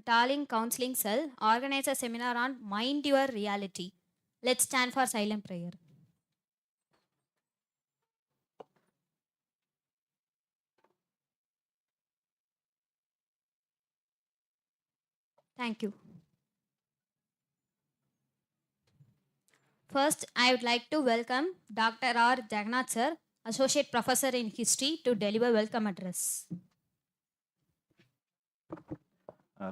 Taalim Counselling Cell organize a seminar on Mind Your Reality. Let's stand for silent prayer. Thank you. First, I would like to welcome Dr. R. Jagannath Sir, Associate Professor in History, to deliver welcome address.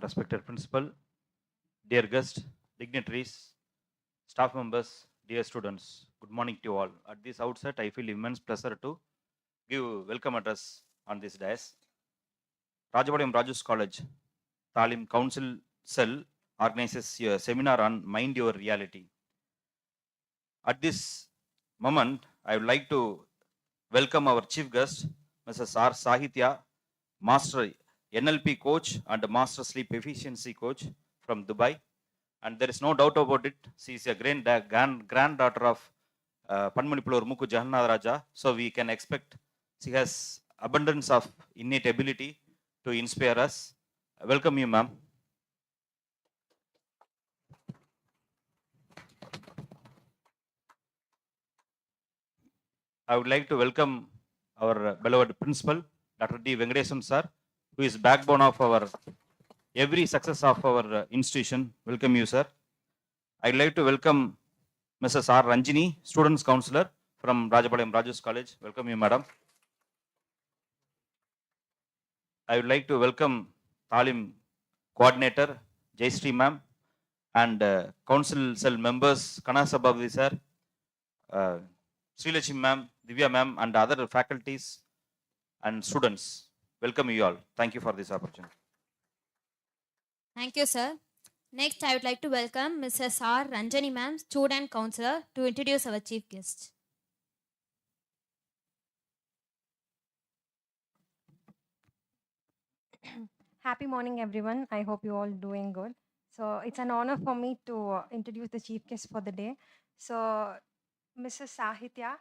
Respected Principal, dear guests, dignitaries, staff members, dear students, good morning to you all. At this outset, I feel immense pleasure to give welcome address on this dais. Rajapalayam Rajus College, Taalim Council Cell organizes a seminar on Mind Your Reality. At this moment, I would like to welcome our chief guest, Mrs. R. Sahitya, Master NLP coach and Master Sleep Efficiency coach from Dubai. And there is no doubt about it, she is a granddaughter of Panmanipulur Muku Jahannatha Raja. So we can expect she has abundance of innate ability to inspire us. Welcome you, ma'am. I would like to welcome our beloved principal, Dr. D. Venkatesam sir, who is backbone of our every success of our institution. Welcome you, sir. I'd like to welcome Mrs. R. Ranjini, Students Counselor from Rajapalayam Rajus College. Welcome you, madam. I would like to welcome Taalim Coordinator, Jayshree ma'am, and Council Cell members, Kanasabhavdi sir, Srilakshmi ma'am, Divya ma'am, and other faculties and students. Welcome you all. Thank you for this opportunity. Thank you, sir. Next, I would like to welcome Mrs. R. Ranjani ma'am, Student Counselor, to introduce our chief guest. Happy morning, everyone. I hope you all doing good. So it's an honor for me to introduce the chief guest for the day. So Mrs. Sahitya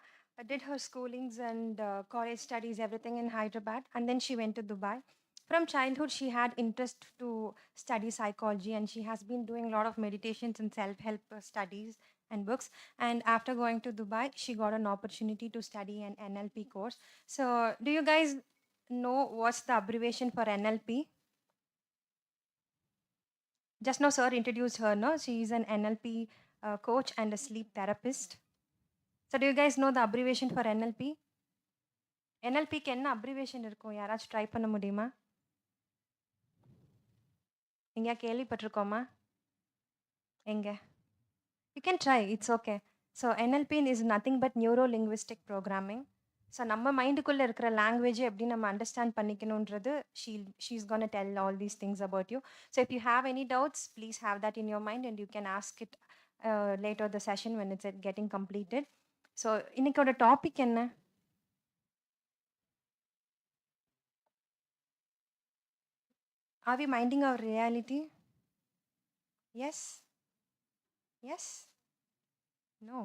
did her schoolings and college studies, everything in Hyderabad, and then she went to Dubai. From childhood, she had interest to study psychology, and she has been doing a lot of meditations and self-help studies and books. And after going to Dubai, she got an opportunity to study an NLP course. So, do you guys know what's the abbreviation for NLP? Just now, sir introduced her, no? She is an NLP coach and a sleep therapist. So, do you guys know the abbreviation for NLP? NLPக்கு என்ன abbreviation இருக்கும் யாராச்சும் try பண்ண முடியுமா எங்கேயா கேள்விப்பட்டிருக்கோமா எங்க you can try it's okay so NLP is nothing but neuro linguistic programming so நம்ம மைண்டுக்குள்ளே இருக்கிற லாங்குவேஜை எப்படி நம்ம அண்டர்ஸ்டாண்ட் பண்ணிக்கணுன்றது she's gonna tell all these things about you so if you have any doubts please have that in your mind and you can ask it later the session when it's getting completed so இன்னைக்கோட topic என்ன Are we minding our reality? Yes? Yes? No.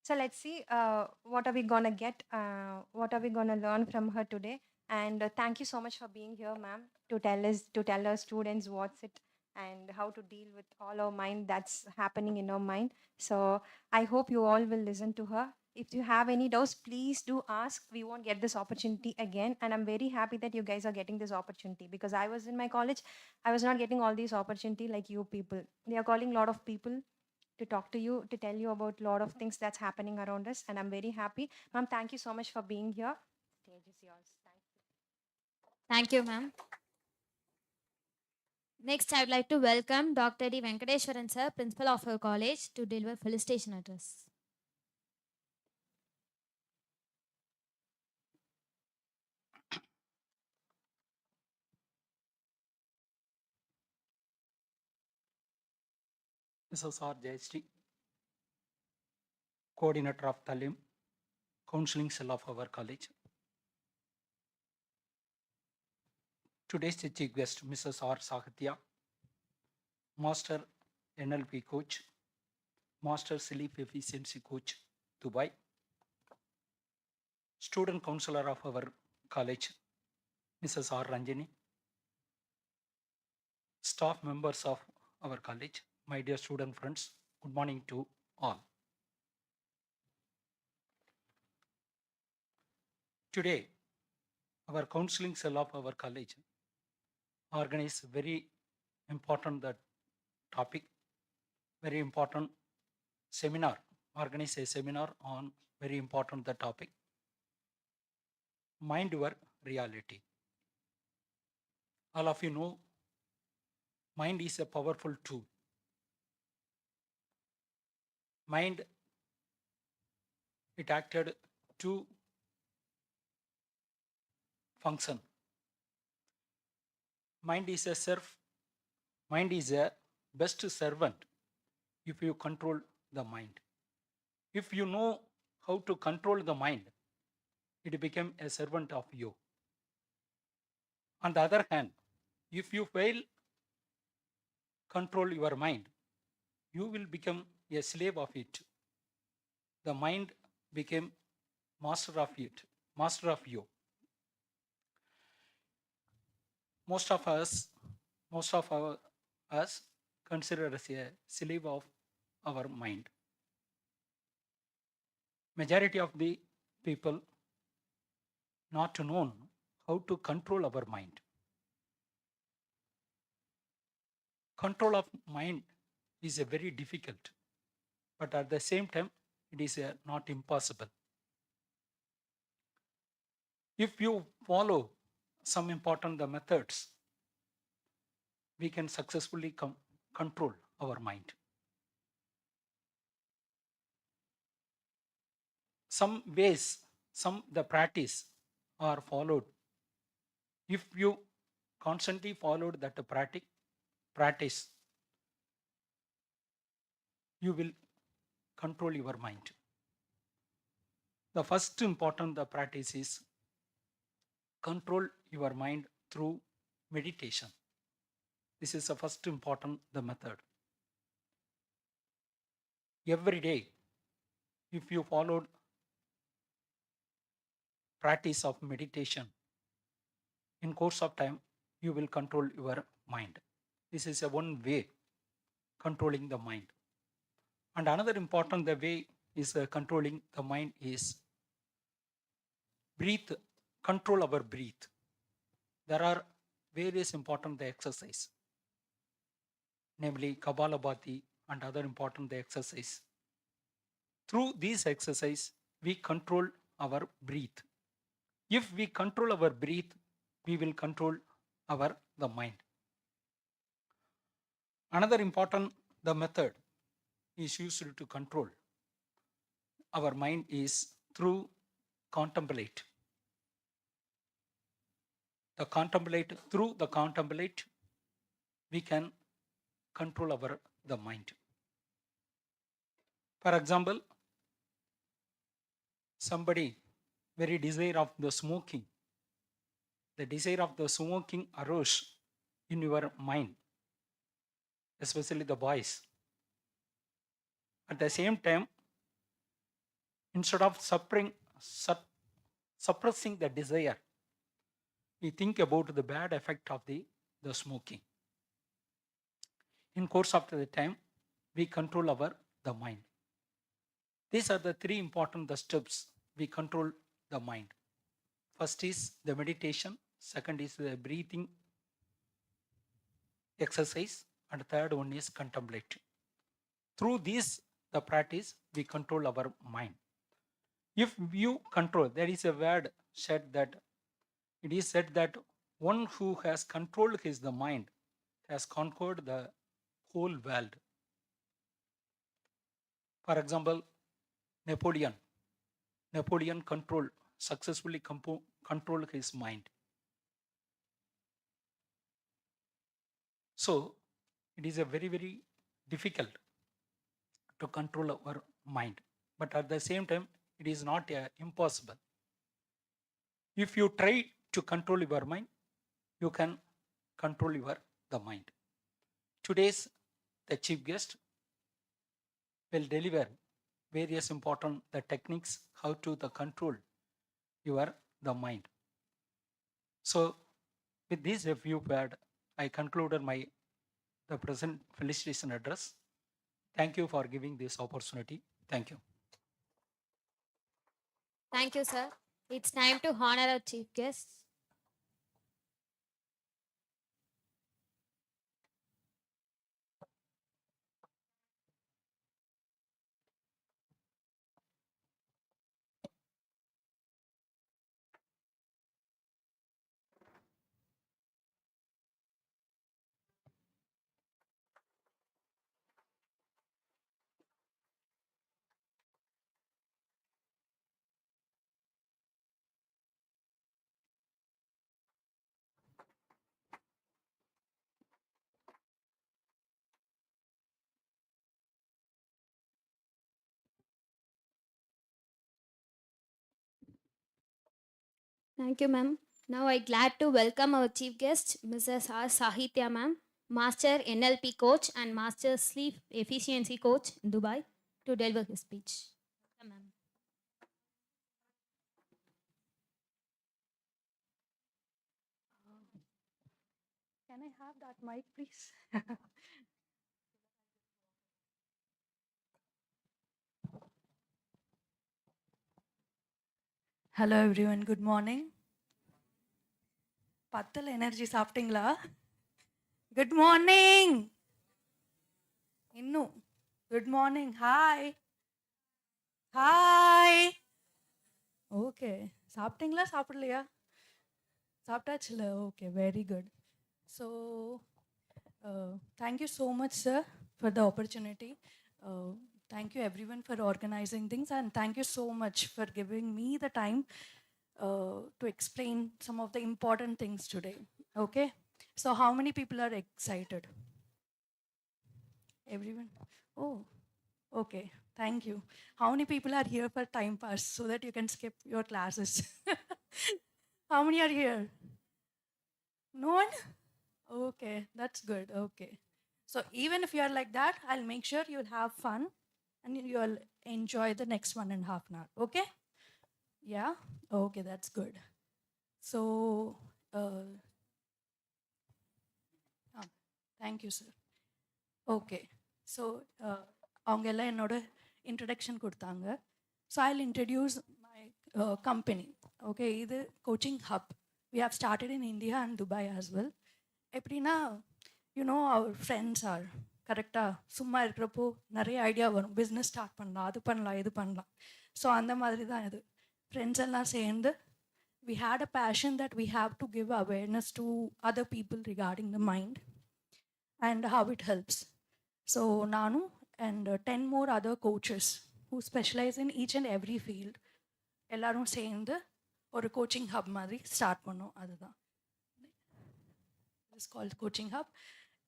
So let's see what are we going to get, what are we going to learn from her today. And thank you so much for being here, ma'am, to tell our students what's it and how to deal with all our mind that's happening in our mind. So I hope you all will listen to her. If you have any doubts, please do ask. We won't get this opportunity again. And I'm very happy that you guys are getting this opportunity because I was in my college. I was not getting all these opportunity like you people. They are calling a lot of people to talk to you, to tell you about a lot of things that's happening around us. And I'm very happy. Ma'am, thank you so much for being here. Stage is yours. Thank you. Thank you, ma'am. Next, I would like to welcome Dr. D. Venkateswaran sir, Principal of our college, to deliver felicitation address. Mrs. R. Jayshree, Coordinator of Taalim, Counselling Cell of our college. Today's chief guest, Mrs. R. Sahitya, Master NLP Coach, Master Sleep Efficiency Coach, Dubai, Student Counselor of our college, Mrs. R. Ranjini, staff members of our college, my dear student friends, good morning to all. Today, our counseling cell of our college organized very important topic, very important seminar, organize a seminar on very important the topic, mind your reality. All of you know, mind is a powerful tool. Mind, it acted to function. Mind is a best servant if you control the mind. If you know how to control the mind, it become a servant of you. On the other hand, if you fail control your mind, you will become a slave of it. The mind became master of it, master of you. Most of us consider as a slave of our mind. Majority of the people not known how to control our mind. Control of mind is a very difficult, but at the same time, it is not impossible. If you follow some important methods, we can successfully control our mind. Some ways, the practice are followed. If you constantly followed that practice, you will control your mind. The first important practice is control your mind through meditation. This is the first important method. Every day, if you followed practice of meditation, in course of time, you will control your mind. This is a one way controlling the mind. And another important way is controlling the mind is breathe, control our breath. There are various important exercise, namely Kapalabhati and other important exercise. Through these exercise, we control our breath. If we control our breath, we will control the mind. Another important method is used to control our mind is through contemplate. Through the contemplate, we can control the mind. For example, somebody very desire of the smoking. The desire of the smoking arose in your mind, especially the boys. At the same time, instead of suppressing the desire, we think about the bad effect of the smoking. In course of the time, we control the mind. These are the three important steps we control the mind. First is the meditation, second is the breathing exercise, and third one is contemplate. Through this, the practice, we control our mind. If you control, there is a word said that it is said that one who has controlled the mind has conquered the whole world. For example, Napoleon successfully controlled his mind. So it is a very, very difficult to control our mind, but at the same time, it is not impossible. If you try to control your mind, you can control the mind. Today's the chief guest will deliver various important techniques how to control the mind. So with this review word, I concluded my the present felicitation address. Thank you for giving this opportunity. Thank you. Thank you, sir. It's time to honor our chief guests. Thank you, ma'am. Now I glad to welcome our chief guest, Mrs. R. Sahitya, ma'am, Master NLP coach and Master Sleep Efficiency coach in Dubai, to deliver his speech. Welcome, ma'am. Can I have that mic, please? Hello everyone, good morning. பத்தல energy சாப்பிட்டீங்களா? Good morning. இன்னும் good morning. Hi hi. Okay, சாப்பிட்டீங்களா சாப்பிடலையா? சாப்பிட்டாச்சுல? Okay, very good. So thank you so much sir for the opportunity. Thank you everyone for organizing things, and thank you so much for giving me the time to explain some of the important things today. Okay, so how many people are excited? Everyone? Oh, okay, thank you. How many people are here for time pass so that you can skip your classes? How many are here? No one? Okay, that's good. Okay, so even if you are like that, I'll make sure you'll have fun and you'll enjoy the next 1.5 hours. Okay? Yeah? Okay, that's good. So, thank you, sir. Okay. So, அவங்க எல்லாம் என்னோட introduction கொடுத்தாங்க. So I'll introduce my company. Okay, இது coaching hub. We have started in India and Dubai as well. எப்படின்னா, our friends R கரெக்டாக சும்மா இருக்கிறப்போ நிறைய ஐடியா வரும். பிஸ்னஸ் ஸ்டார்ட் பண்ணலாம், அது பண்ணலாம், இது பண்ணலாம். ஸோ அந்த மாதிரி தான் இது. ஃப்ரெண்ட்ஸ் எல்லாம் சேர்ந்து we had a passion that we have to give awareness to other people regarding the mind and how it helps. So Nanu and 10 more other coaches who specialize in each and every field எல்லாரும் சேர்ந்து ஒரு coaching hub மாதிரி start பண்ணோம். அதுதான் it's called coaching hub.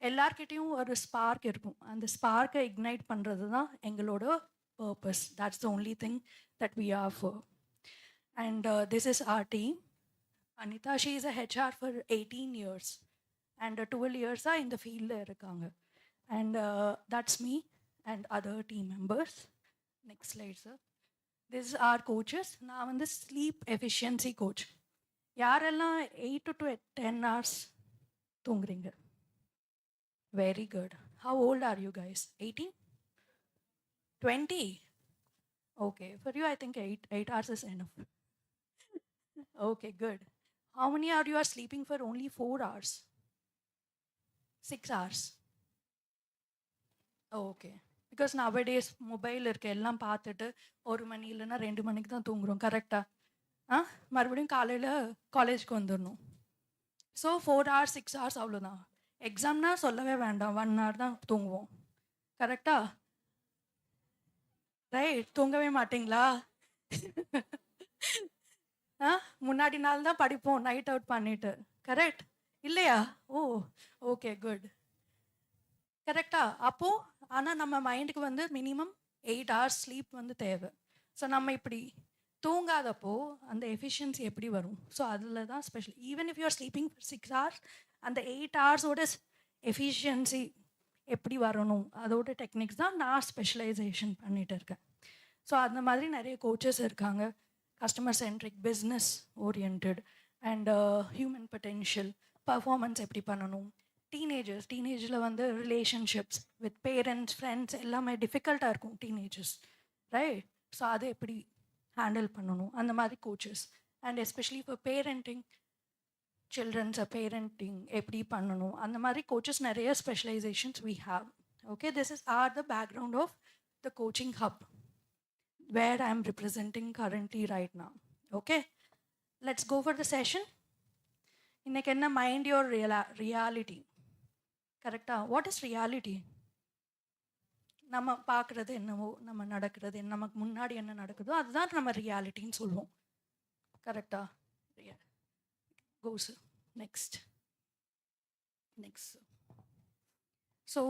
எல்லார்கிட்டையும் ஒரு spark இருக்கும். அந்த ஸ்பார்க்கை இக்னைட் பண்ணுறது தான் எங்களோட purpose. That's the only thing that we are for. And this is our team. Anita, she is a HR for 18 years. And 12 years in the field. And that's me and other team members. Next slide, sir. This is our coaches. Now I'm the sleep efficiency coach. Yarella 8 to 10 hours thungringa. Very good. How old are you guys? 18? 20? Okay. For you, I think 8 hours is enough. Okay, good. How many are you are sleeping for only 4 hours? 6 hours? Okay. Because nowadays, mobile irke ellam paatittu 1 mani illana 2 manikku dhaan thoongurom. Correct ah? Marubadiyum kaalaiila college ku vandirnom. So 4 hours, 6 hours avlodhaan. Exam na sollave vendam, 1 hour dhaan thoonguvom. Correct right? தூங்கவே மாட்டீங்களா? முன்னாடி நாள் தான் படிப்போம் night out பண்ணிட்டு. Correct இல்லையா? ஓ okay, good. கரெக்டா? அப்போது ஆனால் நம்ம மைண்டுக்கு வந்து மினிமம் 8 hours ஸ்லீப் வந்து தேவை. ஸோ நம்ம இப்படி தூங்காதப்போ அந்த எஃபிஷியன்சி எப்படி வரும்? ஸோ அதில் தான் special. Even if you're sleeping 6 hours, அந்த 8 hours எஃபிஷியன்சி எப்படி வரணும் அதோட டெக்னிக்ஸ் தான் நான் ஸ்பெஷலைசேஷன் பண்ணிகிட்டு இருக்கேன். ஸோ அந்த மாதிரி நிறைய கோச்சஸ் இருக்காங்க. customer centric, business oriented, and human potential, performance எப்படி பண்ணணும், டீனேஜில் வந்து ரிலேஷன்ஷிப்ஸ் வித் பேரண்ட்ஸ் ஃப்ரெண்ட்ஸ் எல்லாமே டிஃபிகல்ட்டாக இருக்கும் டீனேஜர்ஸ், ரைட்? ஸோ அதை எப்படி ஹேண்டில் பண்ணணும் அந்த மாதிரி கோச்சஸ். அண்ட் எஸ்பெஷலி இப்போ பேரண்டிங், சில்ட்ரன்ஸை பேரண்டிங் எப்படி பண்ணணும் அந்த மாதிரி கோச்சஸ் நிறைய specialisations we have. Okay, this is are the background of the coaching hub where I am representing currently right now. Okay, let's go for the session. இன்னைக்கு என்ன mind your reality, கரெக்டாக? What is reality? நம்ம பார்க்குறது என்னவோ, நம்ம நடக்கிறது என்ன, நமக்கு முன்னாடி என்ன நடக்குதோ அதுதான் நம்ம ரியாலிட்டின்னு சொல்லுவோம், கரெக்டாக? கோஸ் நெக்ஸ்ட். ஸோ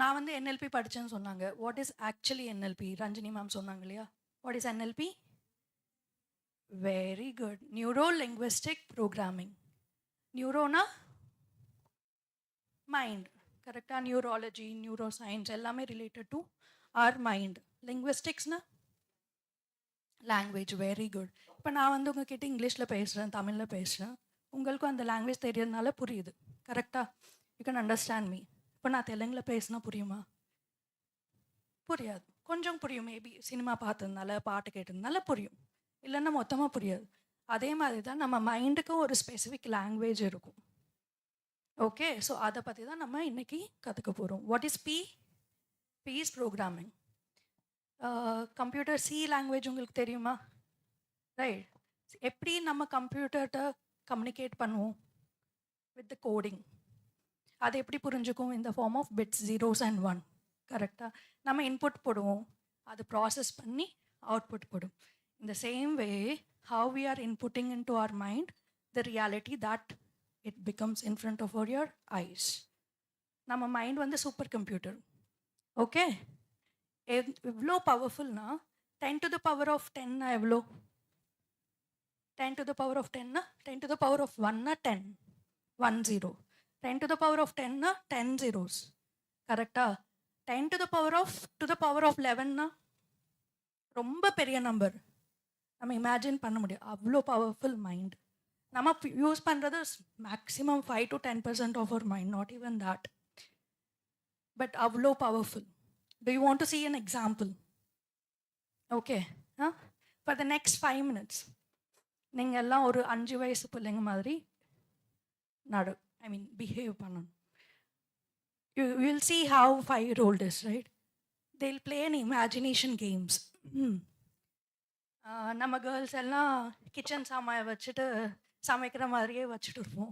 நான் வந்து என்எல்பி படித்தேன்னு சொன்னாங்க. What is actually NLP? Ranjini ma'am சொன்னாங்க இல்லையா? What is NLP? Very good. Neuro linguistic programming. நியூரோனா மைண்ட், கரெக்டாக? நியூராலஜி, நியூரோ சயின்ஸ் எல்லாமே ரிலேட்டட் டு ஆர் மைண்ட். லிங்குவிஸ்டிக்ஸ்னா லாங்குவேஜ். Very good. இப்போ நான் வந்து உங்ககிட்ட இங்கிலீஷில் பேசுகிறேன், தமிழில் பேசுகிறேன், உங்களுக்கும் அந்த லாங்குவேஜ் தெரியறதுனால புரியுது, கரெக்டாக? You can understand me. இப்போ நான் தெலுங்கில் பேசினா புரியுமா? புரியாது. கொஞ்சம் புரியும், மேபி சினிமா பார்த்ததுனால பாட்டு கேட்டதுனால புரியும், இல்லைன்னா மொத்தமாக புரியாது. அதே மாதிரி தான் நம்ம மைண்டுக்கும் ஒரு ஸ்பெசிஃபிக் லாங்குவேஜ் இருக்கும். ஓகே, ஸோ அதை பற்றி தான் நம்ம இன்னைக்கு கற்றுக்க போகிறோம். What is P? P is programming. Computer C language உங்களுக்கு தெரியுமா? ரைட். எப்படி நம்ம கம்ப்யூட்டர்கிட்ட கம்யூனிகேட் பண்ணுவோம்? With the coding. அது எப்படி புரிஞ்சுக்கும்? இந்த form of bits, 0s and 1, கரெக்டாக? நம்ம இன்புட் போடுவோம், அது ப்ராசஸ் பண்ணி அவுட்புட் போடும். In the same way, how we are inputting into our mind the reality that it becomes in front of your eyes. நம்ம மைண்ட் வந்து சூப்பர் கம்ப்யூட்டர். ஓகே, எவ்வளோ பவர்ஃபுல்னா 10 to the power of 10 எவ்வளோ? 10 to the power of 10 10 to the power of 1 10, 1 0. 10 to the power of 10 10 zeros, கரெக்டா? 10 to the power of 11 ரொம்ப பெரிய number, நம்ம imagine பண்ண முடியும். அவ்வளோ பவர்ஃபுல் மைண்ட். நம்ம யூஸ் பண்ணுறது maximum 5 to 10% of our mind, not even that. But அவ்வளோ powerful. Do you want to see an example? Okay, for the next 5 minutes நீங்கள் எல்லாம் ஒரு 5 வயசு பிள்ளைங்க மாதிரி behave பண்ணணும். You will see how 5-year-old is, right? They'll play an imagination games. நம்ம girls எல்லாம் கிச்சன் சாமாயை வச்சுட்டு சமைக்கிற மாதிரியே வச்சுட்டு இருப்போம்.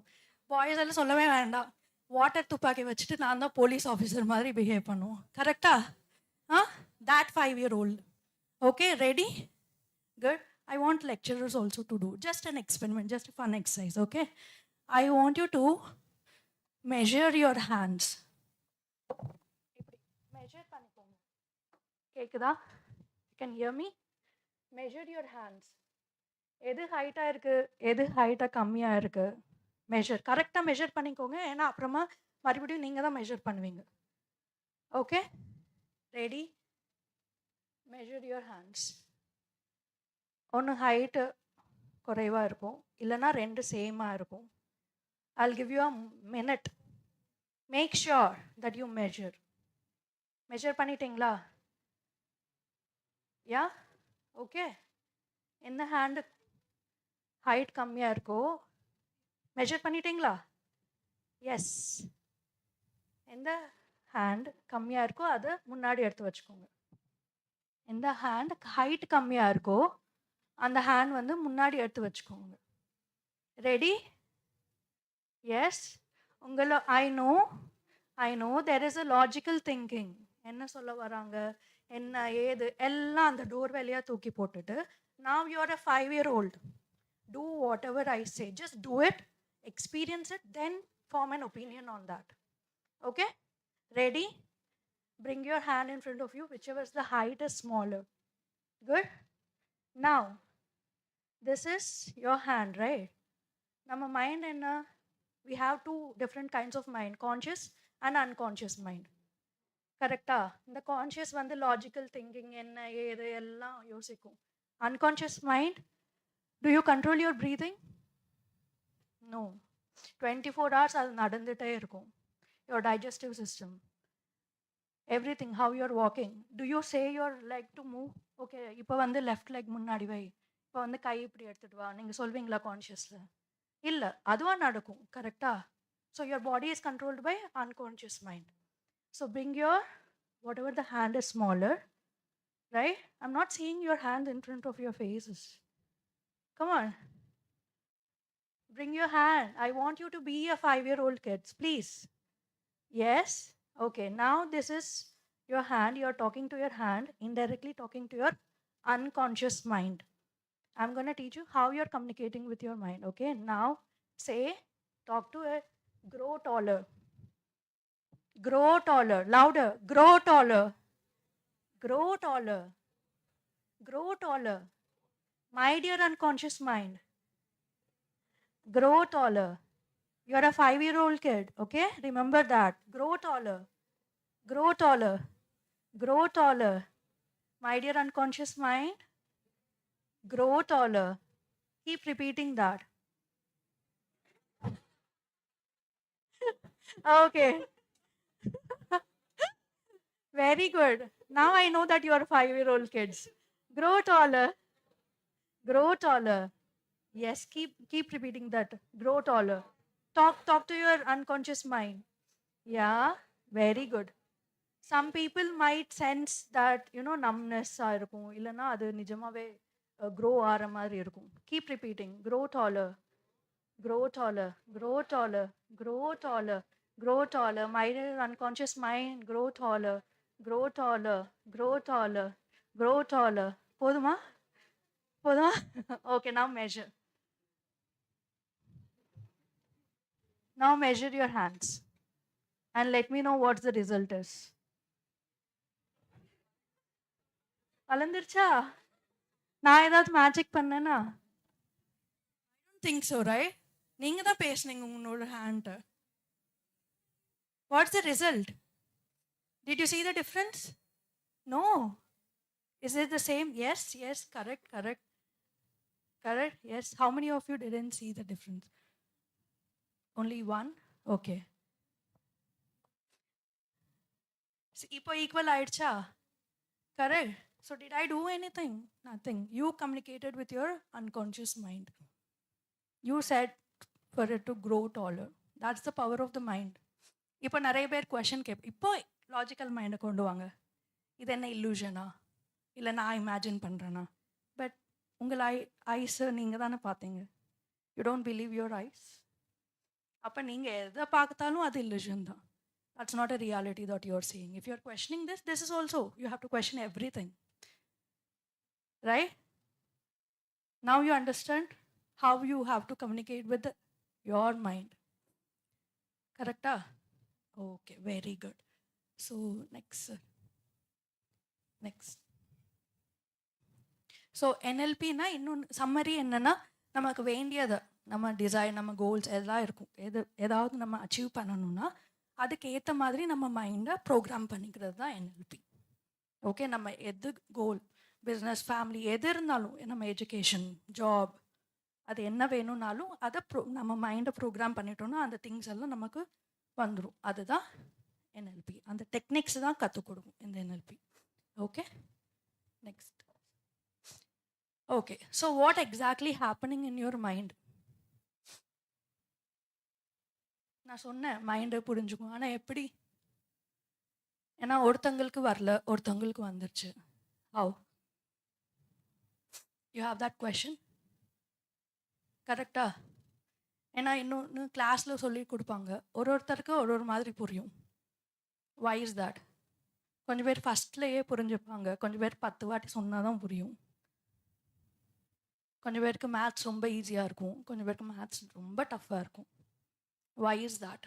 பாய்ஸ் எல்லாம் சொல்லவே வேண்டாம், வாட்டர் துப்பாக்கி வச்சுட்டு நான் தான் போலீஸ் ஆஃபீஸர் மாதிரி பிஹேவ் பண்ணுவோம், கரெக்டா? That 5-year-old. Okay, ready? Good. I want lecturers also to do just an experiment, just a fun exercise. Okay, I want you to measure your hands. Measure பண்ணிக்கோங்க. கேக்குதா? You can hear me? Measure your hands. எது ஹைட்டாக இருக்குது, எது ஹைட்டாக கம்மியாக இருக்குது, கரெக்டாக மெஷர் பண்ணிக்கோங்க. ஏன்னா அப்புறமா மறுபடியும் நீங்கள் தான் மெஷர் பண்ணுவீங்க. Okay, ready? Measure your hands. ஒன்று ஹைட்டு குறைவாக இருக்கும், இல்லைன்னா 2 சேமாக இருக்கும். I'll give you a minute. Make sure that you measure. Measure பண்ணிட்டீங்களா? யா, ஓகே. எந்த ஹேண்டு ஹைட் கம்மியாக இருக்கோ மெஷர் பண்ணிட்டீங்களா? எஸ். எந்த ஹேண்ட் கம்மியாக இருக்கோ அதை முன்னாடி எடுத்து வச்சுக்கோங்க. எந்த ஹேண்ட் ஹைட் கம்மியாக இருக்கோ அந்த ஹேண்ட் வந்து முன்னாடி எடுத்து வச்சுக்கோங்க. Ready? Yes. I know there is a logical thinking. என்ன சொல்ல வராங்க, என்ன ஏது எல்லாம் அந்த டோர் வேலையாக தூக்கி போட்டுட்டு, now you are a 5-year-old. Do whatever I say, just do it, experience it, then form an opinion on that. Okay, ready? Bring your hand in front of you, whichever is the height is smaller. Good. Now this is your hand, right? Nama mind enna, we have 2 different kinds of mind, conscious and unconscious mind, கரெக்டா? இந்த conscious வந்து logical thinking, என்ன ஏது எல்லாம் யோசிக்கும். unconscious mind, do you control your breathing? No. 24 hours அது நடந்துகிட்டே இருக்கும். your digestive system, everything, how you're walking. Do you say your leg to move? Okay, இப்போ வந்து left leg முன்னாடி வை, இப்போ வந்து கை இப்படி எடுத்துட்டு வா, நீங்கள் சொல்வீங்களா கான்ஷியஸில்? இல்லை, அதுவாக நடக்கும். கரெக்டா? So your body is controlled by unconscious mind. So bring your, whatever the hand is smaller, right? I'm not seeing your hand in front of your faces. Come on. Bring your hand. I want you to be a 5-year-old kids, please. Yes? Okay, now this is your hand. You're talking to your hand, indirectly talking to your unconscious mind. I'm going to teach you how you're communicating with your mind. Okay, now say, talk to it, grow taller. Grow taller. Louder. Grow taller. Grow taller. Grow taller. My dear unconscious mind. Grow taller. You're a 5-year-old kid, okay? Remember that. Grow taller. Grow taller. Grow taller. My dear unconscious mind. Grow taller. Keep repeating that. Okay. Very good. Now I know that you are 5-year-old kids. Grow taller. Grow taller. Yes, keep repeating that. Grow taller. Talk to your unconscious mind. Yeah, very good. Some people might sense that, numbness இருக்கும், இல்லைன்னா அது நிஜமாவே grow ஆகிற மாதிரி இருக்கும். Keep repeating. Grow taller. Grow taller. Grow taller. Grow taller. Grow taller. My unconscious mind. Grow taller. Grow taller. Grow taller. Grow taller. போதுமா? போதுமா? Okay, now measure. Now measure your hands and let me know what the result is. வளர்ந்துருச்சா? நான் ஏதாவது magic பண்ணேனா? I don't think so, right? நீங்க தான் பேசுனீங்க உங்களோட hand. What's the result? Did you see the difference? No. Is it the same? Yes, correct. Yes. How many of you didn't see the difference? Only one? Okay. இப்போ equal ஆயிடுச்சா? Correct. So did I do anything? Nothing. You communicated with your unconscious mind. You said for it to grow taller. That's the power of the mind. இப்போ நிறைய பேர் question இப்போ logical மைண்டை கொண்டு வாங்க. இது என்ன இல்லூஷனா, இல்லை நான் இமேஜின் பண்ணுறேன்னா? பட் உங்கள் ஐஸை நீங்கள் தானே பார்த்தீங்க. You don't believe your eyes. அப்போ நீங்கள் எதை பார்த்தாலும் அது இல்லூஷன் தான். That's not a reality that you're seeing. If you're questioning this is also, you have to question everything. Right? Now you understand how you have to communicate with your mind. Correct? Okay, very good. So next. So NLP na இன்னும் summary என்னன்னா, நமக்கு வேண்டியது நம்ம design, நம்ம goals எல்லாம் இருக்கும். ஏதாவது நம்ம அச்சீவ் பண்ணணும்னா அதுக்கு ஏற்ற மாதிரி நம்ம மைண்டை ப்ரோக்ராம் பண்ணிக்கிறது தான் NLP. ஓகே, நம்ம எது கோல், பிஸ்னஸ், ஃபேமிலி எது இருந்தாலும், நம்ம எஜுகேஷன், ஜாப், அது என்ன வேணும்னாலும் அதை நம்ம மைண்டை ப்ரோக்ராம் பண்ணிட்டோம்னா அந்த திங்ஸ் எல்லாம் நமக்கு வந்துடும். அதுதான் NLP. அந்த டெக்னிக்ஸ் தான் கற்றுக் கொடுக்கும் இந்த NLP. Okay, next. Okay, so what exactly happening in your mind? நான் சொன்னேன் மைண்டை புரிஞ்சுக்கும். ஆனால் எப்படி? ஏன்னா ஒருத்தங்களுக்கு வரல, ஒருத்தங்களுக்கு வந்துருச்சு. How you have that question? கரெக்டா? ஏன்னா இன்னொன்று கிளாஸில் சொல்லி கொடுப்பாங்க, ஒருத்தருக்கு ஒரு மாதிரி புரியும். Why is that? கொஞ்சம் பேர் ஃபஸ்ட்லேயே புரிஞ்சுப்பாங்க, கொஞ்சம் பேர் 10 வாட்டி சொன்னால் தான் புரியும். கொஞ்சம் பேருக்கு மேத்ஸ் ரொம்ப ஈஸியாக இருக்கும், கொஞ்சம் பேருக்கு மேத்ஸ் ரொம்ப டஃப்பாக இருக்கும். Why is that?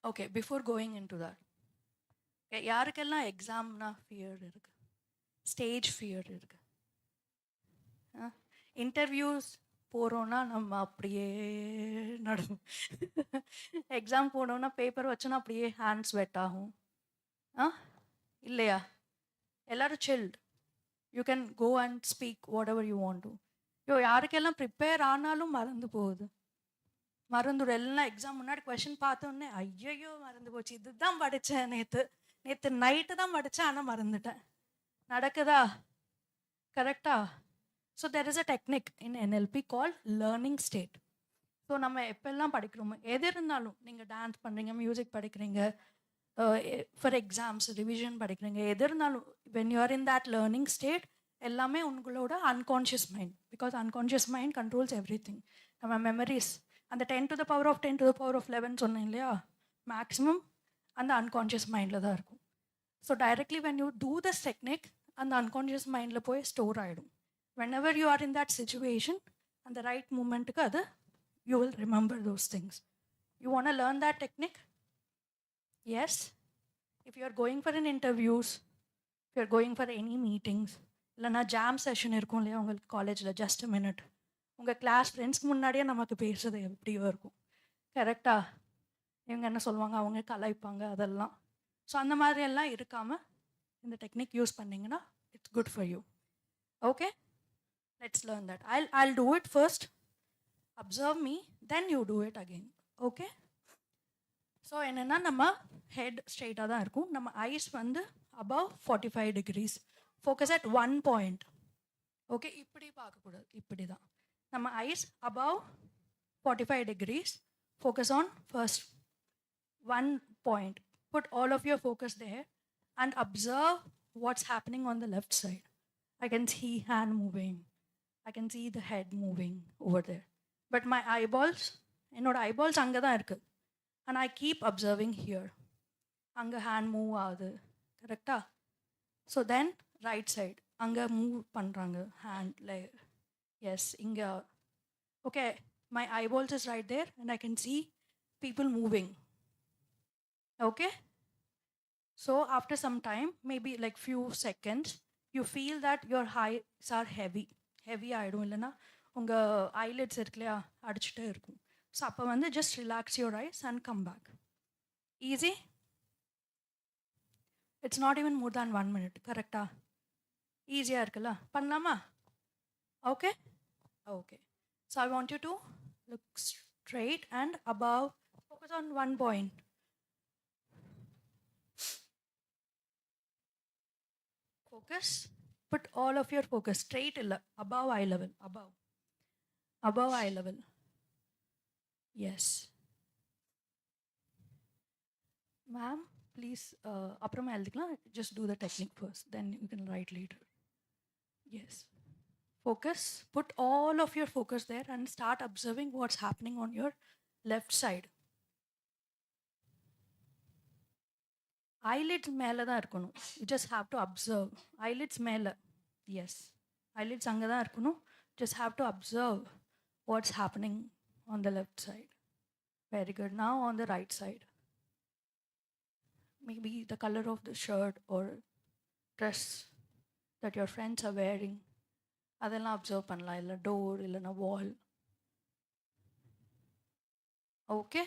Okay, before going into that, யாருக்கெல்லாம் எக்ஸாம்னா ஃபியர் இருக்கு? ஸ்டேஜ் ஃபியர் இருக்கு? இன்டர்வியூஸ் போகிறோன்னா நம்ம அப்படியே நடக்கும். எக்ஸாம் போனோன்னா பேப்பர் வச்சோன்னா அப்படியே ஹேண்ட்ஸ் வெட் ஆகும். இல்லையா? எல்லோரும் chilled. You can go and speak whatever you want to. யாருக்கெல்லாம் ப்ரிப்பேர் ஆனாலும் மறந்து போகுது. மறந்துடும். எல்லாம் எக்ஸாம் முன்னாடி கொஷின் பார்த்தோன்னே ஐயையோ மறந்து போச்சு, இதுதான் படித்தேன் நேற்று நைட்டு தான் படித்தேன், ஆனால் மறந்துட்டேன். நடக்குதா? கரெக்டா? So there is a technique in NLP call learning state. So நம்ம எப்பெல்லாம் படிக்கிறோமோ, எது இருந்தாலும், நீங்கள் டான்ஸ் பண்ணுறீங்க, மியூசிக் படிக்கிறீங்க, ஃபார் எக்ஸாம்ஸ் ரிவிஷன் படிக்கிறீங்க, எது இருந்தாலும் when you are in that learning state எல்லாமே உங்களோட unconscious mind, because unconscious mind controls every thing. நம்ம மெமரிஸ் அந்த 10 to the power of 10 to the power of 11 சொன்னேன் இல்லையா, மேக்ஸிமம் அந்த அன்கான்ஷியஸ் மைண்டில் தான் இருக்கும். So directly when you do this technique அந்த அன்கான்ஷியஸ் மைண்டில் போய் ஸ்டோர் ஆகிடும். whenever you are in that situation அந்த ரைட் மூமெண்ட்டுக்கு அது you will remember those things. You want to learn that technique? Yes. If you are going for an interviews, if you are going for any meetings, இல்லைனா jam session இருக்கும் இல்லையா உங்களுக்கு காலேஜில், just a minute, உங்கள் class ஃப்ரெண்ட்ஸ்க்கு முன்னாடியே நமக்கு பேசுறது எப்படியோ இருக்கும். கரெக்டாக? இவங்க என்ன சொல்லுவாங்க, அவங்க கலாய்ப்பாங்க, அதெல்லாம். ஸோ அந்த மாதிரியெல்லாம் இருக்காமல் இந்த டெக்னிக் யூஸ் பண்ணிங்கன்னா it's good for you. Okay, let's learn that. I'll do it first. Observe me, then you do it again. Okay? So என்னென்னா நம்ம ஹெட் ஸ்ட்ரெயிட்டாக தான் இருக்கும், நம்ம ஐஸ் வந்து above 45 degrees, focus at one point. Okay, இப்படி பார்க்கக்கூடாது, இப்படி தான். நம்ம ice above 45 degrees, focus on first one point. Put all of your focus there and observe what's happening on the left side. I can see hand moving, I can see the head moving over there. But my eyeballs, என்னோட eyeballs அங்கே தான் இருக்குது. And I keep observing here. அங்கே hand move ஆகுது. கரெக்டா? So then right side அங்கே move பண்ணுறாங்க hand like yes, இங்கே. Okay, my eyeballs is right there and I can see people moving. Okay? So after some time, maybe like few seconds, you feel that your eyes are heavy ஆகிடும், இல்லைன்னா உங்கள் eyelids இருக்கு இல்லையா அடிச்சுட்டே இருக்கும். So அப்போ வந்து just relax your eyes and come back. Easy. It's not even more than 1 minute. கரெக்டா? ஈஸியாக இருக்குல்ல, பண்ணலாமா? Okay okay. So I want you to look straight and above, focus on one point. Focus. Put all of your focus straight illa, above eye level, above eye level. Yes. Ma'am, please, அப்புறமா எழுதிக்கலாம், just do the technique first, then you can write later. Yes. Focus. Put all of your focus there and start observing what's happening on your left side. Eyelids மேலே தான் இருக்கணும். You just have to observe. Eyelids மேலே, yes, eyelids அங்கே தான் இருக்கணும். Just have to observe what's happening on the left side. Very good. Now on the right side, maybe the colour of the shirt or dress that your friends are wearing, அதெல்லாம் observe பண்ணலாம். இல்லை door, இல்லைன்னா wall. Okay.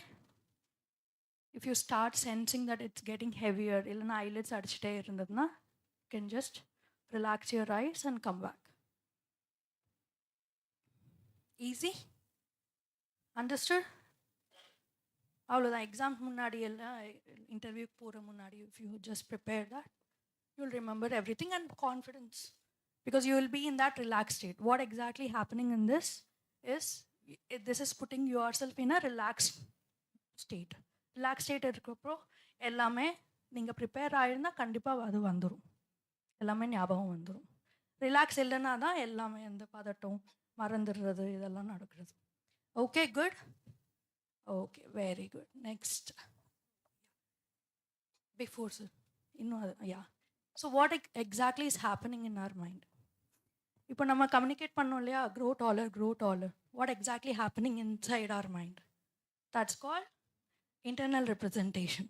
If you start sensing that it's getting heavier, illana eyelids adichite irundadna, you can just relax your eyes and come back. Easy? Understood? avlo da exam munnadi ella interview pora munnadi, if you just prepare that, you'll remember everything and confidence, because you will be in that relaxed state. What exactly happening in this is putting yourself in a relaxed state. Relax state இருக்கிறப்போ எல்லாமே நீங்கள் prepare ஆகிருந்தால் கண்டிப்பாக அது வந்துடும், எல்லாமே ஞாபகம் வந்துடும். Relax இல்லைன்னா தான் எல்லாமே இந்த பதட்டம், மறந்துடுறது, இதெல்லாம் நடக்கிறது. Okay, good. Okay, very good. Next, before sir, இன்னும் அது, yeah. So what exactly is happening in our mind? இப்போ நம்ம கம்யூனிகேட் பண்ணோம் இல்லையா, grow dollar. What exactly happening inside our mind? That's called internal representation.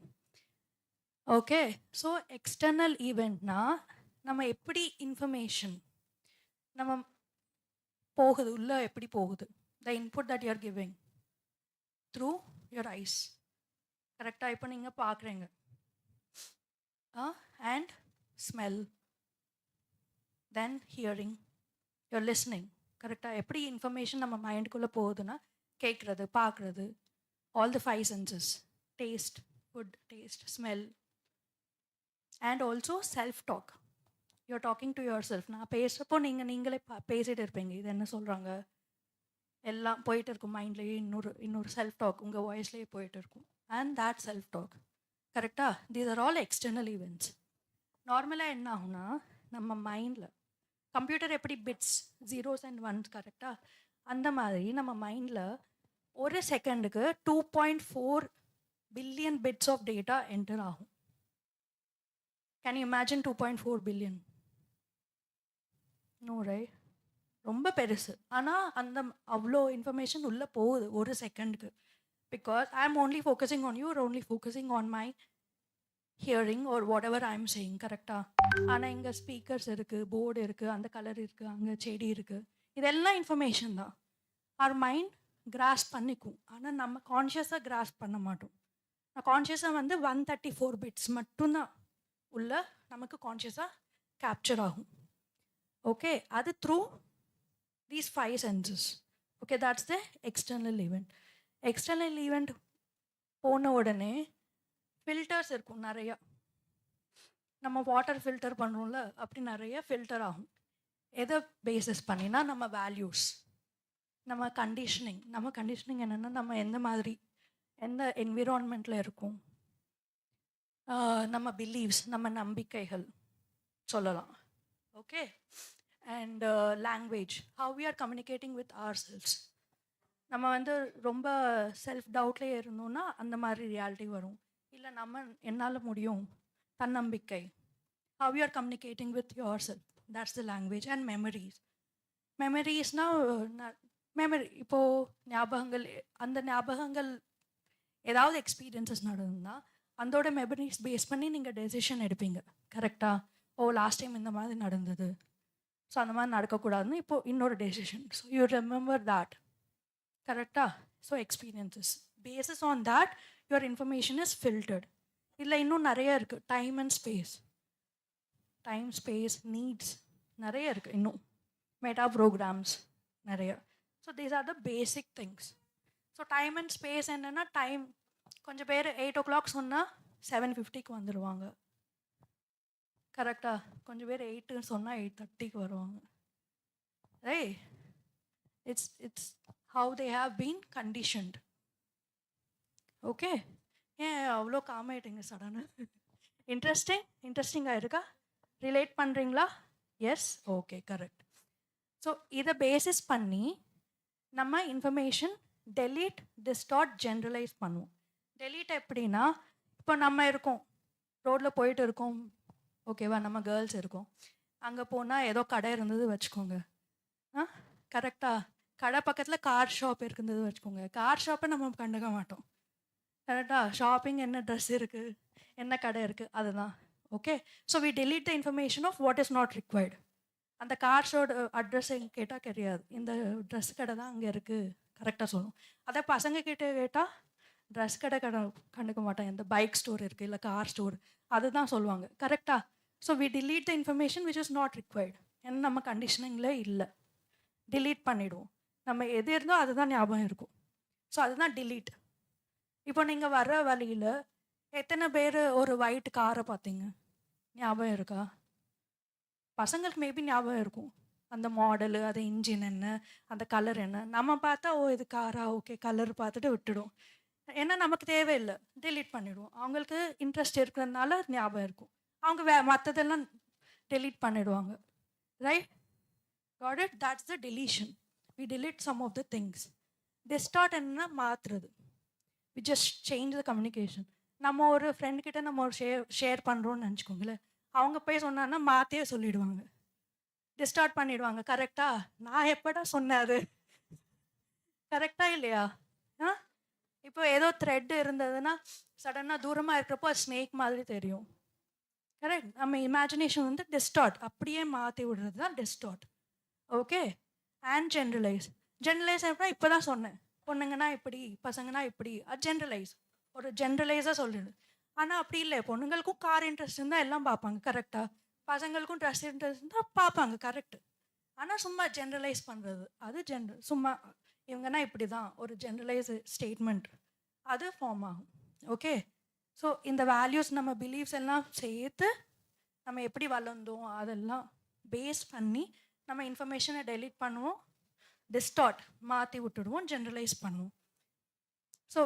Okay, so external event na நம்ம எப்படி information நம்ம போகுது, உள்ள எப்படி போகுது, the input that you are giving through your eyes. கரெக்டாக? இப்போ நீங்கள் பார்க்குறீங்க and smell, then hearing, you're listening. கரெக்டாக? எப்படி இன்ஃபர்மேஷன் நம்ம மைண்டுக்குள்ளே போகுதுன்னா கேட்குறது, பார்க்குறது, all the five senses: taste, food, taste, smell, and also self-talk. You're talking to yourself. நான் பேசுகிறப்போ நீங்களே பேசிகிட்டு இருப்பீங்க, இது என்ன சொல்கிறாங்க, எல்லாம் போயிட்டு இருக்கும் மைண்ட்லேயே. இன்னொரு செல்ஃப் டாக் உங்கள் வாய்ஸ்லேயே போயிட்டு இருக்கும். அண்ட் தேட் செல்ஃப் டாக், கரெக்டாக, these are all external events. நார்மலாக என்ன ஆகும்னா, நம்ம மைண்டில் கம்ப்யூட்டர் எப்படி பிட்ஸ், ஜீரோஸ் அண்ட் ஒன்ஸ், கரெக்டாக, அந்த மாதிரி நம்ம மைண்டில் ஒரு செகண்டுக்கு 2.4 billion bits of data enter ஆகும். Can you imagine 2.4 billion? No right? ரொம்ப பெருசு. ஆனால் அந்த அவ்வளோ இன்ஃபர்மேஷன் உள்ளே போகுது ஒரு செகண்டுக்கு. Because I am only focusing on you, only focusing on my hearing or whatever I am saying, கரெக்டாக. ஆனால் இங்கே ஸ்பீக்கர்ஸ் இருக்குது, போர்டு இருக்குது, அந்த கலர் இருக்குது, அங்கே செடி இருக்குது, இதெல்லாம் இன்ஃபர்மேஷன் தான். அவர் மைண்ட் கிராஸ் பண்ணிக்கும், ஆனால் நம்ம கான்ஷியஸாக கிராஸ் பண்ண மாட்டோம். கான்ஷியஸாக வந்து 134 பிட்ஸ் மட்டும்தான் உள்ள நமக்கு கான்ஷியஸாக கேப்சர் ஆகும். ஓகே, அது through these five senses. Okay, that's the external event. External event போன உடனே ஃபில்டர்ஸ் இருக்கும் நிறையா. நம்ம வாட்டர் ஃபில்டர் பண்ணுறோம்ல, அப்படி நிறைய ஃபில்டர் ஆகும். எதை பேசிஸ் பண்ணினா, நம்ம வேல்யூஸ், நம்ம கண்டிஷனிங் என்னென்னா, நம்ம எந்த மாதிரி எந்த என்விரான்மெண்ட்டில் இருக்கும், நம்ம பிலீவ்ஸ், நம்ம நம்பிக்கைகள் சொல்லலாம். Okay, and language, how we are communicating with ourselves. நம்ம வந்து ரொம்ப செல்ஃப் டவுட்லேயே இருந்தோம்னா அந்த மாதிரி ரியாலிட்டி வரும். இல்லை நம்ம என்னால் முடியும், தன்னம்பிக்கை, how you are communicating with your self, that's the language. And மெமரிஸ்னால் மெமரி, இப்போது ஞாபகங்கள், அந்த ஞாபகங்கள் ஏதாவது எக்ஸ்பீரியன்ஸஸ் நடந்ததுன்னா அதோட மெமரிஸ் பேஸ் பண்ணி நீங்கள் டெசிஷன் எடுப்பீங்க, கரெக்டாக. ஓ, லாஸ்ட் டைம் இந்த மாதிரி நடந்தது, ஸோ அந்த மாதிரி நடக்கக்கூடாதுன்னு இப்போது இன்னொரு decision. So you remember that, கரெக்டாக. So experiences bases on that your information is filtered. இதில் இன்னும் நிறைய இருக்குது. டைம் அண்ட் ஸ்பேஸ், நீட்ஸ் நிறைய இருக்குது. இன்னும் மெட்டா ப்ரோக்ராம்ஸ் நிறைய. So these are the basic things. So time and space என்னென்னா, டைம் கொஞ்சம் பேர் 8 o'clock சொன்னால் 7:50 வந்துடுவாங்க, கரெக்டாக. கொஞ்சம் பேர் 8 சொன்னால் 8:30 வருவாங்க, right? It's how they have been conditioned. Okay, ஏன் அவ்வளோ காமாயிட்டீங்க சடனு? இன்ட்ரெஸ்டிங்காக இருக்கா? ரிலேட் பண்ணுறீங்களா? Yes, okay, correct. ஸோ இதை பேசிஸ் பண்ணி நம்ம இன்ஃபர்மேஷன் டெலீட், டிஸ்டார்ட், ஜென்ரலைஸ் பண்ணுவோம். டெலீட் எப்படின்னா, இப்போ நம்ம இருக்கோம், ரோட்டில் போயிட்டு இருக்கோம், ஓகேவா, நம்ம கேர்ள்ஸ் இருக்கோம், அங்கே போனால் ஏதோ கடை இருந்தது வச்சுக்கோங்க, கரெக்டாக. கடை பக்கத்தில் கார் ஷாப் இருந்தது வச்சுக்கோங்க. கார் ஷாப்பை நம்ம கண்டுக்க மாட்டோம், கரெக்டாக. ஷாப்பிங், என்ன ட்ரெஸ் இருக்குது, என்ன கடை இருக்குது, அதுதான். Okay, so we delete the information of what is not required. அந்த கார் ஷோட அட்ரஸ் கேட்டால் கிடையாது, இந்த ட்ரெஸ் கடை தான் அங்கே இருக்குது, கரெக்டாக சொல்லணும். அதை பசங்க கிட்டே கேட்டால் ட்ரெஸ் கடை கண்டுக்க மாட்டாங்க, இந்த பைக் ஸ்டோர் இருக்குது, இல்லை கார் ஸ்டோர், அதுதான் சொல்லுவாங்க, கரெக்டாக. So we delete the information which is not required. ஏன்னா நம்ம கண்டிஷனிங்கில் இல்லை, delete பண்ணிவிடுவோம். நம்ம எது இருந்தோ அதுதான் ஞாபகம் இருக்கும். ஸோ அதுதான் delete. இப்போ நீங்கள் வர்ற வழியில் எத்தனை பேர் ஒரு ஒயிட் காரை பார்த்தீங்க, ஞாபகம் இருக்கா? பசங்களுக்கு மேபி ஞாபகம் இருக்கும், அந்த மாடலு, அது இன்ஜின் என்ன, அந்த கலர் என்ன. நம்ம பார்த்தா ஓ இது காரா, ஓகே, கலர் பார்த்துட்டு விட்டுடும். ஏன்னா நமக்கு தேவையில்லை, delete பண்ணிவிடுவோம். அவங்களுக்கு இன்ட்ரெஸ்ட் இருக்கிறதுனால ஞாபகம் இருக்கும், அவங்க மற்றதெல்லாம் delete பண்ணிடுவாங்க, right? Got it? That's the deletion. We delete some of the things. Distort என்னன்னா மாற்றுறது. We just change the communication. நம்ம ஒரு ஃப்ரெண்ட்கிட்ட நம்ம ஒரு ஷேர் பண்ணுறோன்னு நினச்சிக்கோங்களேன், அவங்க போய் சொன்னான்னா மாற்றியே சொல்லிடுவாங்க, டிஸ்டார்ட் பண்ணிடுவாங்க, கரெக்டாக. நான் எப்படா சொன்னாரு, கரெக்டாக இல்லையா? இப்போ ஏதோ த்ரெட் இருந்ததுன்னா சடனாக தூரமாக இருக்கிறப்போ அது ஸ்னேக் மாதிரி தெரியும், கரெக்ட். நம்ம இமேஜினேஷன் வந்து டிஸ்டார்ட், அப்படியே மாற்றி விடுறது தான் distort. Okay, and generalise. Generalise எப்படின்னா இப்போ தான் சொன்னேன், பொண்ணுங்கன்னா இப்படி, பசங்கன்னா இப்படி, அது ஜென்ரலைஸ், ஒரு ஜென்ரலைஸாக சொல்லிடு. ஆனால் அப்படி இல்லை, பொண்ணுங்களுக்கும் கார் இன்ட்ரெஸ்ட் இருந்தால் எல்லாம் பார்ப்பாங்க, கரெக்டாக. பசங்களுக்கும் ட்ரெஸ் இன்ட்ரெஸ்ட் இருந்தால் பார்ப்பாங்க, கரெக்டு. ஆனால் சும்மா ஜென்ரலைஸ் பண்ணுறது அது சும்மா இவங்கன்னா இப்படி தான், ஒரு ஜென்ரலைஸ் ஸ்டேட்மெண்ட், அது ஃபார்ம் ஆகும். ஓகே, ஸோ இந்த வேல்யூஸ் நம்ம பிலீஃப்ஸ் எல்லாம் சேர்த்து நம்ம எப்படி வளர்ந்தோம் அதெல்லாம் பேஸ் பண்ணி நம்ம இன்ஃபர்மேஷனை டெலீட் பண்ணுவோம், டிஸ்டார்ட் மாற்றி விட்டுடுவோம், ஜென்ரலைஸ் பண்ணுவோம். So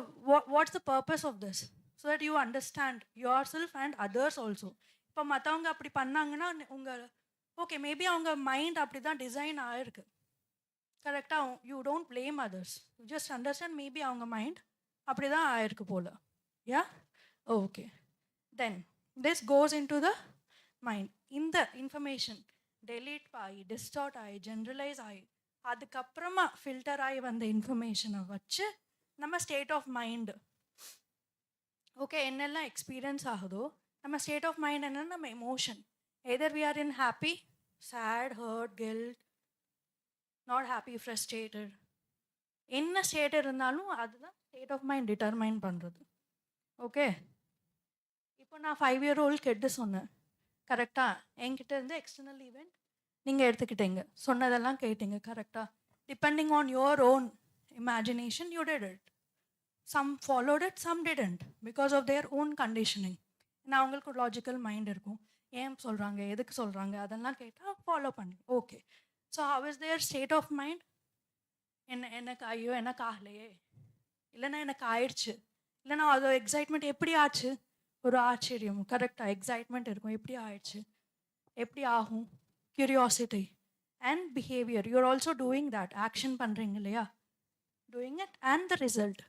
what's the purpose of this? So that you understand yourself and others also. இப்போ மற்றவங்க அப்படி பண்ணாங்கன்னா உங்கள் ஓகே, மேபி அவங்க மைண்ட் அப்படி தான் டிசைன் ஆகிருக்கு. கரெக்டாக you don't blame others, you just understand maybe அவங்க மைண்ட் அப்படி தான் ஆயிருக்கு போல். Yeah, okay. Then this goes in to the mind. இந்த இன்ஃபர்மேஷன் டெலீட் ஆகி டிஸ்டார்ட் ஆகி ஜென்ரலைஸ் ஆகி அதுக்கப்புறமா ஃபில்டர் ஆகி வந்த இன்ஃபர்மேஷனை வச்சு நம்ம ஸ்டேட் ஆஃப் மைண்டு ஓகே என்னெல்லாம் எக்ஸ்பீரியன்ஸ் ஆகுதோ நம்ம ஸ்டேட் ஆஃப் மைண்ட் என்னன்னா நம்ம emotion, either we are in happy, sad, hurt, guilt, not happy, frustrated, என்ன ஸ்டேட் இருந்தாலும் அதுதான் ஸ்டேட் ஆஃப் மைண்ட் டிட்டர்மைன் பண்ணுறது. ஓகே, இப்போ நான் 5-year-old கெட்டு சொன்னேன். கரெக்டாக என்கிட்ட இருந்து எக்ஸ்டர்னல் ஈவெண்ட் நீங்கள் எடுத்துக்கிட்டீங்க, சொன்னதெல்லாம் கேட்டீங்க. கரெக்டாக depending on your own imagination you did it. Some followed it, some didn't because of their own conditioning. நான் அவங்களுக்கு லாஜிக்கல் மைண்ட் இருக்கும், ஏன் சொல்கிறாங்க எதுக்கு சொல்கிறாங்க அதெல்லாம் கேட்டால் ஃபாலோ பண்ணி okay. So how is their state of mind? எனக்கு ஐயோ எனக்கு ஆகலையே, இல்லைன்னா எனக்கு ஆயிடுச்சு, இல்லைன்னா அது எக்ஸைட்மெண்ட் எப்படி ஆச்சு, ஒரு ஆச்சரியம். கரெக்டாக எக்ஸைட்மெண்ட் இருக்கும், எப்படி ஆயிடுச்சு, எப்படி ஆகும், curiosity and behaviour. You're also doing that, action பண்ணுறீங்க இல்லையா, doing it and the result.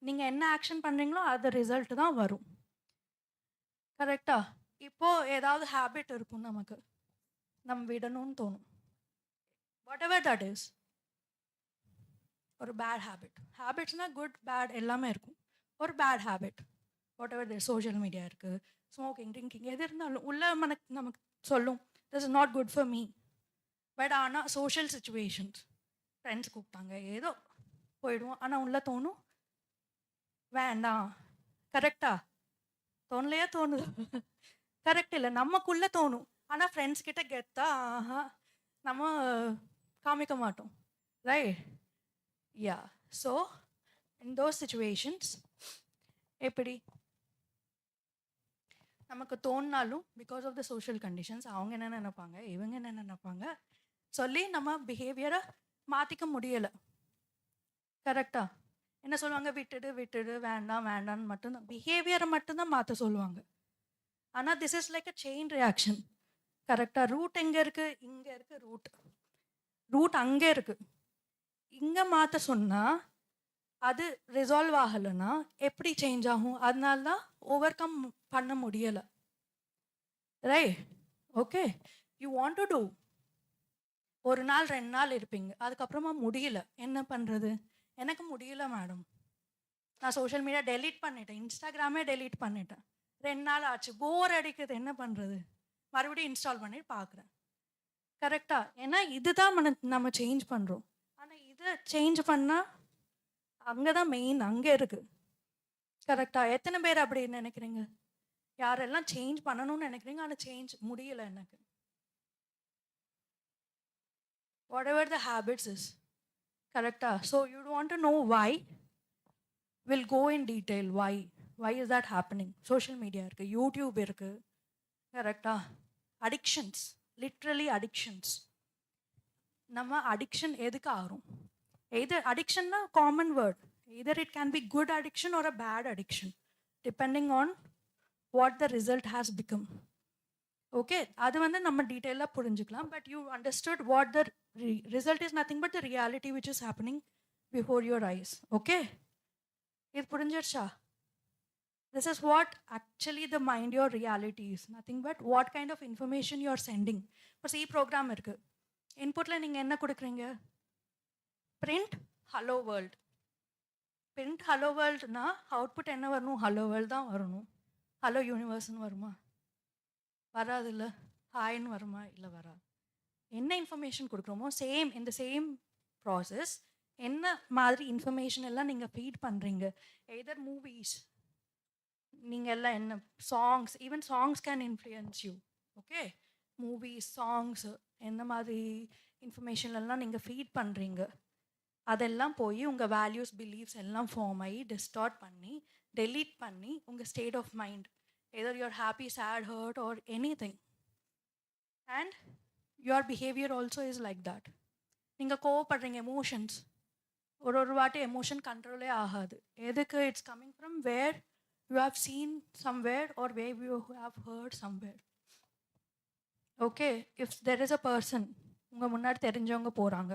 நீங்கள் என்ன ஆக்ஷன் பண்ணுறீங்களோ அது ரிசல்ட் தான் வரும். கரெக்டாக இப்போது ஏதாவது ஹேபிட் இருக்கும் நமக்கு, நம்ம விடணும்னு தோணும், வாட் எவர் தட் இஸ். ஒரு பேட் ஹேபிட்ஸ்னால் குட் பேட் எல்லாமே இருக்கும். ஒரு bad habit whatever the social media இருக்குது, ஸ்மோக்கிங், ட்ரிங்கிங், எது இருந்தாலும் உள்ள நமக்கு சொல்லும் this is not good for me. But ஆனால் சோஷியல் சுச்சுவேஷன்ஸ், ஃப்ரெண்ட்ஸ் கூப்பிட்டாங்க ஏதோ போயிடுவோம், ஆனால் உள்ள தோணும் வேண்டாம். கரெக்டா தோணலையா? தோணுது. கரெக்ட் இல்லை, நமக்குள்ளே தோணும், ஆனால் ஃப்ரெண்ட்ஸ் கிட்ட கெத்தா நம்ம காமிக்க மாட்டோம், right? Yeah, so in those situations எப்படி நமக்கு தோணினாலும் because of the social conditions, அவங்க என்ன நினைப்பாங்க இவங்க என்ன நினைப்பாங்க சொல்லி நம்ம பிஹேவியரை மாற்றிக்க முடியலை. கரெக்டா என்ன சொல்லுவாங்க, விட்டுடு வேண்டாம் வேண்டான்னு மட்டும்தான், பிஹேவியரை மட்டும்தான் மாற்ற சொல்லுவாங்க. ஆனால் this is like a chain reaction. கரெக்டாக ரூட் எங்கே இருக்குது, இங்கே இருக்குது ரூட் அங்கே இருக்குது, இங்கே மாற்ற சொன்னால் அது ரிசால்வ் ஆகலைன்னா எப்படி சேஞ்ச் ஆகும்? அதனால தான் ஓவர் கம் பண்ண முடியலை, right? Okay, you want to do, ஒரு நாள் 2 நாள் இருப்பீங்க, அதுக்கப்புறமா முடியல, என்ன பண்ணுறது? எனக்கு முடியல மேடம், நான் சோஷியல் மீடியா டெலீட் பண்ணிட்டேன், இன்ஸ்டாகிராமே டெலீட் பண்ணிட்டேன், 2 நாள் ஆச்சு, போர் அடிக்குது, என்ன பண்ணுறது? மறுபடியும் இன்ஸ்டால் பண்ணி பார்க்குறேன். கரெக்டாக, ஏன்னா இதுதான் நம்ம சேஞ்ச் பண்ணுறோம். ஆனால் இதை சேஞ்ச் பண்ணால் அங்கே தான் மெயின், அங்கே இருக்குது. கரெக்டாக, எத்தனை பேர் அப்படி நினைக்கிறீங்க? யாரெல்லாம் சேஞ்ச் பண்ணணும்னு நினைக்கிறீங்க ஆனால் சேஞ்ச் முடியலை எனக்கு? Whatever the habits is. கரெக்டாக, so you want to know why, will go in detail why is that happening. Social media இருக்குது, யூடியூப் இருக்குது, கரெக்டாக. Addictions, literally addictions. நம்ம அடிக்ஷன் எதுக்கு ஆகும்? எதர் அடிக்ஷன்னா common word, either it can be good addiction or a bad addiction depending on what the result has become. Okay, அது வந்து நம்ம டீட்டெயிலாக புரிஞ்சுக்கலாம். But you understood what the result is nothing but the reality which is happening before your eyes. Okay, இது புரிஞ்சிருச்சா? This is what actually the mind your reality is nothing but what kind of information you are sending. இப்போ C program இருக்குது, இன்புட்டில் நீங்கள் என்ன கொடுக்குறீங்க? Print hello world. Print hello வேர்ல்டுனா output என்ன வரணும்? ஹலோ வேர்ல்டு தான் வரணும். ஹலோ யூனிவர்ஸ்னு வருமா? வராது. இல்லை ஹாய்ன்னு வருமா? இல்லை வராது. என்ன இன்ஃபர்மேஷன் கொடுக்குறோமோ சேம், இந்த சேம் ப்ராசஸ் என்ன மாதிரி இன்ஃபர்மேஷன் எல்லாம் நீங்கள் ஃபீட் பண்ணுறீங்க. எதர் மூவிஸ், நீங்கள் எல்லாம் என்ன songs, even songs can influence you. Okay, movies, songs, எந்த மாதிரி இன்ஃபர்மேஷன்லாம் நீங்கள் ஃபீட் பண்ணுறீங்க அதெல்லாம் போய் உங்கள் வேல்யூஸ் பிலீஃப்ஸ் எல்லாம் ஃபார்ம் ஆகி டிஸ்டார்ட் பண்ணி டெலீட் பண்ணி உங்கள் state of mind either you're happy sad hurt or anything and your behaviour also is like that. நீங்கள் கோவப்படுறீங்க, எமோஷன்ஸ் ஒரு வாட்டி எமோஷன் கண்ட்ரோலே ஆகாது. எதுக்கு? It's coming from where you have seen somewhere or where you have hurt somewhere. Okay, if there is a person, உங்கள் முன்னாடி தெரிஞ்சவங்க போகிறாங்க,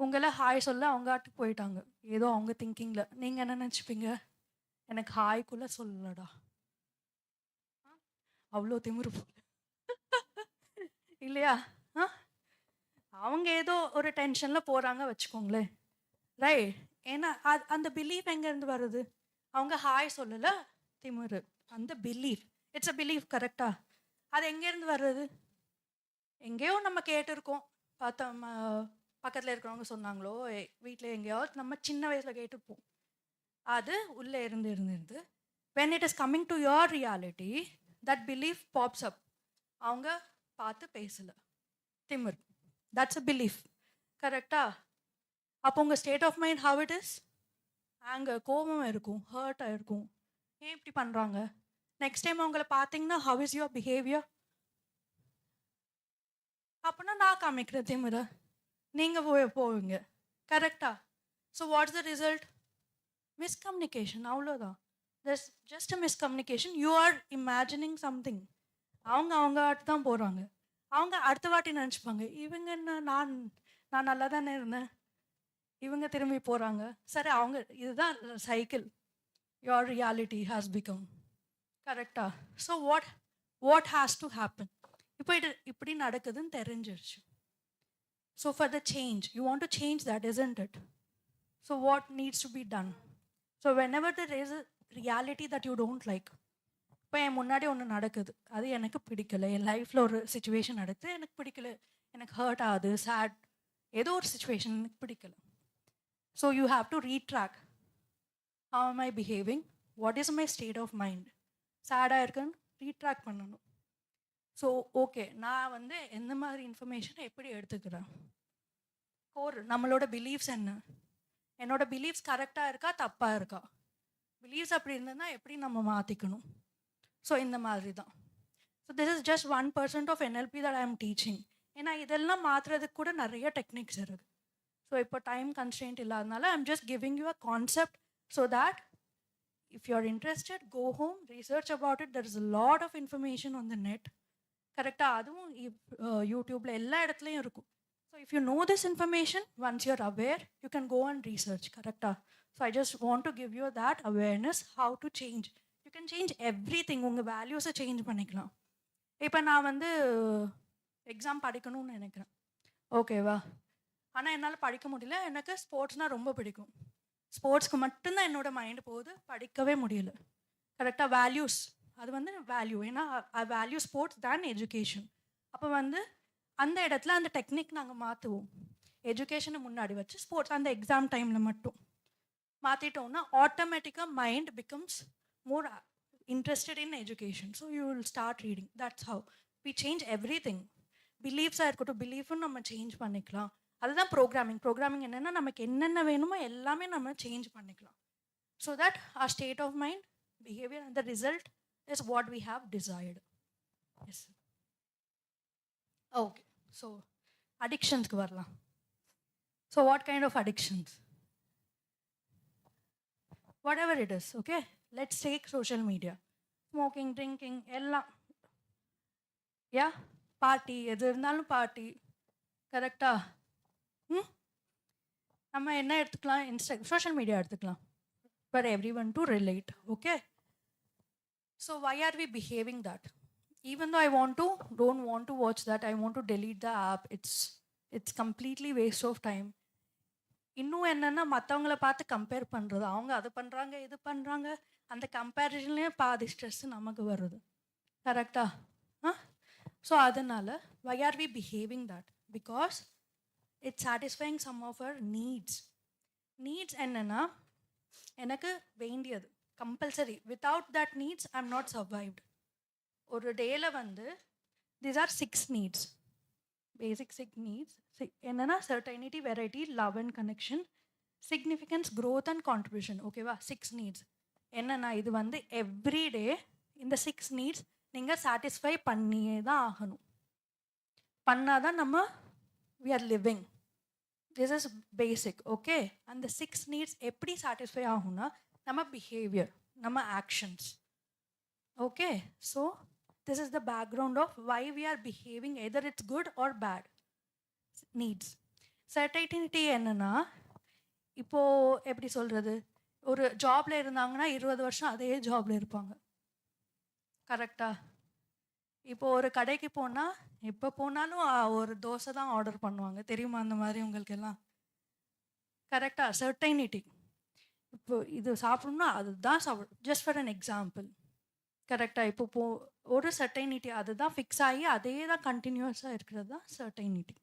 உங்களை ஹாய் சொல்ல அவங்க ஆட்டுக்கு போயிட்டாங்க, ஏதோ அவங்க திங்கிங்கில். நீங்கள் என்ன நினச்சிப்பீங்க? எனக்கு ஹாய்க்குள்ளே சொல்லலடா, அவ்வளோ திமிரு இல்லையா? அவங்க ஏதோ ஒரு டென்ஷனில் போகிறாங்க வச்சுக்கோங்களேன், ரைட்? ஏன்னா அந்த பிலீஃப் எங்கேருந்து வருது? அவங்க ஹாய் சொல்லலை, திமிரு. அந்த பிலீஃப், இட்ஸ் அ பிலீஃப், கரெக்டா? அது எங்கேருந்து வர்றது? எங்கேயோ நம்ம கேட்டிருக்கோம், பார்த்தோம், பக்கத்தில் இருக்கிறவங்க சொன்னாங்களோ, வீட்டில் எங்கேயாவது நம்ம சின்ன வயசில் கேட்டுருப்போம். அது உள்ளே இருந்து when it is coming to your reality, that belief pops up. அவங்க பார்த்து பேசலை, திமிர். தட்ஸ் அ பிலீஃப், கரெக்டா? அப்போ உங்கள் state of mind how it is? Anger, கோபம் இருக்கும், ஹர்ட்டாக இருக்கும். ஏன் இப்படி பண்ணுறாங்க? நெக்ஸ்ட் டைம் அவங்கள பார்த்தீங்கன்னா ஹவ் இஸ் யுவர் பிஹேவியர்? அப்படின்னா நான் காமிக்கிறேன் திமிர, நீங்கள் போவீங்க, கரெக்டா? So what's the result? Miscommunication, அவ்வளோதான். there's just a miscommunication. You are imagining something. அவங்க ஆட்டு தான் போகிறாங்க. அவங்க அடுத்த வாட்டி நினச்சிப்பாங்க, இவங்க என்ன, நான் நல்லா தானே இருந்தேன், இவங்க திரும்பி போகிறாங்க. சரி, அவங்க இதுதான் cycle. your reality has become, கரெக்டா? So what has to happen? இப்போ இப்படி நடக்குதுன்னு தெரிஞ்சிருச்சு. So for the change, you want to change that, isn't it? So what needs to be done? So whenever there is a reality that you don't like, இப்போ என் முன்னாடி ஒன்று நடக்குது, அது எனக்கு பிடிக்கல, என் லைஃப்பில் ஒரு சுச்சுவேஷன் நடக்குது, எனக்கு பிடிக்கல, எனக்கு ஹர்ட் ஆகுது, சேட், ஏதோ ஒரு சுச்சுவேஷன் எனக்கு பிடிக்கல. So you have to retrack, how am I behaving, what is my state of mind. சேடாக இருக்குன்னு ரீட்ராக் பண்ணணும். ஸோ ஓகே, நான் எந்த மாதிரி இன்ஃபர்மேஷனை எப்படி எடுத்துக்கிறேன், நம்மளோட பிலீஃப்ஸ் என்ன, என்னோட பிலீஃப்ஸ் கரெக்டாக இருக்கா தப்பாக இருக்கா, பிலீவ்ஸ் அப்படி இருந்ததுன்னா எப்படி நம்ம மாற்றிக்கணும். ஸோ இந்த மாதிரி தான். So this is just 1% of NLP that I am teaching. ஏன்னா இதெல்லாம் மாற்றுறதுக்கு கூட நிறைய டெக்னிக்ஸ் இருக்குது. ஸோ இப்போ டைம் கன்ஸ்ட்ரெயின்ட் இல்லாதனால I am just giving you a concept so that if you are interested, go home, research about it. There is a lot of information on the net, கரெக்டாக? அதுவும் யூடியூப்பில் எல்லா இடத்துலையும் இருக்கும். So if you know this information, once you're aware, you can go and research, கரெக்டாக? So I just want to give you that awareness, how to change. You can change everything. உங்கள் வேல்யூஸை change பண்ணிக்கலாம். இப்போ நான் exam படிக்கணும்னு நினைக்கிறேன், ஓகேவா? ஆனால் என்னால் படிக்க முடியல. எனக்கு ஸ்போர்ட்ஸ்னால் ரொம்ப பிடிக்கும். ஸ்போர்ட்ஸ்க்கு மட்டும்தான் என்னோடய மைண்டு போகுது, படிக்கவே முடியல, கரெக்டாக? வேல்யூஸ், அது வேல்யூ. ஏன்னா ஐ வேல்யூ ஸ்போர்ட்ஸ் தேன் எஜுகேஷன். அப்போ அந்த இடத்துல அந்த டெக்னிக் நாங்கள் மாற்றுவோம். எஜுகேஷனை முன்னாடி வச்சு ஸ்போர்ட்ஸ் அந்த எக்ஸாம் டைமில் மட்டும் மாற்றிட்டோம்னா ஆட்டோமேட்டிக்காக mind becomes more interested in education. So you will start reading. That's how we change everything. பிலீஃப்ஸாக இருக்கட்டும், பிலீஃபும் நம்ம சேஞ்ச் பண்ணிக்கலாம். அதுதான் ப்ரோக்ராமிங். ப்ரோக்ராமிங் என்னென்னா, நமக்கு என்னென்ன வேணுமோ எல்லாமே நம்ம சேஞ்ச் பண்ணிக்கலாம். So that our state of mind, behavior and the result is what we have desired. Yes. Okay. So addictionsக்கு வரலாம். So what kind of addictions? Whatever it is, okay? Let's take social media. Smoking, drinking, எல்லாம். யா, party, எது இருந்தாலும் party, கரெக்டா? நம்ம என்ன எடுத்துக்கலாம்? Social media எடுத்துக்கலாம், for everyone to relate, okay? So why are we behaving that? Even though I don't want to watch that, I want to delete the app. It's completely waste of time. இன்னும் என்னென்னா, மற்றவங்கள பார்த்து compare பண்ணுறது. அவங்க அது பண்ணுறாங்க, இது பண்ணுறாங்க, அந்த கம்பேரிசன்லேயே பாதி ஸ்ட்ரெஸ் நமக்கு வருது, கரெக்டா? ஸோ அதனால் why are we behaving that? Because it's satisfying some of our needs. என்னென்னா, எனக்கு வேண்டியது compulsory. Without that needs I am not survived. ஒரு டேயில் these are 6 needs. Basic six needs என்னன்னா certainty, variety, love and connection, significance, growth and contribution. ஓகேவா? 6 needs. என்னன்னா இது வந்து எவ்ரிடே இந்த 6 நீட்ஸ் நீங்கள் சாட்டிஸ்ஃபை பண்ணியே தான் ஆகணும். பண்ணாதான் நம்ம we are living. This is basic. Okay? அந்த 6 நீட்ஸ் எப்படி சாட்டிஸ்ஃபை ஆகும்னா நம்ம பிஹேவியர், நம்ம actions. Okay? So this is the background of why we are behaving, either it's good or bad. Needs. Certainty என்னன்னா இப்போது எப்படி சொல்கிறது, ஒரு ஜாபில் இருந்தாங்கன்னா 20 வருஷம் அதே ஜாபில் இருப்பாங்க. கரெக்டாக? இப்போது ஒரு கடைக்கு போனால் எப்போ போனாலும் ஒரு தோசை தான் ஆர்டர் பண்ணுவாங்க. தெரியுமா அந்த மாதிரி உங்களுக்கெல்லாம்? கரெக்டாக? சர்டைனிட்டி. இப்போ இது சாப்பிட்ணுன்னா அதுதான் சாப்பிடும். Just for an example. கரெக்டாக? இப்போ ஒரு சர்டைனிட்டி அதுதான் ஃபிக்ஸ் ஆகி அதே தான் கண்டினியூஸாக இருக்கிறது தான் சர்டைனிட்டி.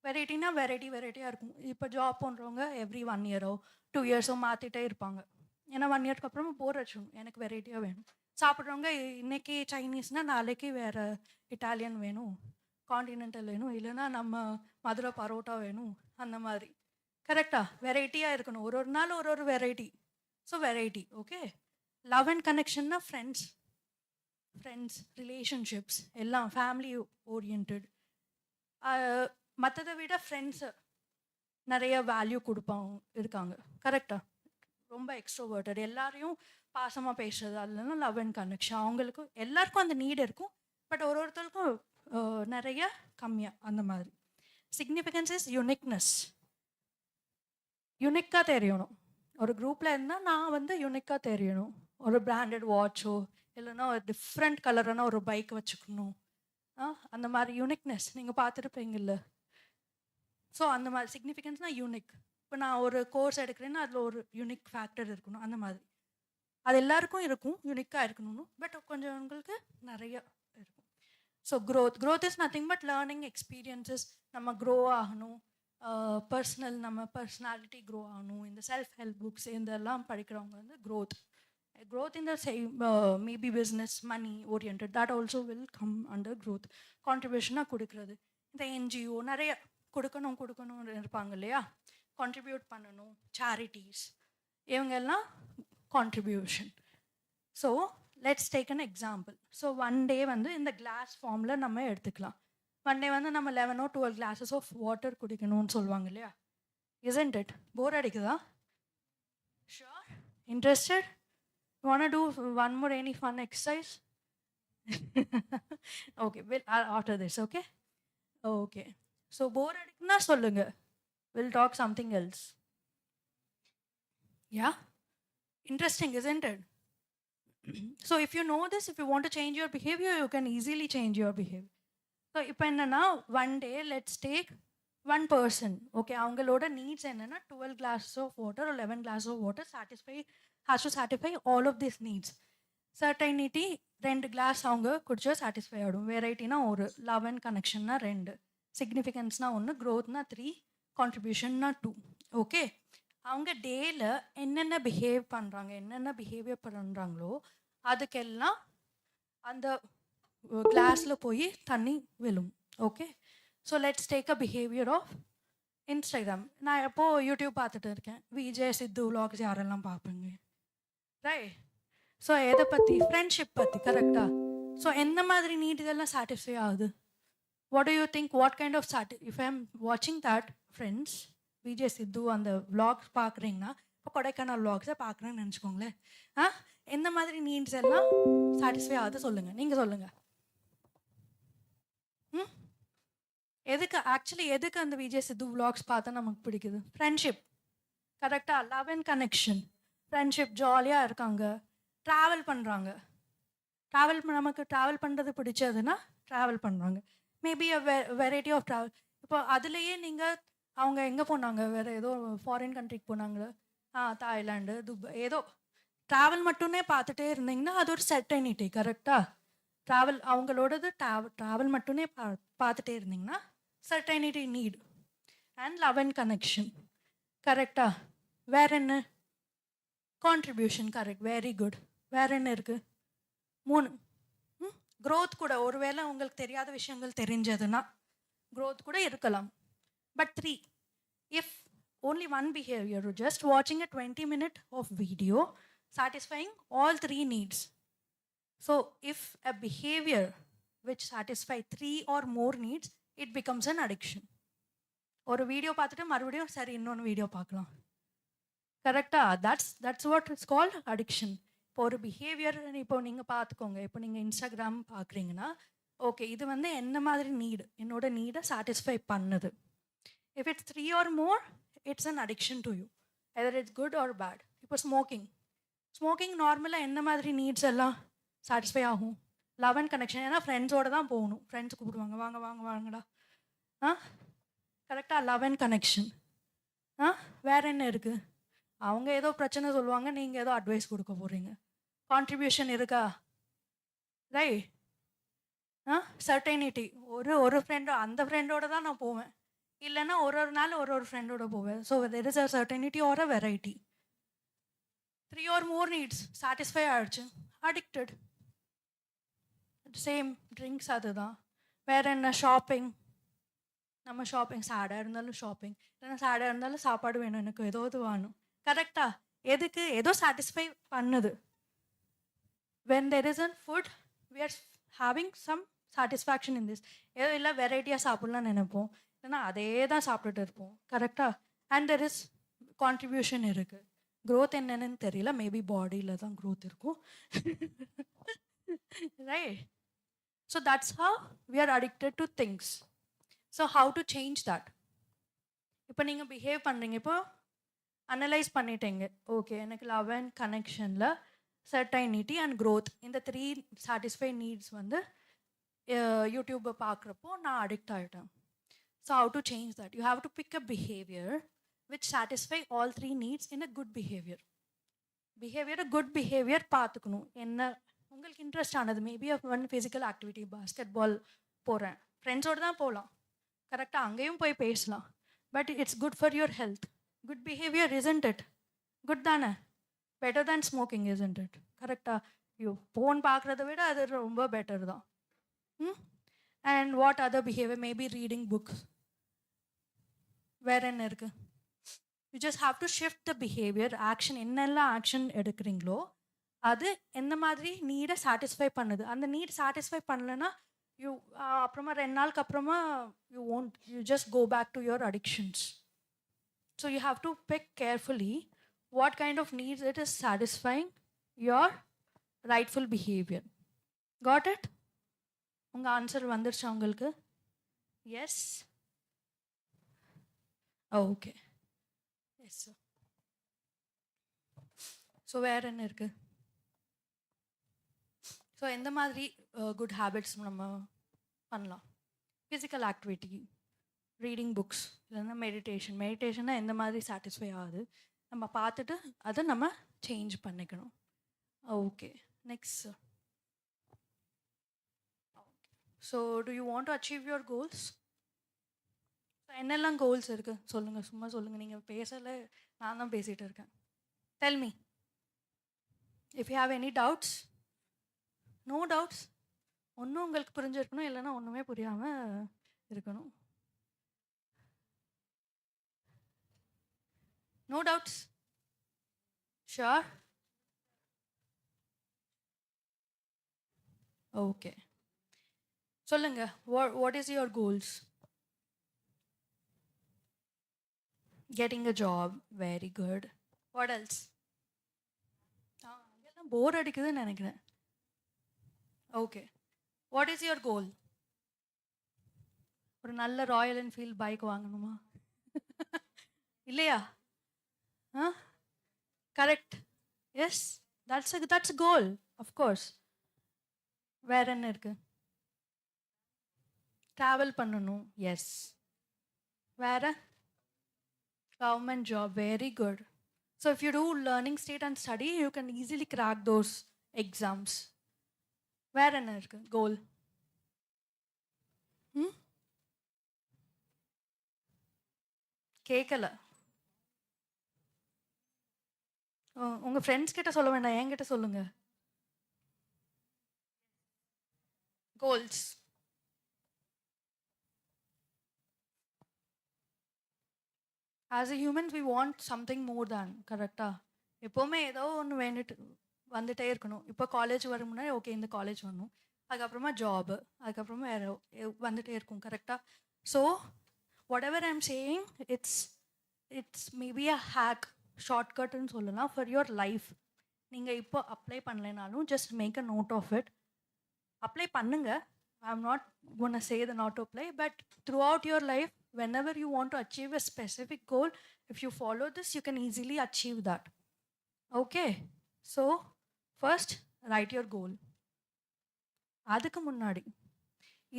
வெரைட்டினா வெரைட்டியாக இருக்கும். இப்போ ஜாப் பண்ணுறவங்க எவ்ரி 1 இயரோ 2 இயர்ஸோ மாற்றிட்டே இருப்பாங்க. ஏன்னா 1 இயர்க்கு அப்புறமா போர் அடிச்சிடும், எனக்கு வெரைட்டியாக வேணும். சாப்பிட்றவங்க இன்றைக்கி சைனீஸ்னால் நாளைக்கு வேறு இட்டாலியன் வேணும், காண்டினென்டல் வேணும், இல்லைன்னா நம்ம மதுரை பரோட்டா வேணும், அந்த மாதிரி. கரெக்டாக? வெரைட்டியாக இருக்கணும். ஒரு நாள் ஒரு variety. So variety. Okay? Love and கனெக்ஷன்னா ஃப்ரெண்ட்ஸ், ரிலேஷன்ஷிப்ஸ் எல்லாம் ஃபேமிலி ஓரியன்ட். மற்றதை விட ஃப்ரெண்ட்ஸு நிறைய வேல்யூ கொடுப்பாங்க இருக்காங்க. கரெக்டாக? ரொம்ப எக்ஸ்ட்ரோவர்ட்டட், எல்லாரையும் பாசமாக பேசுறது, அதுலன்னா லவ் அண்ட் கனெக்ஷன். அவங்களுக்கும் எல்லாருக்கும் அந்த நீடு இருக்கும், பட் ஒருத்தருக்கும் நிறைய கம்மியாக அந்த மாதிரி. Significance is uniqueness. யுனிக்காக தெரியணும். ஒரு குரூப்பில் இருந்தால் நான் வந்து யுனிக்காக தெரியணும். ஒரு பிராண்டட் வாட்சோ இல்லைன்னா ஒரு டிஃப்ரெண்ட் கலரான ஒரு பைக் வச்சுக்கணும். அந்த மாதிரி யூனிக்னஸ் நீங்கள் பார்த்துருப்பீங்கல்ல. ஸோ அந்த மாதிரி சிக்னிஃபிகன்ஸ்னால் யூனிக். இப்போ நான் ஒரு கோர்ஸ் எடுக்கிறேன்னா அதில் ஒரு யூனிக் ஃபேக்டர் இருக்கணும். அந்த மாதிரி அது எல்லாருக்கும் இருக்கும், யூனிக்காக இருக்கணும்னு. பட் கொஞ்சம் உங்களுக்கு நிறைய இருக்கும். So growth is nothing but learning experiences. நம்ம க்ரோ ஆகணும், நம்ம பர்சனாலிட்டி க்ரோ ஆகணும். இந்த செல்ஃப் ஹெல்ப் புக்ஸ் இதெல்லாம் படிக்கிறவங்க வந்து growth in the same maybe business, money oriented, that also will come under growth. Contribution கொடுக்கிறது. இந்த NGO நிறைய கொடுக்கணும் இருப்பாங்க இல்லையா, கான்ட்ரிபியூட் பண்ணணும், சேரிட்டிஸ், இவங்கெல்லாம் contribution. So let's take an example. So 1 டே வந்து இந்த கிளாஸ் ஃபார்மில் நம்ம எடுத்துக்கலாம். 1 டே வந்து நம்ம 11 or 12 glasses ஆஃப் வாட்டர் குடிக்கணும்னு சொல்லுவாங்க இல்லையா. isn't it? போர் அடிக்குதா? Sure? Interested? Want to do one more any fun exercise? Okay, well, after this, okay? Okay. So, bore adikna sollunga. We'll talk something else. Yeah? Interesting, isn't it? So, if you know this, if you want to change your behavior, you can easily change your behavior. So, இப்போ என்னன்னா 1 day, let's take 1 person. Okay, அவங்களோட needs என்னன்னா 12 glasses of water or 11 glasses of water has to satisfy all of these needs. Certainty 2 glass அவங்க குடிச்சா satisfy ஆகிடும். வெரைட்டினா ஒரு, love and கனெக்ஷன்னா 2, சிக்னிஃபிகன்ஸ்னா 1, க்ரோத்னா 3, கான்ட்ரிபியூஷன்னா 2. Okay? அவங்க டேயில் என்னென்ன பிஹேவியர் பண்ணுறாங்களோ அதுக்கெல்லாம் அந்த கிளாஸில் போய் தண்ணி விழும். Okay? So let's take a behaviour of Instagram. நான் எப்போது யூடியூப் பார்த்துட்டு இருக்கேன், விஜய் சித்து vlogs யாரெல்லாம் பார்ப்பேங்க, ரைட்? ஸோ எதை பற்றி? ஃப்ரெண்ட்ஷிப் பற்றி. கரெக்டாக? ஸோ எந்த மாதிரி நீட் இதெல்லாம் சாட்டிஸ்ஃபை ஆகுது? What do you think? What kind of if I am வாட்சிங் தட் ஃப்ரெண்ட்ஸ், விஜய் சித்து அந்த vlogs பார்க்குறீங்கன்னா, இப்போ கொடைக்கானல் vlogsஸை பார்க்குறேன்னு நினச்சிக்கோங்களேன். எந்த மாதிரி நீட்ஸ் எல்லாம் சாட்டிஸ்ஃபை ஆகுது சொல்லுங்கள், நீங்கள் சொல்லுங்கள். எதுக்கு அந்த விஜய் சித்து vlogs பார்த்தா நமக்கு பிடிக்குது? ஃப்ரெண்ட்ஷிப். கரெக்டாக? லவ் அண்ட் கனெக்ஷன், ஃப்ரெண்ட்ஷிப், ஜாலியாக இருக்காங்க, ட்ராவல் பண்ணுறாங்க. நமக்கு ட்ராவல் பண்ணுறது பிடிச்சதுன்னா ட்ராவல் பண்ணுறாங்க. Maybe variety of travel. இப்போ அதுலேயே நீங்கள் அவங்க எங்கே போனாங்க, வேறு ஏதோ ஃபாரின் கண்ட்ரிக்கு போனாங்களே, தாய்லாண்டு, துபாய், ஏதோ ட்ராவல் மட்டுமே பார்த்துட்டே இருந்தீங்கன்னா அது ஒரு சர்டைனிட்டி. கரெக்டாக? அவங்களோடது ட்ராவல் மட்டுமே பார்த்துட்டே இருந்தீங்கன்னா certainty, need and love and connection. கரெக்டாக? வேற என்ன? கான்ட்ரிபியூஷன். Correct, very good. வேற என்ன இருக்குது? 3. க்ரோத் கூட. ஒருவேளை உங்களுக்கு தெரியாத விஷயங்கள் தெரிஞ்சதுன்னா growth கூட இருக்கலாம். But 3, if only one behavior, just watching a 20-minute of video satisfying all 3 needs. So if a behavior which satisfy 3 or more needs, it becomes an addiction. ஒரு வீடியோ பார்த்துட்டு மறுபடியும் சரி இன்னொன்று வீடியோ பார்க்கலாம். கரெக்டா? That's what it's called addiction. இப்போ ஒரு behaviour இப்போ நீங்கள் பார்த்துக்கோங்க. இப்போ நீங்கள் இன்ஸ்டாகிராம் பார்க்குறீங்கன்னா ஓகே இது வந்து என்ன மாதிரி நீடு, என்னோட நீடை சாட்டிஸ்ஃபை பண்ணுது. If it's 3 or more, it's an addiction to you, either it's good or bad. இப்போ ஸ்மோக்கிங் நார்மலாக என்ன மாதிரி நீட்ஸ் எல்லாம் சாட்டிஸ்ஃபை ஆகும்? Love and connection. ஏன்னா ஃப்ரெண்ட்ஸோடு தான் போகணும், ஃப்ரெண்ட்ஸ் கூப்பிடுவாங்க வாங்க வாங்க வாங்கடா. கரெக்டாக லவ் அண்ட் கனெக்ஷன். வேறு என்ன இருக்குது? அவங்க ஏதோ பிரச்சனை சொல்லுவாங்க, நீங்கள் ஏதோ அட்வைஸ் கொடுக்க போகிறீங்க. கான்ட்ரிபியூஷன் இருக்கா? ரைட். சர்டைனிட்டி. ஒரு ஃப்ரெண்டோ அந்த ஃப்ரெண்டோட தான் நான் போவேன், இல்லைன்னா ஒரு நாள் ஒரு ஃப்ரெண்டோட போவேன். So there is a certainty or a variety. 3 or more needs satisfy ஆகிடுச்சு, அடிக்டட். சேம் ட்ரிங்க்ஸ் அதுதான். வேறு என்ன? ஷாப்பிங். நம்ம ஷாப்பிங் சேடாக இருந்தாலும் ஷாப்பிங், இல்லைன்னா சேடாக இருந்தாலும் சாப்பாடு வேணும், எனக்கு ஏதோ இது வேணும். கரெக்டா? எதுக்கு? ஏதோ சாட்டிஸ்ஃபை பண்ணுது. When there is an food we are having some satisfaction in this. ஏதோ இல்லை வெரைட்டியாக சாப்பிட்லான்னு நினைப்போம், இல்லைன்னா அதே தான் சாப்பிட்டுட்டு இருப்போம். கரெக்டா? அண்ட் தெர் இஸ் கான்ட்ரிபியூஷன் இருக்குது. க்ரோத் என்னென்னு தெரியல, மேபி பாடியில் தான் க்ரோத் இருக்கும். Right. So that's how we are addicted to things. So how to change that? இப்போ நீங்கள் பிஹேவ் பண்ணுறீங்க, இப்போ அனலைஸ் பண்ணிட்டீங்க. ஓகே எனக்கு லவ் அண்ட் கனெக்ஷனில் சர்டைனிட்டி அண்ட் க்ரோத், இந்த 3 சாட்டிஸ்ஃபை நீட்ஸ் வந்து யூடியூப்பை பார்க்குறப்போ நான் அடிக்ட் ஆகிட்டேன். So how to change that? You have to pick a behaviour which satisfy all 3 needs in a good behaviour. Good behaviour பார்த்துக்கணும். என்ன உங்களுக்கு இன்ட்ரெஸ்ட் ஆனது? Maybe one physical activity, basketball போகிறேன், ஃப்ரெண்ட்ஸோடு தான் போகலாம். கரெக்டாக? அங்கேயும் போய் பேசலாம். But it's good for your health. Good behaviour isn't it? Good தானே? Better than smoking isn't it? கரெக்டாக? ஃபோன் பார்க்குறத விட அது ரொம்ப பெட்டர் தான். And what other behaviour? Maybe reading books. வேறு என்ன இருக்குது? You just have to shift the behaviour. Action என்னெல்லாம் ஆக்ஷன் எடுக்கிறீங்களோ அது எந்த மாதிரி நீடை சாட்டிஸ்ஃபை பண்ணுது. அந்த நீட் சாட்டிஸ்ஃபை பண்ணலைன்னா யூ அப்புறமா 2 நாளுக்கு அப்புறமா you just go back to your addictions. So you have to pick carefully what kind of needs it is satisfying your rightful behaviour. Got it? உங்கள் ஆன்சர் வந்துருச்சா உங்களுக்கு? Yes. Okay. Yes sir. So வேறு என்ன இருக்குது? So எந்த மாதிரி good habits நம்ம பண்ணலாம்? ஃபிசிக்கல் ஆக்டிவிட்டி, ரீடிங் புக்ஸ், இல்லைன்னா மெடிடேஷன்னா எந்த மாதிரி சாட்டிஸ்ஃபை ஆகுது நம்ம பார்த்துட்டு அதை நம்ம சேஞ்ச் பண்ணிக்கணும். Okay. Next. So to you want to achieve your goals? என்னெல்லாம் கோல்ஸ் இருக்குது சொல்லுங்கள், சும்மா சொல்லுங்கள். நீங்கள் பேசலை, நான் தான் பேசிகிட்டு இருக்கேன். Tell me if you have any doubts. No doubts. ஒன்றும் உங்களுக்கு புரிஞ்சிருக்கணும், இல்லைன்னா ஒன்றுமே புரியாமல் இருக்கணும். No doubts? ஷுர்? ஓகே. சொல்லுங்க. What is your goals? Getting a job. Very good. What else? அதெல்லாம் போர் அடிக்குதுன்னு நினைக்கிறேன். Okay. What is your goal? ஒரு நல்ல ராயல் என்ஃபீல்ட் பைக் வாங்கணுமா? இல்லையா? Correct. Yes, that's goal. Of course. வேற என்ன இருக்கு? ட்ராவல் பண்ணணும். எஸ். வேற? Government job. Very good. So if you do learning state and study you can easily crack those exams. வேற என்ன இருக்கு கோல்? கேட்கல. உங்கள் ஃப்ரெண்ட்ஸ் கிட்ட சொல்ல வேண்டாம், என்கிட்ட சொல்லுங்க. Goals. As a humans we want something more than. கரெக்டாக? எப்போவுமே ஏதோ ஒன்று வந்துட்டே இருக்கணும். இப்போ காலேஜ் வர முன்னாடி ஓகே இந்த காலேஜ் வரணும், அதுக்கப்புறமா ஜாபு, அதுக்கப்புறமா வேறு வந்துட்டே இருக்கும். கரெக்டாக? So whatever I'm saying, it's maybe a hack, ஷார்ட்கட்னு சொல்லலாம் ஃபார் யுவர் லைஃப். நீங்கள் இப்போ அப்ளை பண்ணலைனாலும் just make a note of it. Apply பண்ணுங்க. I'm not gonna say the not to apply, but throughout your life, whenever you want to achieve a specific goal, if you follow this, you can easily achieve that. Okay? So, first, write your goal. அதுக்கு முன்னாடி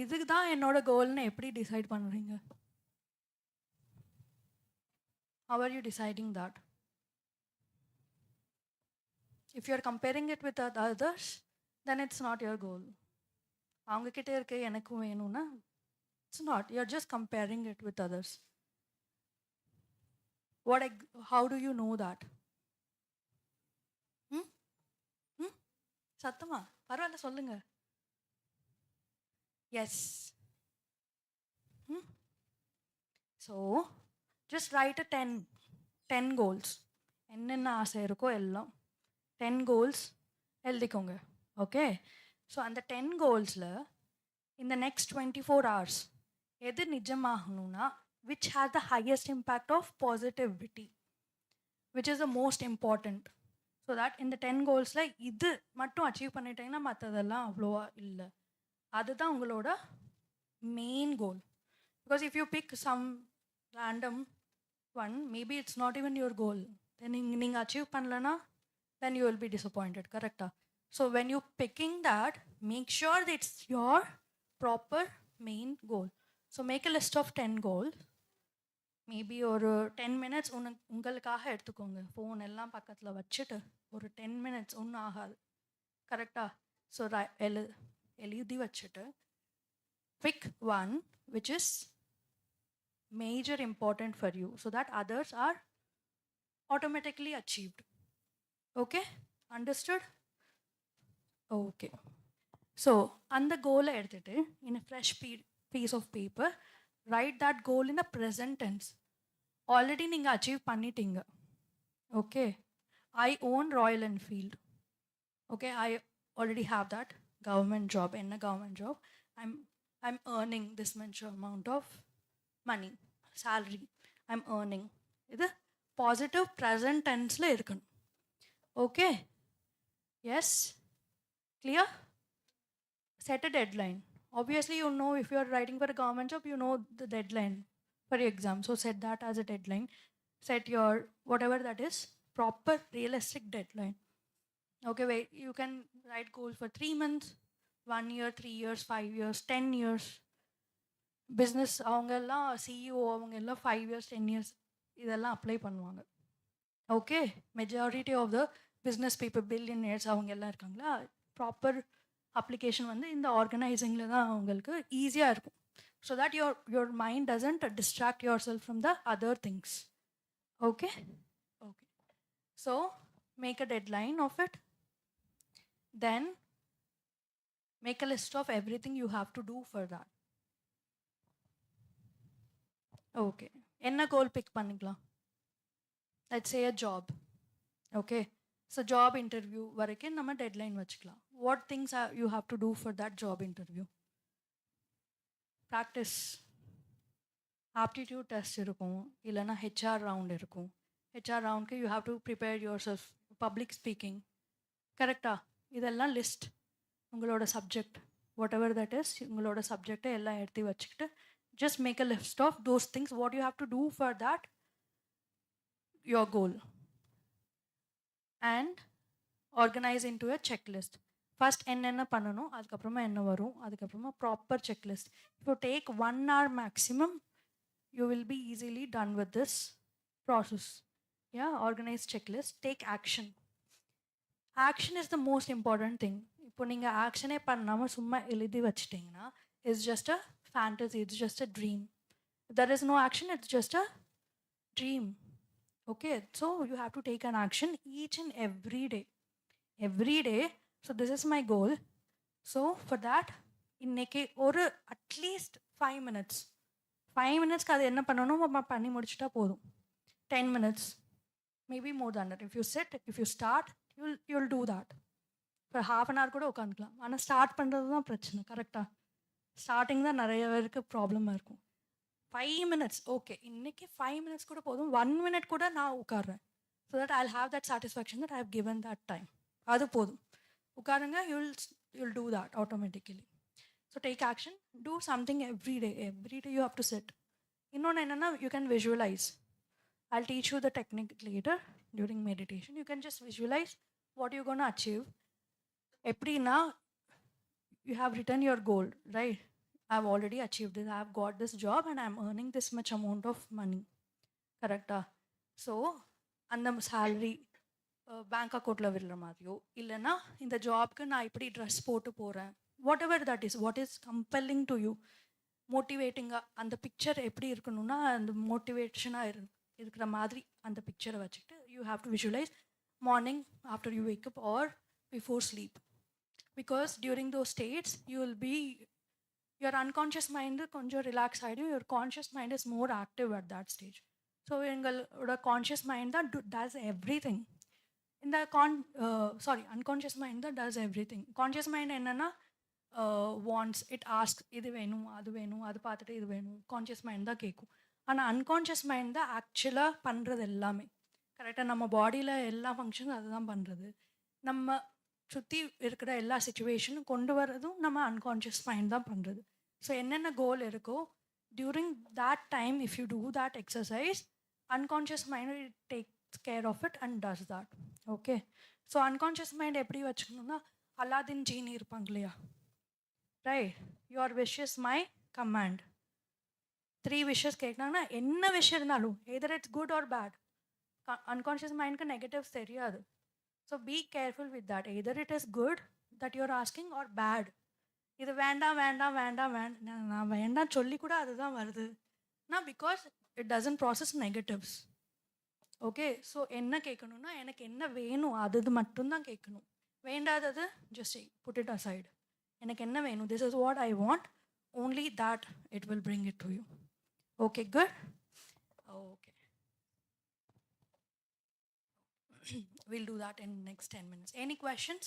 இதுக்கு தான் என்னோட கோல்னு எப்படி decide பண்ணுறீங்க? How are you deciding that? If you are comparing it with others, then it's not your goal. அவங்க கிட்ட இருக்க எனக்கும் வேணும்னா it's not. You're just comparing it with others. How do you know that? சத்தமா பரவாயில்ல சொல்லுங்க. Yes. So, just write a 10 goals. என்னென்ன ஆசை இருக்கோ எல்லாம் 10 goals எழுதிக்கோங்க. ஓகே? ஸோ அந்த 10 கோல்ஸில் இந்த நெக்ஸ்ட் 24 hours எது நிஜமாகணும்னா which has the highest impact of positivity, which is the most important. So that இந்த 10 கோல்ஸில் இது மட்டும் அச்சீவ் பண்ணிட்டீங்கன்னா மற்றதெல்லாம் அவ்வளோவா இல்லை. அதுதான் உங்களோட main goal. Because if you pick some random one, maybe it's not even your goal, then நீங்கள் அச்சீவ் பண்ணலன்னா then you will be disappointed. Correct? So when you picking that, make sure that it's your proper main goal. So make a list of 10 goals. Maybe ஒரு 10 minutes உங்களுக்காக எடுத்துக்கோங்க. Phone எல்லாம் பக்கத்தில் வச்சுட்டு ஒரு 10 minutes ஒன்றும் ஆகாது. கரெக்டாக? ஸோ எழுதி வச்சுட்டு pick one which is major important for you so that others are automatically achieved. Okay? Understood? Okay. So, அந்த கோலை எடுத்துட்டு in a fresh piece of paper, write that goal in the present tense. Already நீங்கள் achieve பண்ணிட்டீங்க. Okay? I own Royal Enfield. Okay? I already have that government job. என்ன government job? I'm earning this much amount of money, salary. I'm earning. இது positive present டென்ஸில் இருக்கணும். Okay? Yes? Clear? Set a deadline. Obviously, you know if you are writing for a government job, you know the deadline for your exam. So set that as a deadline. Set your whatever that is, proper realistic deadline. Okay, wait, you can write goals for 3 months, 1 year, 3 years, 5 years, 10 years. Business அவங்க எல்லாம் CEO அவங்க எல்லாம் 5 years, 10 years இதெல்லாம் apply பண்ணுவாங்க. Okay? Majority of the business people, billionaires அவங்க எல்லாம் இருக்காங்களா, proper application வந்து இந்த ஆர்கனைசிங்கில் தான் அவங்களுக்கு ஈஸியாக இருக்கும். So that your mind doesn't distract yourself from the other things. Okay? Okay. So make a deadline of it. Then make a list of everything you have to do for that. Okay. என்ன goal big பண்ணிக்கலாம்? let's say a job. Okay? So job interview வரைக்கும் நம்ம deadline வச்சுக்கலாம். What things you have to do for that job interview? Practice. Aptitude test இருக்கும், இல்லைனா HR round இருக்கும். HR roundக்கு you have to prepare yourself. Public speaking. கரெக்டா? இதெல்லாம் list. உங்களோட subject whatever that is, உங்களோட சப்ஜெக்டை எல்லாம் எடுத்து வச்சுக்கிட்டு just make a list of those things what you have to do for that your goal and organize into a checklist. First என்னென்ன பண்ணணும், அதுக்கப்புறமா என்ன வரும், அதுக்கப்புறமா proper checklist. if you take 1 hour maximum, you will be easily done with this process. Yeah? Organize checklist. Take action. Action is the most important thing. இப்போ நீங்கள் ஆக்ஷனே பண்ணாமல் சும்மா எழுதி வச்சிட்டிங்கன்னா it's just a fantasy, it's just a dream. If there is no action, it's just a dream. Okay? So you have to take an action each and every day. Every day. So this is my goal. So for that, இன்னைக்கு ஒரு at least 5 minutes 5 minutesக்கு அது என்ன பண்ணணும் பண்ணி முடிச்சுட்டா போதும். 10 minutes, maybe more than that. If you sit, if you start, you'll do that. For half an hour கூட உட்காந்துக்கலாம். ஆனால் ஸ்டார்ட் பண்ணுறது தான் பிரச்சனை. கரெக்டாக ஸ்டார்டிங் தான் நிறைய பேருக்கு ப்ராப்ளமாக இருக்கும். 5 minutes, ஓகே, இன்னைக்கு 5 minutes கூட போதும். 1 minute கூட நான் உட்காடுறேன். So that I'll have that satisfaction that I have given that time. அது போதும். உட்காருங்க, you'll do that automatically. So take action, do something every day you have to set. இன்னொன்று என்னென்னா, you can visualise. I'll teach you the technique later during meditation. You can just visualize what you're going to achieve. Eprina, you have written your goal, right? I've already achieved this. I've got this job and I'm earning this much amount of money. Correct? So, and the salary, bank account la virra maadhiyo illana inda job ku na ipdi dress potu poren, whatever that is, what is compelling to you, motivating and the picture eppadi irukanuna and motivation இருக்கிற மாதிரி அந்த பிக்சரை வச்சுக்கிட்டு you have to visualise morning after you wake up or before sleep. Because during those states you will be your unconscious mind கொஞ்சம் relax ஆகிடும். Your conscious mind is more active at that stage. So எங்களோட conscious mind தான் டஸ் every thing. இந்த unconscious mind தான் டஸ் every thing. Conscious mind என்னென்னா wants, it ask, இது வேணும், அது பார்த்துட்டு இது வேணும், கான்ஷியஸ் மைண்ட் தான் கேட்கும். ஆனால் அன்கான்ஷியஸ் மைண்ட் தான் ஆக்சுவலாக பண்ணுறது எல்லாமே. கரெக்டாக நம்ம பாடியில் எல்லா ஃபங்க்ஷனும் அதுதான் பண்ணுறது. நம்ம சுற்றி இருக்கிற எல்லா சிச்சுவேஷனும் கொண்டு வர்றதும் நம்ம அன்கான்ஷியஸ் மைண்ட் தான் பண்ணுறது. ஸோ என்னென்ன கோல் இருக்கோ during that time, if you do that exercise, unconscious mind takes care of it and does that. Okay. So unconscious mind எப்படி வச்சுக்கணும்னா, அலாதின் ஜீனி இருப்பாங்க இல்லையா, right? Your wish is my command. 3 wishes கேட்டாங்கன்னா என்ன விஷயம் இருந்தாலும் either it's good or bad, unconscious மைண்டுக்கு negatives தெரியாது. So be careful with that. Either it is good that you're asking or bad. இது வேண்டாம் வேண்டாம் வேண்டாம் வேண்டாம் நான் வேண்டாம் சொல்லி கூட அதுதான் வருது. நான் because it doesn't process negatives. Okay. So என்ன கேட்கணும்னா, எனக்கு என்ன வேணும் அது மட்டும்தான் கேட்கணும். வேண்டாதது ஜஸ்ட் புட் இட் அசைடு. எனக்கு என்ன வேணும், this is what I want, only that it will bring it to you. Okay, good. Okay. We'll do that in next 10 minutes. Any questions?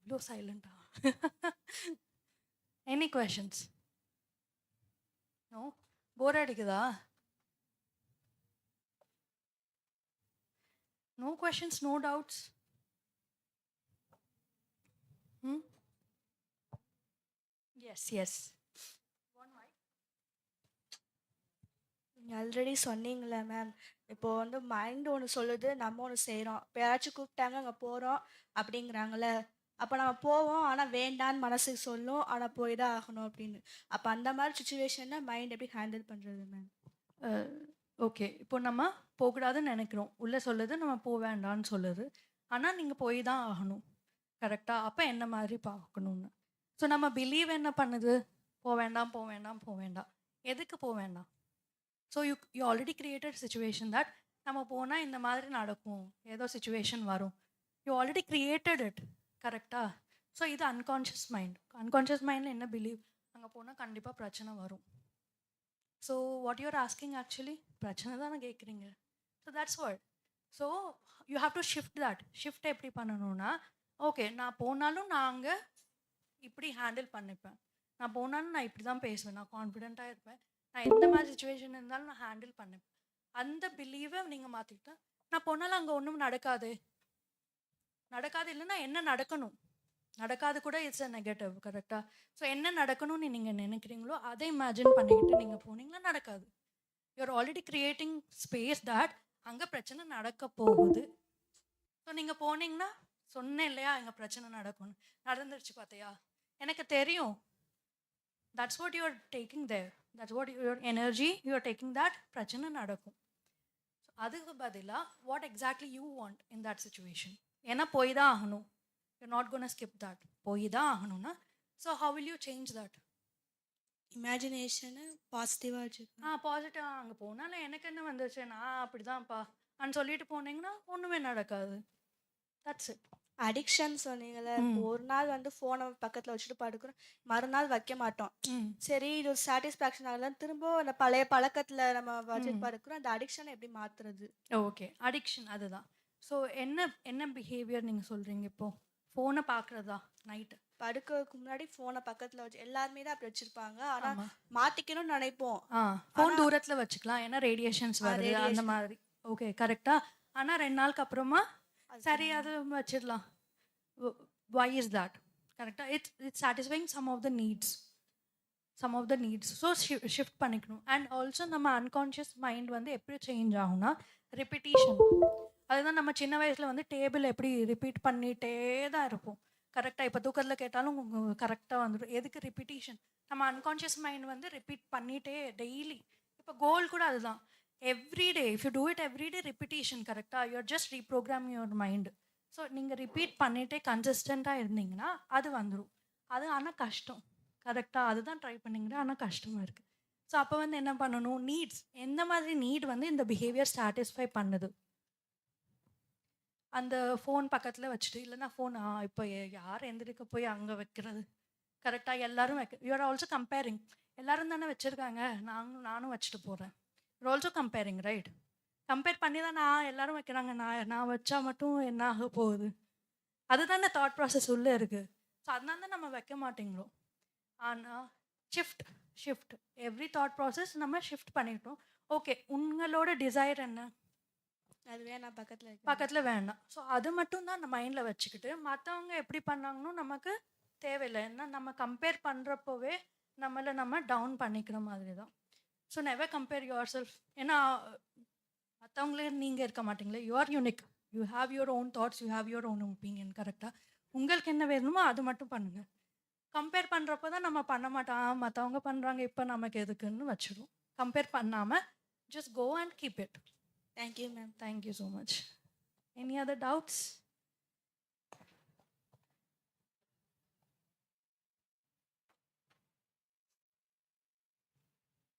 Low silent. Any questions? No? Bore adikada? No questions, no doubts? Yes. நீங்கள் already சொன்னீங்களே ma'am, இப்போது வந்து mind ஒன்று சொல்லுது, நம்ம ஒன்று செய்கிறோம். இப்போ யாராச்சும் கூப்பிட்டாங்க அங்கே போகிறோம் அப்படிங்கிறாங்களே, அப்போ நம்ம போவோம், ஆனால் வேண்டான்னு மனசுக்கு சொல்லும், ஆனால் போய் தான் ஆகணும் அப்படின்னு. அப்போ அந்த மாதிரி சுச்சுவேஷனை மைண்ட் எப்படி ஹேண்டில் பண்ணுறது மேம்? ஓகே. இப்போ நம்ம போகக்கூடாதுன்னு நினைக்கிறோம், உள்ளே சொல்லுது நம்ம போக வேண்டான்னு சொல்லுது, ஆனால் நீங்கள் போய் தான் ஆகணும். கரெக்டாக? அப்போ என்ன மாதிரி பார்க்கணுன்னு. ஸோ நம்ம பிலீவ் என்ன பண்ணுது, போக வேண்டாம். எதுக்கு போக வேண்டாம்? So you already created situation that நம்ம போனால் இந்த மாதிரி நடக்கும், ஏதோ சுச்சுவேஷன் வரும். You already created it. கரெக்டாக? ஸோ இது அன்கான்ஷியஸ் மைண்ட். அன்கான்ஷியஸ் மைண்டில் என்ன பிலீவ், அங்கே போனால் கண்டிப்பாக பிரச்சனை வரும். So what you're asking actually பிரச்சனை தானே கேட்குறீங்க. So that's what. So you have to shift that. Shift எப்படி பண்ணணும்னா, ஓகே நான் போனாலும் நான் அங்கே இப்படி ஹேண்டில் பண்ணிப்பேன், நான் போனாலும் நான் இப்படி தான் பேசுவேன், நான் கான்ஃபிடென்ட்டாக இருப்பேன், நான் எந்த மாதிரி சுச்சுவேஷன் இருந்தாலும் நான் ஹேண்டில் பண்ணிப்பேன். அந்த பிலீவை நீங்கள் மாற்றிக்கிட்டா, நான் போனாலும் அங்கே ஒன்றும் நடக்காது இல்லைன்னா என்ன நடக்கணும், நடக்காது கூட இட்ஸ் அ நெகட்டிவ். கரெக்டாக? ஸோ என்ன நடக்கணும்னு நீங்கள் நினைக்கிறீங்களோ அதை இமேஜின் பண்ணிக்கிட்டு நீங்கள் போனீங்கன்னா நடக்காது. You're already creating space that அங்கே பிரச்சனை நடக்க போகுது. ஸோ நீங்கள் போனீங்கன்னா, சொன்னேன் இல்லையா எங்கே பிரச்சனை நடக்கும்னு, நடந்துருச்சு பார்த்தியா, எனக்கு தெரியும். That's what you're taking there, that's what your energy you're taking that, பிரச்சனை நடக்கும். ஸோ அதுக்கு பதிலாக what exactly you want in that situation. ஏன்னா போய் தான் ஆகணும், you're not gonna skip that, போய் தான் ஆகணும்னா. So how will you change that? இமேஜினேஷனை பாசிட்டிவாக வச்சுக்கணும். பாசிட்டிவாக அங்கே போனாலும் எனக்கு என்ன வந்துச்சு, நான் அப்படி தான்ப்பா அன்னு சொல்லிட்டு போனீங்கன்னா ஒன்றுமே நடக்காது. That's it. அடிக்ஷன் சொன்னீங்கல்ல, ம். இப்போ ஒரு நாள் வந்து ஃபோனை பக்கத்தில் வச்சுட்டு படுக்கிறோம், மறுநாள் வைக்க மாட்டோம். ம். சரி இது ஒரு சாட்டிஸ்ஃபேக்ஷன் ஆகலாம், திரும்ப அந்த பழைய பழக்கத்தில் நம்ம வச்சுட்டு ம். படுக்கிறோம். அந்த அடிக்ஷனை எப்படி மாற்றுறது? ஓகே. அடிக்ஷன் அதுதான். ஸோ என்ன பிஹேவியர் நீங்கள் சொல்கிறீங்க இப்போ? ஃபோனை பார்க்குறதா நைட்டு? படுக்கிறதுக்கு முன்னாடி ஃபோனை பக்கத்தில் வச்சு எல்லாருமே தான் அப்படி வச்சுருப்பாங்க. ஆனால் ஆமாம். மாற்றிக்கணும்னு நினைப்போம். ஃபோன் ஆனா- தூரத்தில் வச்சுக்கலாம், ஏன்னா ரேடியேஷன்ஸ் வருது அந்த radiation. மாதிரி. ஓகே, கரெக்டா. ஆனால் 2 நாளுக்கு அப்புறமா அது சரி அது வச்சிடலாம். Why is that? கரெக்டாக it's satisfying some of the needs. So shift பண்ணிக்கணும். அண்ட் ஆல்சோ நம்ம அன்கான்ஷியஸ் மைண்ட் வந்து எப்படி சேஞ்ச் ஆகும்னா ரிப்பிட்டேஷன். அதுதான் நம்ம சின்ன வயசில் வந்து டேபிள் எப்படி ரிப்பீட் பண்ணிகிட்டே தான் இருப்போம். கரெக்டாக இப்போ தூக்கத்தில் கேட்டாலும் கரெக்டாக வந்துடும். எதுக்கு ரிப்பிட்டேஷன்? நம்ம அன்கான்ஷியஸ் மைண்ட் வந்து ரிப்பீட் பண்ணிகிட்டே டெய்லி. இப்போ கோல் கூட அதுதான். Everyday if you do it everyday repetition, கரெக்டாக you're just reprogram your mind. So நீங்கள் ரிப்பீட் பண்ணிகிட்டே கன்சிஸ்டண்ட்டாக இருந்தீங்கன்னா அது வந்துடும். அது ஆனால் கஷ்டம். கரெக்டாக அதுதான் ட்ரை பண்ணிங்கன்னா ஆனால் கஷ்டமாக இருக்குது. ஸோ அப்போ வந்து என்ன பண்ணணும்? நீட்ஸ், எந்த மாதிரி நீட் வந்து இந்த பிஹேவியர் சாட்டிஸ்ஃபை பண்ணுது? அந்த ஃபோன் பக்கத்தில் வச்சுட்டு, இல்லைன்னா ஃபோன் இப்போ யார் எந்திரிக்க போய் அங்கே வைக்கிறது? கரெக்டாக எல்லாரும் யூஆர் ஆல்சோ கம்பேரிங். எல்லாரும் தானே வச்சுருக்காங்க, நானும் வச்சுட்டு போகிறேன். You're also comparing, right? Compare பண்ணி தான் எல்லாரும் வைக்கிறாங்க, நான் வச்சா மட்டும் என்ன ஆக போகுது? அதுதானே தாட் ப்ராசஸ் உள்ளே இருக்குது. ஸோ அதனால தான் நம்ம வைக்க மாட்டேங்கிறோம். ஆனால் ஷிஃப்ட் எவ்ரி தாட் ப்ராசஸ் நம்ம ஷிஃப்ட் பண்ணிட்டோம். ஓகே, உங்களோட டிசைர் என்ன? அது வேணாம், பக்கத்தில் பக்கத்தில் வேண்டாம். ஸோ அது மட்டும் தான் நம்ம மைண்டில் வச்சுக்கிட்டு மற்றவங்க எப்படி பண்ணாங்கன்னு நமக்கு தேவையில்லை. ஏன்னா நம்ம கம்பேர் பண்ணுறப்போவே நம்ம டவுன் பண்ணிக்கிற மாதிரி தான். So never compare your self. ஏன்னா மற்றவங்களே நீங்கள் இருக்க மாட்டீங்களே, you are unique. You have your own thoughts, you have your own opinion. கரெக்டாக உங்களுக்கு என்ன வேணுமோ அது மட்டும் பண்ணுங்கள். கம்பேர் பண்ணுறப்போ தான் நம்ம பண்ண மாட்டோம், மற்றவங்க பண்ணுறாங்க இப்போ நமக்கு எதுக்குன்னு வச்சிடும். கம்பேர் பண்ணாமல் just go and keep it. Thank you, ma'am. Thank you so much. Any other doubts?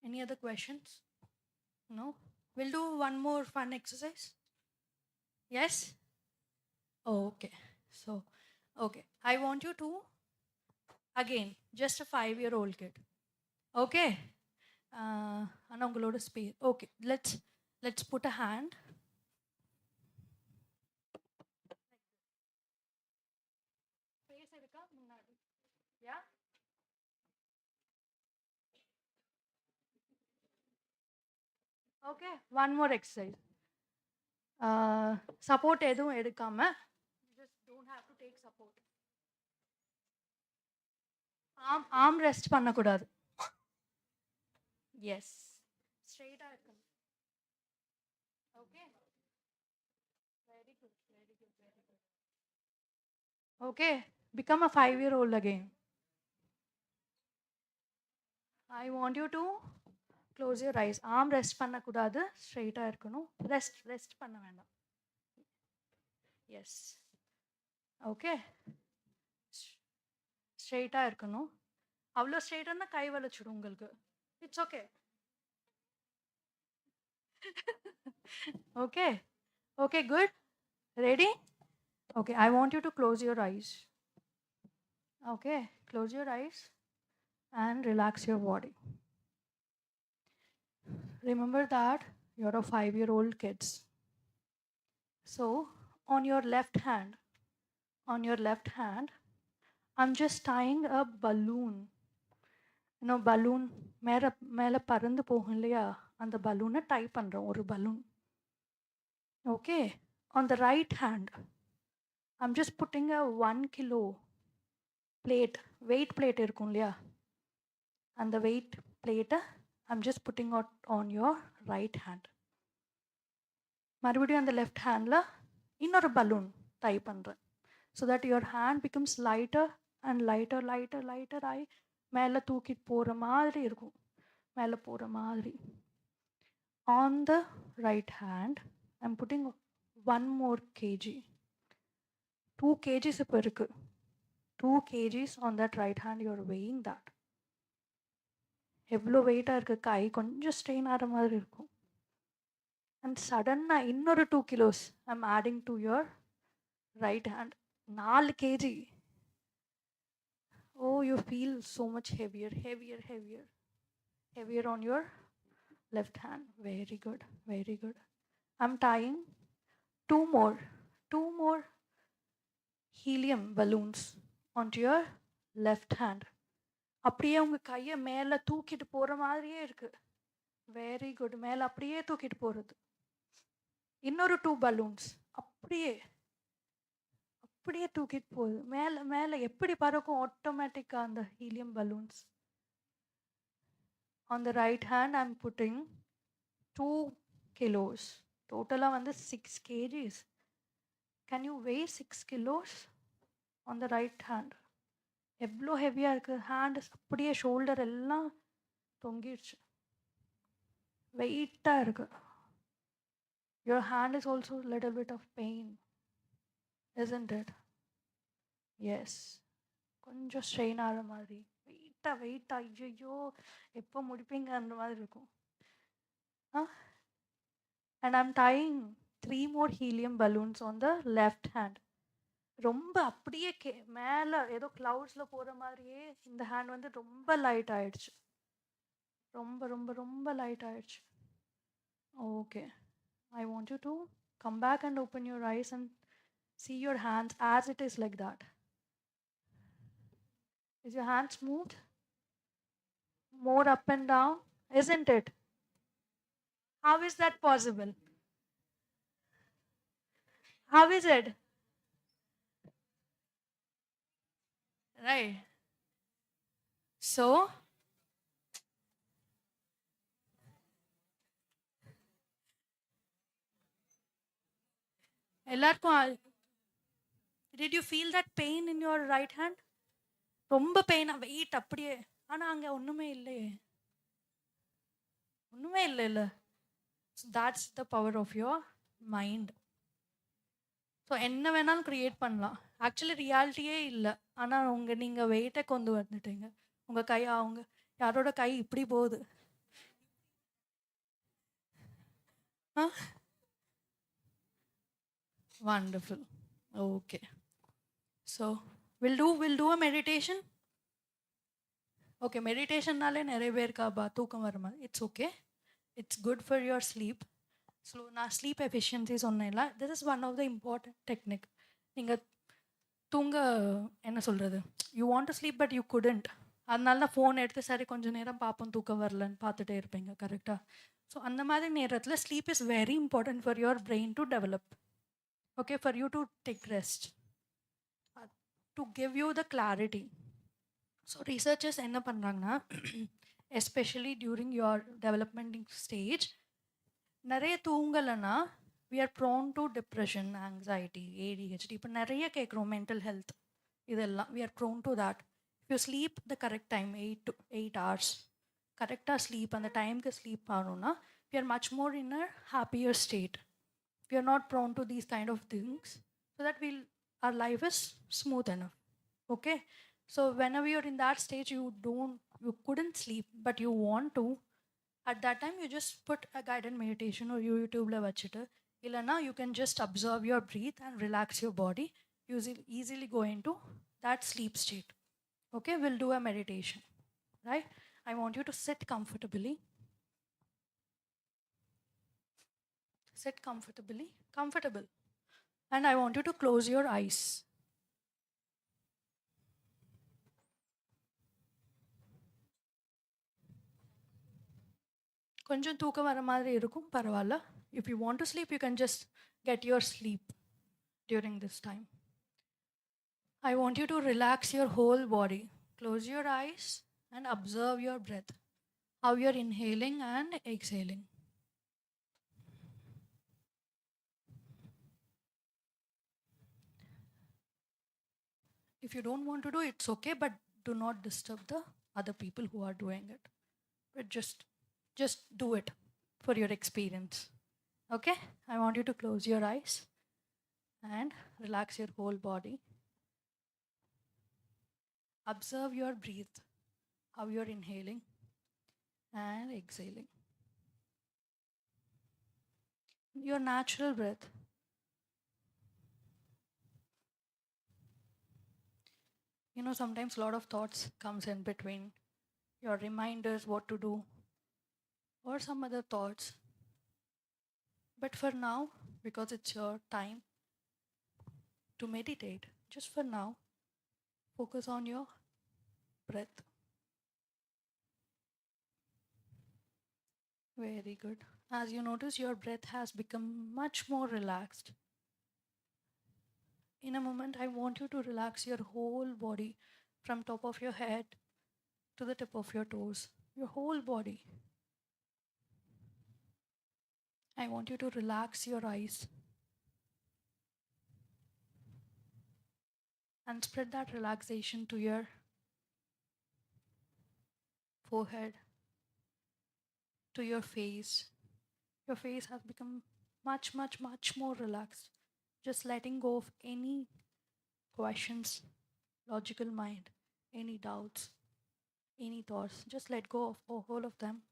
Any other questions? No? We'll do one more fun exercise. Yes? Oh, okay. So, okay. I want you to, again, just a 5-year-old kid. Okay? Anangaloda space. Okay. Let's put a hand. Space edukka munnadi. Yeah? Okay, one more exercise. Support எதுவும் எடுக்காம, just don't have to take support. arm rest பண்ணக்கூடாது. Yes, straight ஆ இருக்கணும். Okay, very good. Okay, become a 5-year-old again. I want you to close your eyes. arm rest பண்ணக்கூடாது, straight ஆ இருக்கணும். rest பண்ண வேண்டாம். Yes. Okay, straight ஆ இருக்கணும். அவ்வளோ ஸ்ட்ரெயிட்டாக கை வலிச்சிடும் உங்களுக்கு. It's okay. Okay. Okay, good. Ready? Okay, I want you to close your eyes. Okay, close your eyes and relax your body. Remember that you're a 5-year-old kids. So, on your left hand, I'm just tying a balloon. You know, balloon மேலே பறந்து போகும் இல்லையா, அந்த பலூனை tie பண்ணுறோம், ஒரு balloon. Okay, on the right hand, I'm just putting a 1 kilo plate, weight plate இருக்கும் இல்லையா, அந்த weight plate I'm just putting out on your right hand. மறுபடியும் அந்த left handல இன்னொரு பலூன் டை பண்ணுறேன். So that your hand becomes lighter and lighter ஆகி மேலே தூக்கிட்டு போகிற மாதிரி இருக்கும், மேலே போகிற மாதிரி. On the right hand, I'm putting 1 more kg. 2 kgs இப்போ இருக்குது. 2 kgs on that right hand, you're weighing that. எவ்வளோ வெயிட்டாக இருக்குது, கை கொஞ்சம் ஸ்ட்ரெயின் ஆகிற மாதிரி இருக்கும். அண்ட் சடன்னாக இன்னொரு 2 kilos I'm adding to your right hand. 4 kg. Oh, you feel so much heavier, heavier, heavier, heavier on your left hand. Very good, very good. I'm tying two more helium balloons onto your left hand. அப்படியே உங்க கையை மேலே தூக்கிட்டு போகிற மாதிரியே இருக்கு. Very good. மேலே அப்படியே தூக்கிட்டு போகிறது. இன்னொரு 2 பலூன்ஸ் அப்படியே அப்படியே தூக்கிட்டு போகுது. மேலே மேலே எப்படி பறக்கும் ஆட்டோமேட்டிக்காக அந்த helium balloons. On the right hand I'm putting 2 kilos. டோட்டலாக வந்து 6 kgs. Can you weigh 6 kilos on the right hand? எவ்வளோ ஹெவியாக இருக்குது. ஹேண்டு அப்படியே ஷோல்டர் எல்லாம் தொங்கிடுச்சு. வெயிட்டாக இருக்குது. Your hand is also a little bit of pain, isn't it? Yes. கொஞ்சம் ஸ்ட்ரெயின் ஆகிற மாதிரி. வெயிட்டாக ஐயோ எப்போ முடிப்பீங்க அந்த மாதிரி இருக்கும். And I'm tying 3 more helium balloons on the left hand. ரொம்ப அப்படியே மேலே ஏதோ க்ளவுட்ஸில் போகிற மாதிரியே இந்த ஹேண்ட் வந்து ரொம்ப லைட் ஆயிடுச்சு. ரொம்ப ரொம்ப ரொம்ப லைட் ஆயிடுச்சு. Okay. I want you to come back and open your eyes and see your hands as it is like that. Is your hands moved? More up and down? Isn't it? How is that possible? How is it? Right. So, எல்லாருக்கும் did you feel that pain in your right hand? ரொம்ப பெயினாக wait அப்படியே. ஆனால் அங்கே ஒன்றுமே இல்லையே. ஒன்றுமே இல்லை. So that's the power of your mind. So என்ன வேணாலும் க்ரியேட் பண்ணலாம். ஆக்சுவலி ரியாலிட்டியே இல்லை. ஆனால் நீங்கள் வெயிட்டை கொண்டு வந்துட்டீங்க. உங்கள் கை அவங்க யாரோட கை இப்படி போகுது. Wonderful. Okay. So we'll do a meditation. Okay, meditation-நாலே நிறைய பேருக்கு தூக்கம் வருமா? It's okay. It's good for your sleep. So நான் ஸ்லீப் எஃபிஷியன்சி சொன்னேன்ல, this is one of the important technique. நீங்கள் தூங்க என்ன சொல்கிறது, you want to sleep but you couldn't. அதனால தான் ஃபோன் எடுத்து சரி கொஞ்சம் நேரம் பார்ப்போம் தூக்கம் வரலன்னு பார்த்துட்டே இருப்பீங்க. கரெக்டாக? ஸோ அந்த மாதிரி நேரத்தில் sleep is very important for your brain to develop. Okay, for you to take rest, to give you the clarity. So researchers என்ன பண்ணுறாங்கன்னா, especially during your development stage, நிறைய தூங்கலைன்னா we are prone to depression, anxiety, ADHD. இப்போ நிறைய கேட்குறோம் mental health இதெல்லாம். we are prone to that. if you sleep the correct time, 8 hours கரெக்டாக sleep, அந்த டைமுக்கு ஸ்லீப் ஆகணும்னா we are much more in a happier state. we are not prone to these kind of things, so that our life is smooth enough. Okay, so whenever you're in that stage, you couldn't sleep but you want to, at that time you just put a guided meditation or YouTube-la vachittu, illana you can just observe your breath and relax your body. You easily go into that sleep state. Okay, we'll do a meditation, right? I want you to sit comfortably. Sit comfortable. And I want you to close your eyes. கொஞ்சம் தூக்கம் வர மாதிரி இருக்கும், பரவாயில்ல. If you want to sleep, you can just get your sleep during this time. I want you to relax your whole body. Close your eyes and observe your breath, how you're inhaling and exhaling. If you don't want to do it, it's okay, but do not disturb the other people who are doing it. But just do it for your experience. Okay, I want you to close your eyes and relax your whole body. Observe your breath, how you're inhaling and exhaling. Your natural breath. You know, sometimes a lot of thoughts comes in between your reminders what to do or some other thoughts. But for now, because it's your time to meditate, just for now, focus on your breath. Very good. As you notice, your breath has become much more relaxed. In a moment, I want you to relax your whole body from top of your head to the tip of your toes. Your whole body. I want you to relax your eyes and spread that relaxation to your forehead, to your face. Your face has become much, much, much more relaxed. Just letting go of any questions, logical mind, any doubts, any thoughts. Just let go of all of them.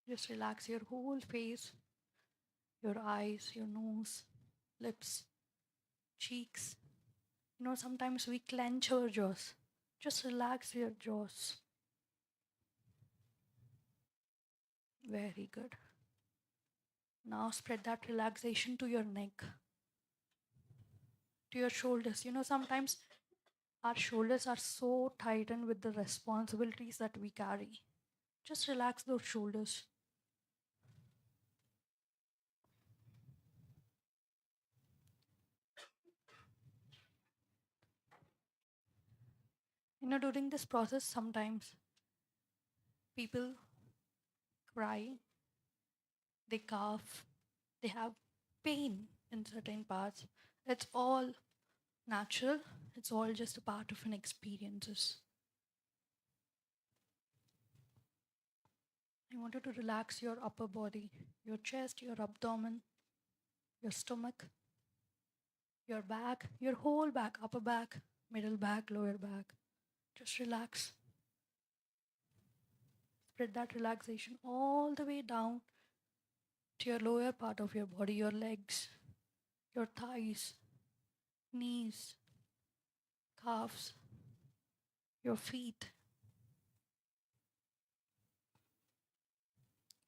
Just relax your whole face, your eyes, your nose, lips, cheeks. You know, sometimes we clench our jaws. Just relax your jaws. Very good. Now spread that relaxation to your neck, to your shoulders. You know, sometimes our shoulders are so tightened with the responsibilities that we carry. Just relax those shoulders. You know, during this process, sometimes people cry, they cough, they have pain in certain parts. It's all natural. It's all just a part of an experiences. I want you to relax your upper body, your chest, your abdomen, your stomach, your back, your whole back, upper back, middle back, lower back. Just relax. Spread that relaxation all the way down to your lower part of your body, your legs, your thighs, knees, calves, your feet,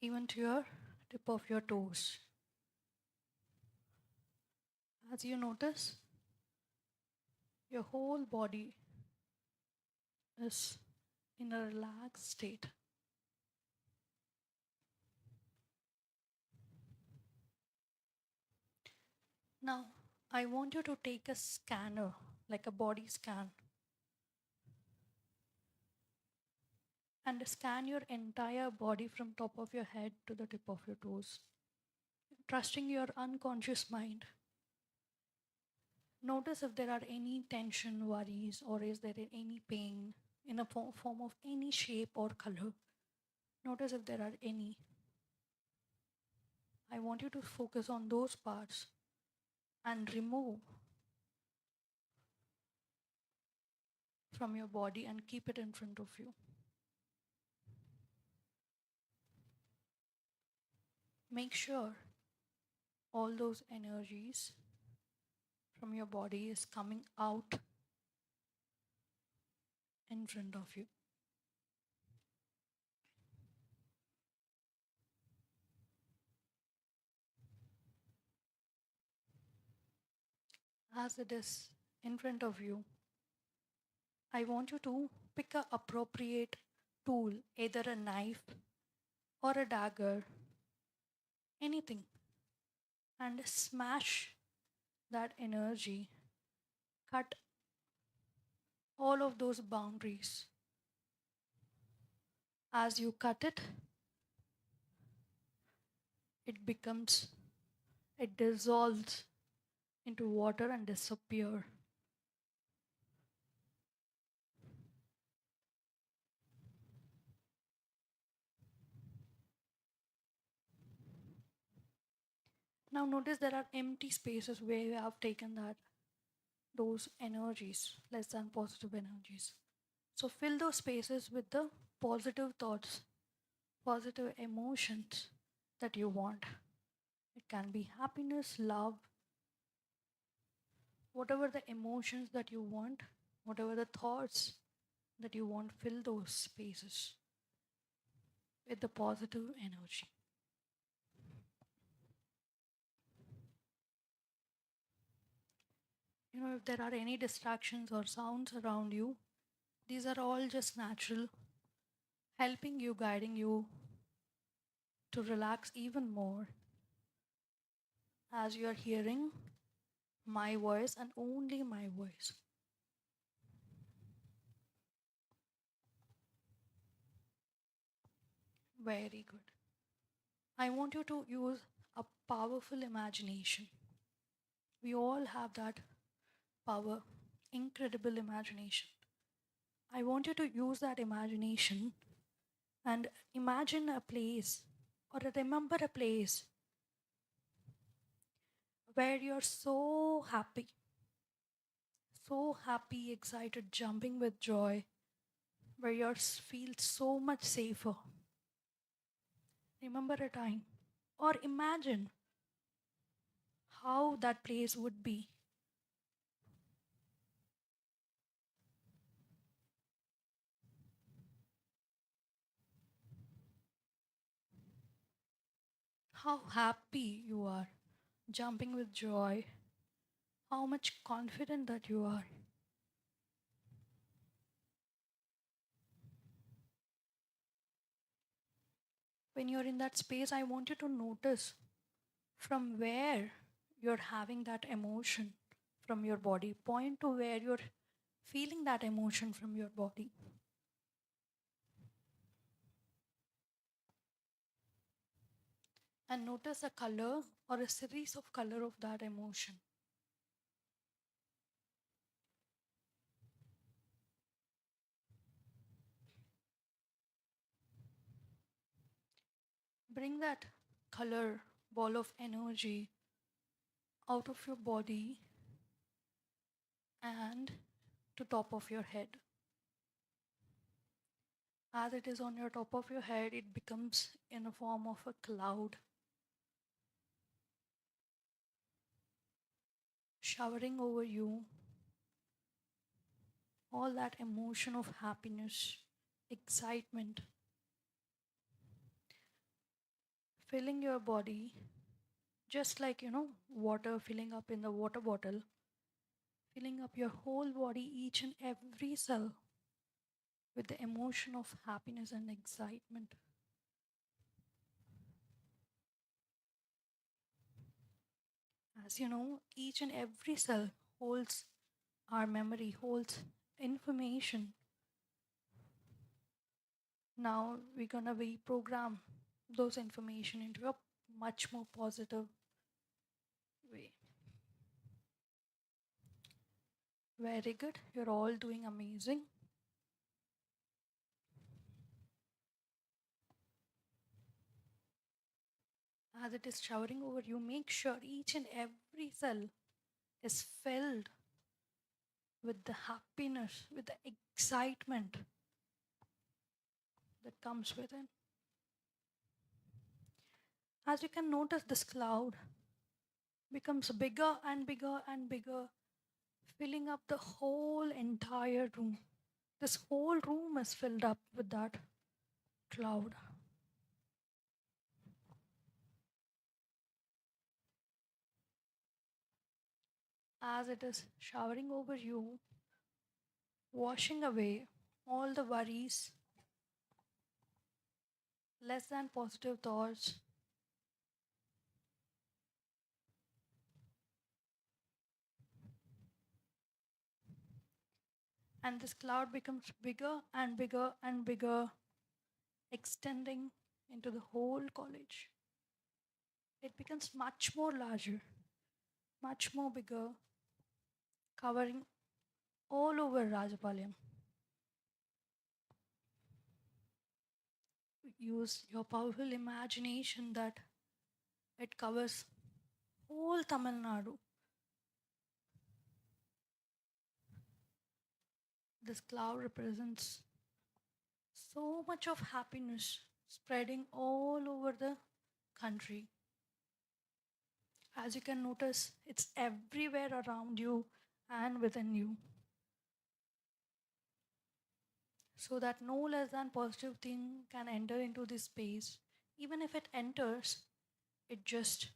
even to your tip of your toes. As you notice, your whole body is in a relaxed state. Now, I want you to take a scanner, like a body scan, and scan your entire body from top of your head to the tip of your toes, trusting your unconscious mind. Notice if there are any tension, worries, or is there any pain in a form of any shape or color. Notice if there are any. I want you to focus on those parts and remove from your body and keep it in front of you. Make sure all those energies from your body is coming out in front of you. As it is in front of you, I want you to pick an appropriate tool, either a knife or a dagger, anything, and smash that energy. Cut all of those boundaries. As you cut it, it dissolves into water and disappear. Now notice there are empty spaces where you have taken those energies, less than positive energies. So fill those spaces with the positive thoughts, positive emotions, that you want. It can be happiness, love, whatever the emotions that you want, whatever the thoughts that you want, fill those spaces with the positive energy. You know, if there are any distractions or sounds around you, these are all just natural, helping you, guiding you to relax even more as you are hearing my voice and only my voice. Very good. I want you to use a powerful imagination. We all have that power, incredible imagination. I want you to use that imagination and imagine a place or remember a place where you're so happy, excited, jumping with joy, where you feel so much safer. Remember a time or imagine how that place would be. How happy you are, jumping with joy, how much confident that you are. When you're in that space, I want you to notice from where you're having that emotion from your body. Point to where you're feeling that emotion from your body. And notice a color or a series of color of that emotion. Bring that color ball of energy out of your body and to top of your head. As it is on your top of your head, it becomes in a form of a cloud, showering over you all that emotion of happiness, excitement, filling your body just like, water filling up in the water bottle, filling up your whole body, each and every cell, with the emotion of happiness and excitement. As you know, each and every cell holds our memory, holds information. Now we're gonna reprogram those information into a much more positive way. Very good. You're all doing amazing. As it is showering over you, make sure each and every cell is filled with the happiness, with the excitement that comes within. As you can notice, this cloud becomes bigger and bigger and bigger, filling up the whole entire room. This whole room is filled up with that cloud. As it is showering over you, washing away all the worries, less than positive thoughts, and this cloud becomes bigger and bigger and bigger, extending into the whole college. It becomes much more larger, much more bigger, covering all over Rajapalayam. Use your powerful imagination that it covers whole Tamil Nadu. This cloud represents so much of happiness spreading all over the country. As you can notice, it's everywhere around you and within you. So that no less than positive thing can enter into this space. Even if it enters, it just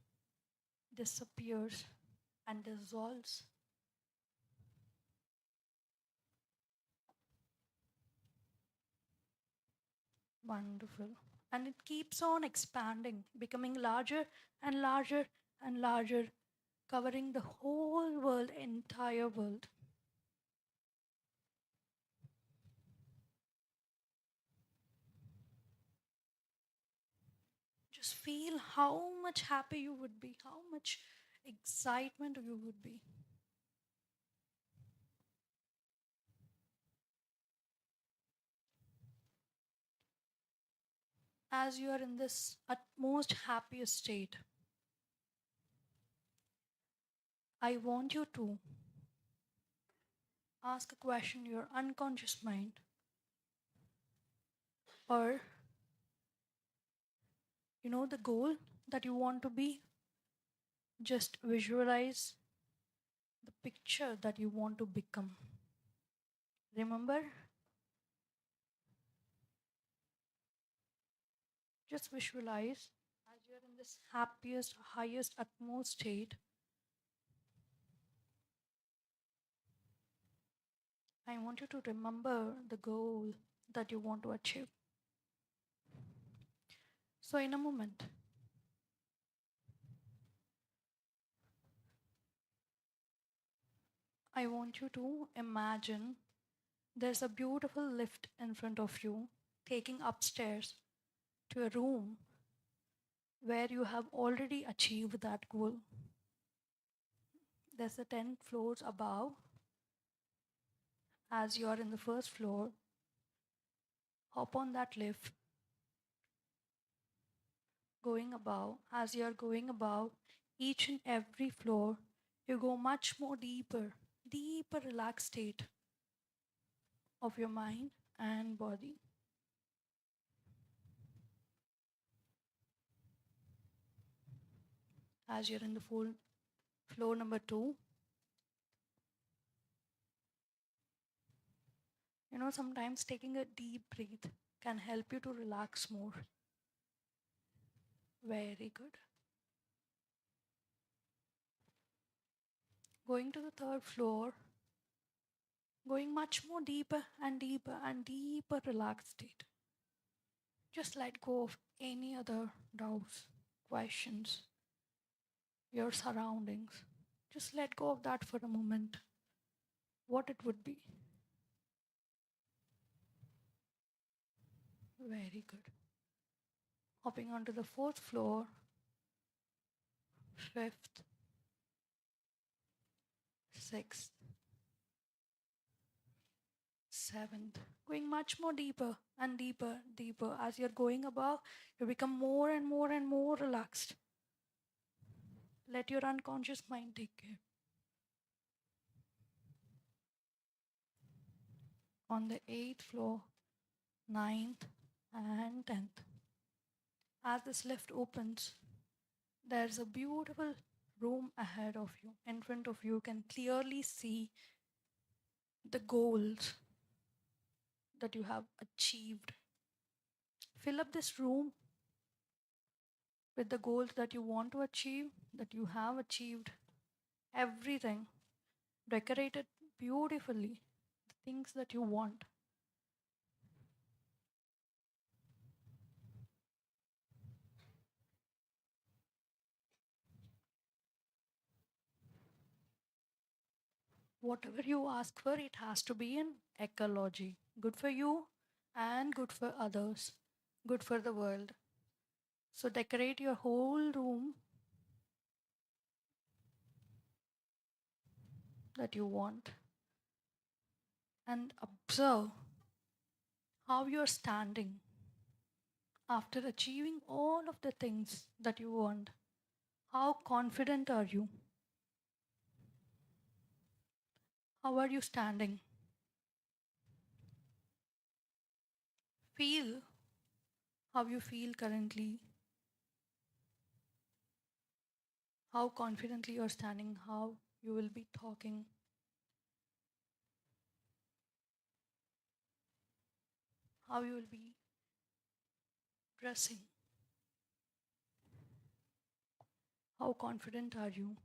disappears and dissolves. Wonderful. And it keeps on expanding, becoming larger and larger and larger, covering the whole world, entire world. Just feel how much happy you would be, how much excitement you would be. As you are in this utmost happiest state, I want you to ask a question to your unconscious mind, or the goal that you want to be. Just visualize the picture that you want to become. Remember, just visualize as you are in this happiest, highest, utmost state. I want you to remember the goal that you want to achieve. So, in a moment, I want you to imagine there's a beautiful lift in front of you taking upstairs to a room where you have already achieved that goal. There's a 10 floors above. As you are in the first floor, hop on that lift. Going above, as you are going above each and every floor, you go much more deeper relaxed state of your mind and body. As you're in the floor number 2, sometimes taking a deep breath can help you to relax more. Very good. Going to the 3rd floor, going much more deeper and deeper and deeper relaxed state. Just let go of any other doubts, questions, your surroundings. Just let go of that for a moment. What it would be. Very good. Hopping onto the 4th floor, 5th, 6th, 7th, going much more deeper and deeper, deeper. As you're going above, you become more and more and more relaxed. Let your unconscious mind take care. On the 8th floor, 9th, and 10th. As this lift opens, there's a beautiful room ahead of you. In front of you, you can clearly see the goals that you have achieved. Fill up this room with the goals that you want to achieve, that you have achieved. Everything. Decorate it beautifully. The things that you want. Whatever you ask for, it has to be in ecology. Good for you and good for others. Good for the world. So decorate your whole room that you want and observe how you're standing after achieving all of the things that you want. How confident are you? How are you standing? Feel how you feel currently. how confidently you're standing, how you will be talking, how you will be dressing, how confident are you,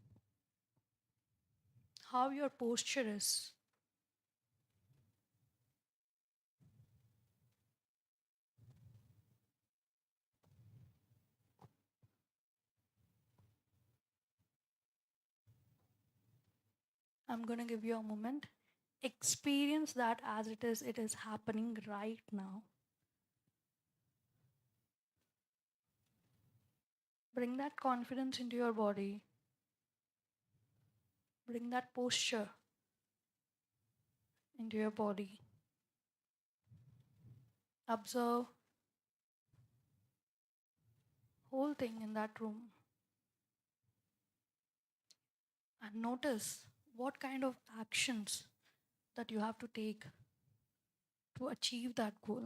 how your posture is. I'm going to give you a moment. Experience that as it is happening right now. Bring that confidence into your body. Bring that posture into your body. Observe whole thing in that room and notice what kind of actions that you have to take to achieve that goal.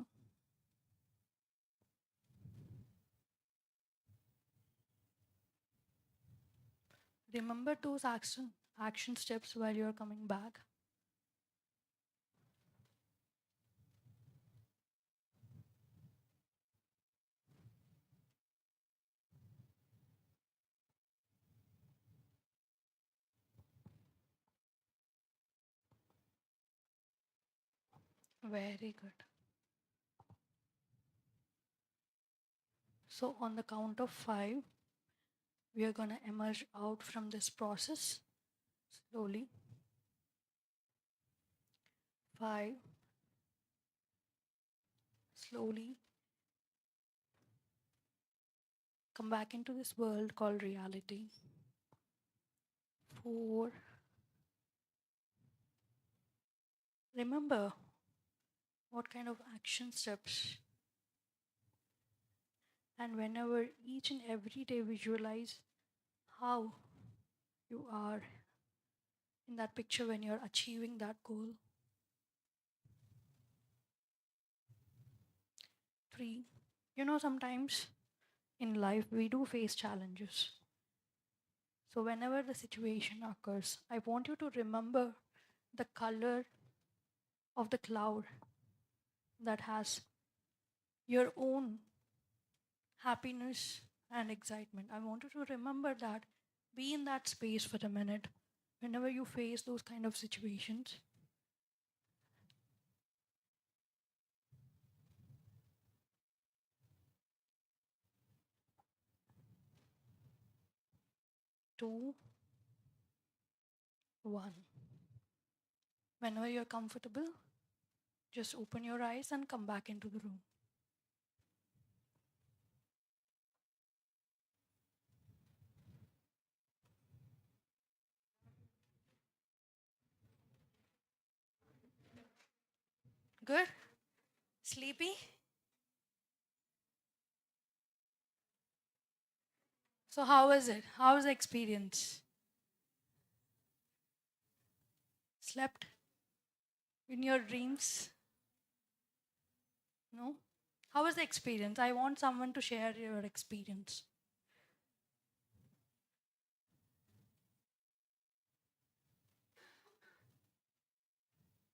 Remember those action steps while you're coming back. Very good. So on the count of 5, we are going to emerge out from this process slowly. 5. Slowly come back into this world called reality. 4. Remember what kind of action steps, and whenever each and every day visualize how you are in that picture when you're achieving that goal. 3. Sometimes in life we do face challenges. So whenever the situation occurs, I want you to remember the color of the cloud that has your own happiness and excitement. I want you to remember that. Be in that space for a minute whenever you face those kind of situations. Two, one. Whenever you're comfortable, just open your eyes and come back into the room. Good? Sleepy? So how was it? How was the experience? Slept in your dreams? No? How was the experience? I want someone to share your experience.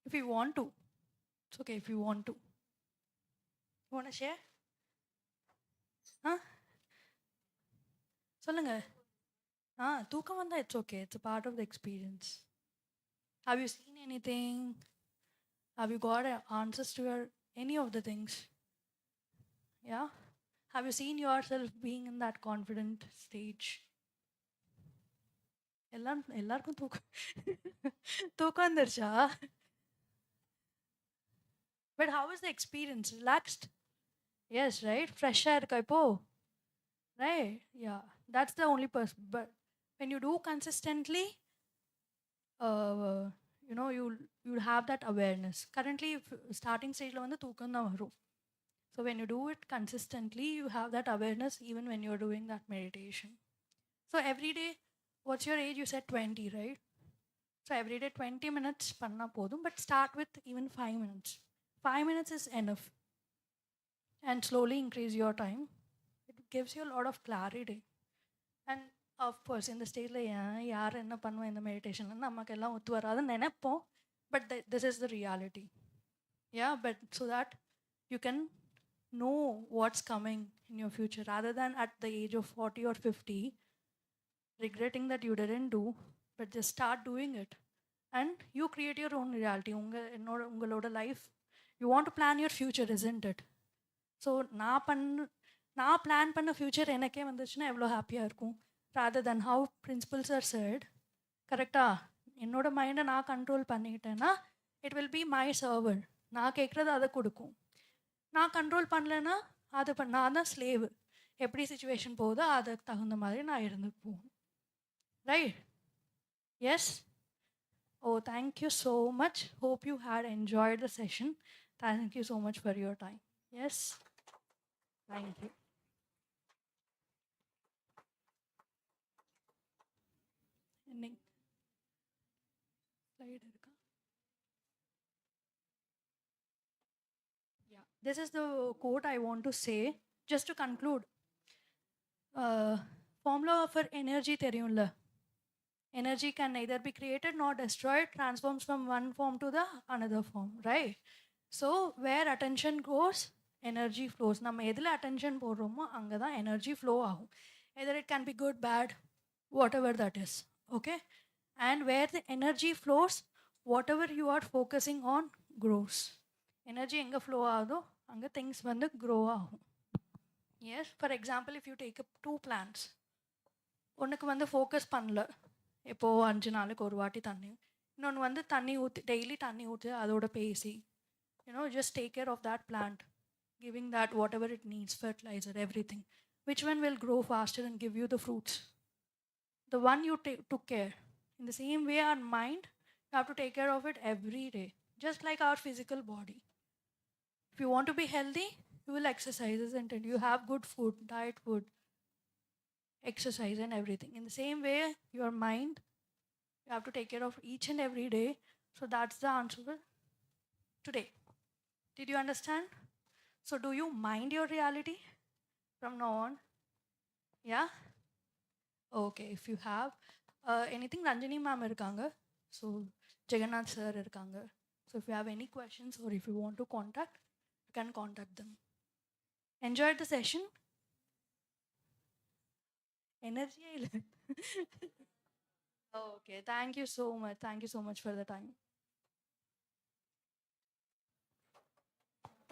If you want to. It's okay if you want to. You want to share? Huh? சொல்லுங்க தூக்கம் வந்தா it's okay. It's a part of the experience. Have you seen anything? Have you got answers to any of the things? Yeah? Have you seen yourself being in that confident stage? எல்லாருக்கும் தூக்கம் வந்துருச்சா? But how was the experience? Relaxed? Yes, right? Fresh air இருக்கா இப்போ? Right? Yeah. That's the only person. But when you do consistently, you'll have that awareness. Currently, starting stage la vandu thookam da varum. So when you do it consistently, you have that awareness even when you're doing that meditation. So every day, what's your age? You said 20, right? So every day 20 minutes panna podum, but start with even 5 minutes. 5 minutes is enough. And slowly increase your time. It gives you a lot of clarity. And of course இந்த ஸ்டேஜில் யார் என்ன பண்ணுவோம் இந்த மெடிடேஷனில் நமக்கு எல்லாம் ஒத்து வராதுன்னு நினைப்போம். But this is the reality. But so that you can know what's coming in your future rather than at the age of 40 or 50 regretting that you didn't do, but just start doing it and you create your own reality. Ungaloda life, you want to plan your future, isn't it? So நான் plan பண்ண future எனக்கே வந்துச்சுன்னா எவ்வளோ ஹாப்பியாக இருக்கும், rather than how principles are said. கரெக்டாக என்னோட மைண்டை நான் கண்ட்ரோல் பண்ணிக்கிட்டேன்னா it will be my server. நான் கேட்குறது அதை கொடுக்கும். நான் கண்ட்ரோல் பண்ணலைன்னா அது நான் தான் ஸ்லேவு. எப்படி சுச்சுவேஷன் போகுதோ அதுக்கு தகுந்த மாதிரி நான் இருந்து போகணும். Right? Yes. Oh, thank you so much. Hope you had enjoyed the session. Thank you so much for your time. Yes. Thank you. Slide irukka? Yeah. This is the quote I want to say. Just to conclude. Formula for energy theriyumla. Energy can neither be created nor destroyed, transforms from one form to the another form, right? So where attention goes, energy flows. நம்ம எதில் attention போடுறோமோ அங்கே தான் energy flow ஆகும். Either it can be good, bad, whatever that is, okay? And where the energy flows, whatever you are focusing on grows. Energy எங்கே flow ஆகுதோ அங்கே things வந்து grow ஆகும். Yes, for example, if you take up 2 plants, ஒன்றுக்கு வந்து focus பண்ணல, எப்போது 5 நாளுக்கு ஒரு வாட்டி தண்ணி, இன்னொன்று வந்து தண்ணி ஊற்றி டெய்லி தண்ணி ஊற்றி அதோட பேசி, just take care of that plant, giving that whatever it needs, fertilizer, everything. Which one will grow faster and give you the fruits? The one you took care. In the same way, our mind, you have to take care of it every day, just like our physical body. If you want to be healthy, you will exercise, isn't it? You have good food, diet food, exercise and everything. In the same way, your mind, you have to take care of each and every day. So that's the answer today. Did you understand? So do you mind your reality from now on? Yeah? Okay, if you have anything, Ranjani ma'am irukanga, so Jagannath sir irukanga. So if you have any questions or if you want to contact, you can contact them. Enjoyed the session? Energy. Okay, thank you so much. Thank you so much for the time.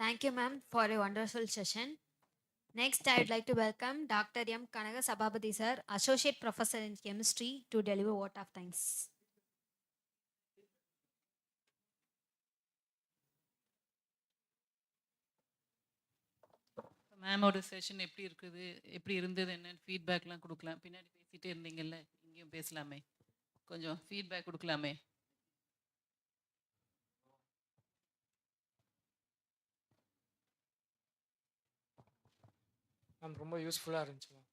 Thank you, ma'am, for a wonderful session. Next, I would like to welcome Dr. M. Kanaga Sabapathy sir, Associate Professor in Chemistry, to deliver vote of thanks. மேமோட session எப்படி இருந்தது என்னன்னு ஃபீட்பேக்லாம் கொடுக்கலாம். பின்னாடி பேசிகிட்டே இருந்தீங்கல்ல, இங்கேயும் பேசலாமே, கொஞ்சம் ஃபீட்பேக் கொடுக்கலாமே. மேம் ரொம்ப யூஸ்ஃபுல்லாக இருந்துச்சு மேம்.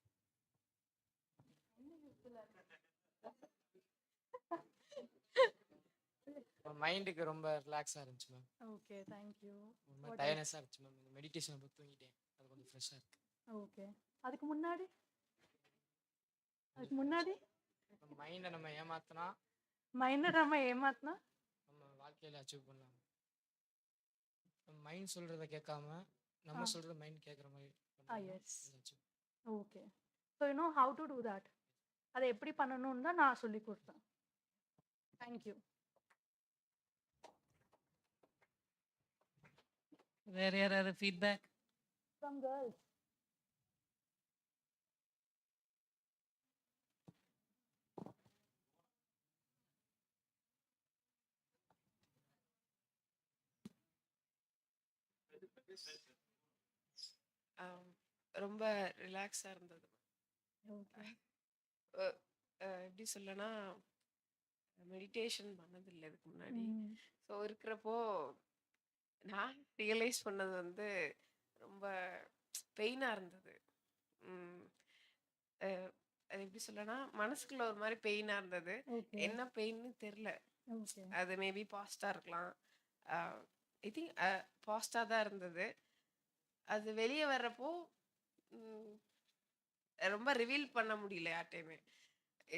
மைண்டுக்கு ரொம்ப ரிலாக்ஸாக இருந்துச்சு மேம். Okay, thank you. ரொம்ப டயர்னஸாக இருந்துச்சு மேம். இந்த மெடிடேஷன் அப்போ தூங்கிட்டேன், அது கொஞ்சம் ஃப்ரெஷ்ஷாக இருக்கு. ஓகே, அதுக்கு முன்னாடி மைண்டை நம்ம ஏமாத்தினா நம்ம வாழ்க்கையில் அச்சீவ் பண்ணலாம். நம்ம மைண்ட் சொல்கிறத கேட்காம நம்ம சொல்கிறத மைண்ட் கேட்குற மாதிரி. Yes. Okay, so you know how to do that. அதை எப்படி பண்ணணும்னு தான் நான் சொல்லி கொடுத்தேன். தேங்க்யூ. வேறு யாராவது ஃபீட்பேக்? From girls. ரொம்ப ரிலாக்ஸாக இருந்தது. ஓகே. எப்படி சொல்லனா, மெடிடேஷன் பண்ணதில்லை இதுக்கு முன்னாடி. ஸோ இருக்கிறப்போ நான் ரியலைஸ் பண்ணது வந்து ரொம்ப பெயினாக இருந்தது. அது எப்படி சொல்லனா, மனசுக்குள்ள ஒரு மாதிரி பெயினாக இருந்தது. என்ன பெயின்னு தெரில. அது மேபி பாஸ்டாக இருக்கலாம். ஐ திங்க் பாஸ்டாக தான் இருந்தது. அது வெளியே வர்றப்போ ரொம்ப ரிவீல் பண்ண முடியல யார்ட்டையுமே.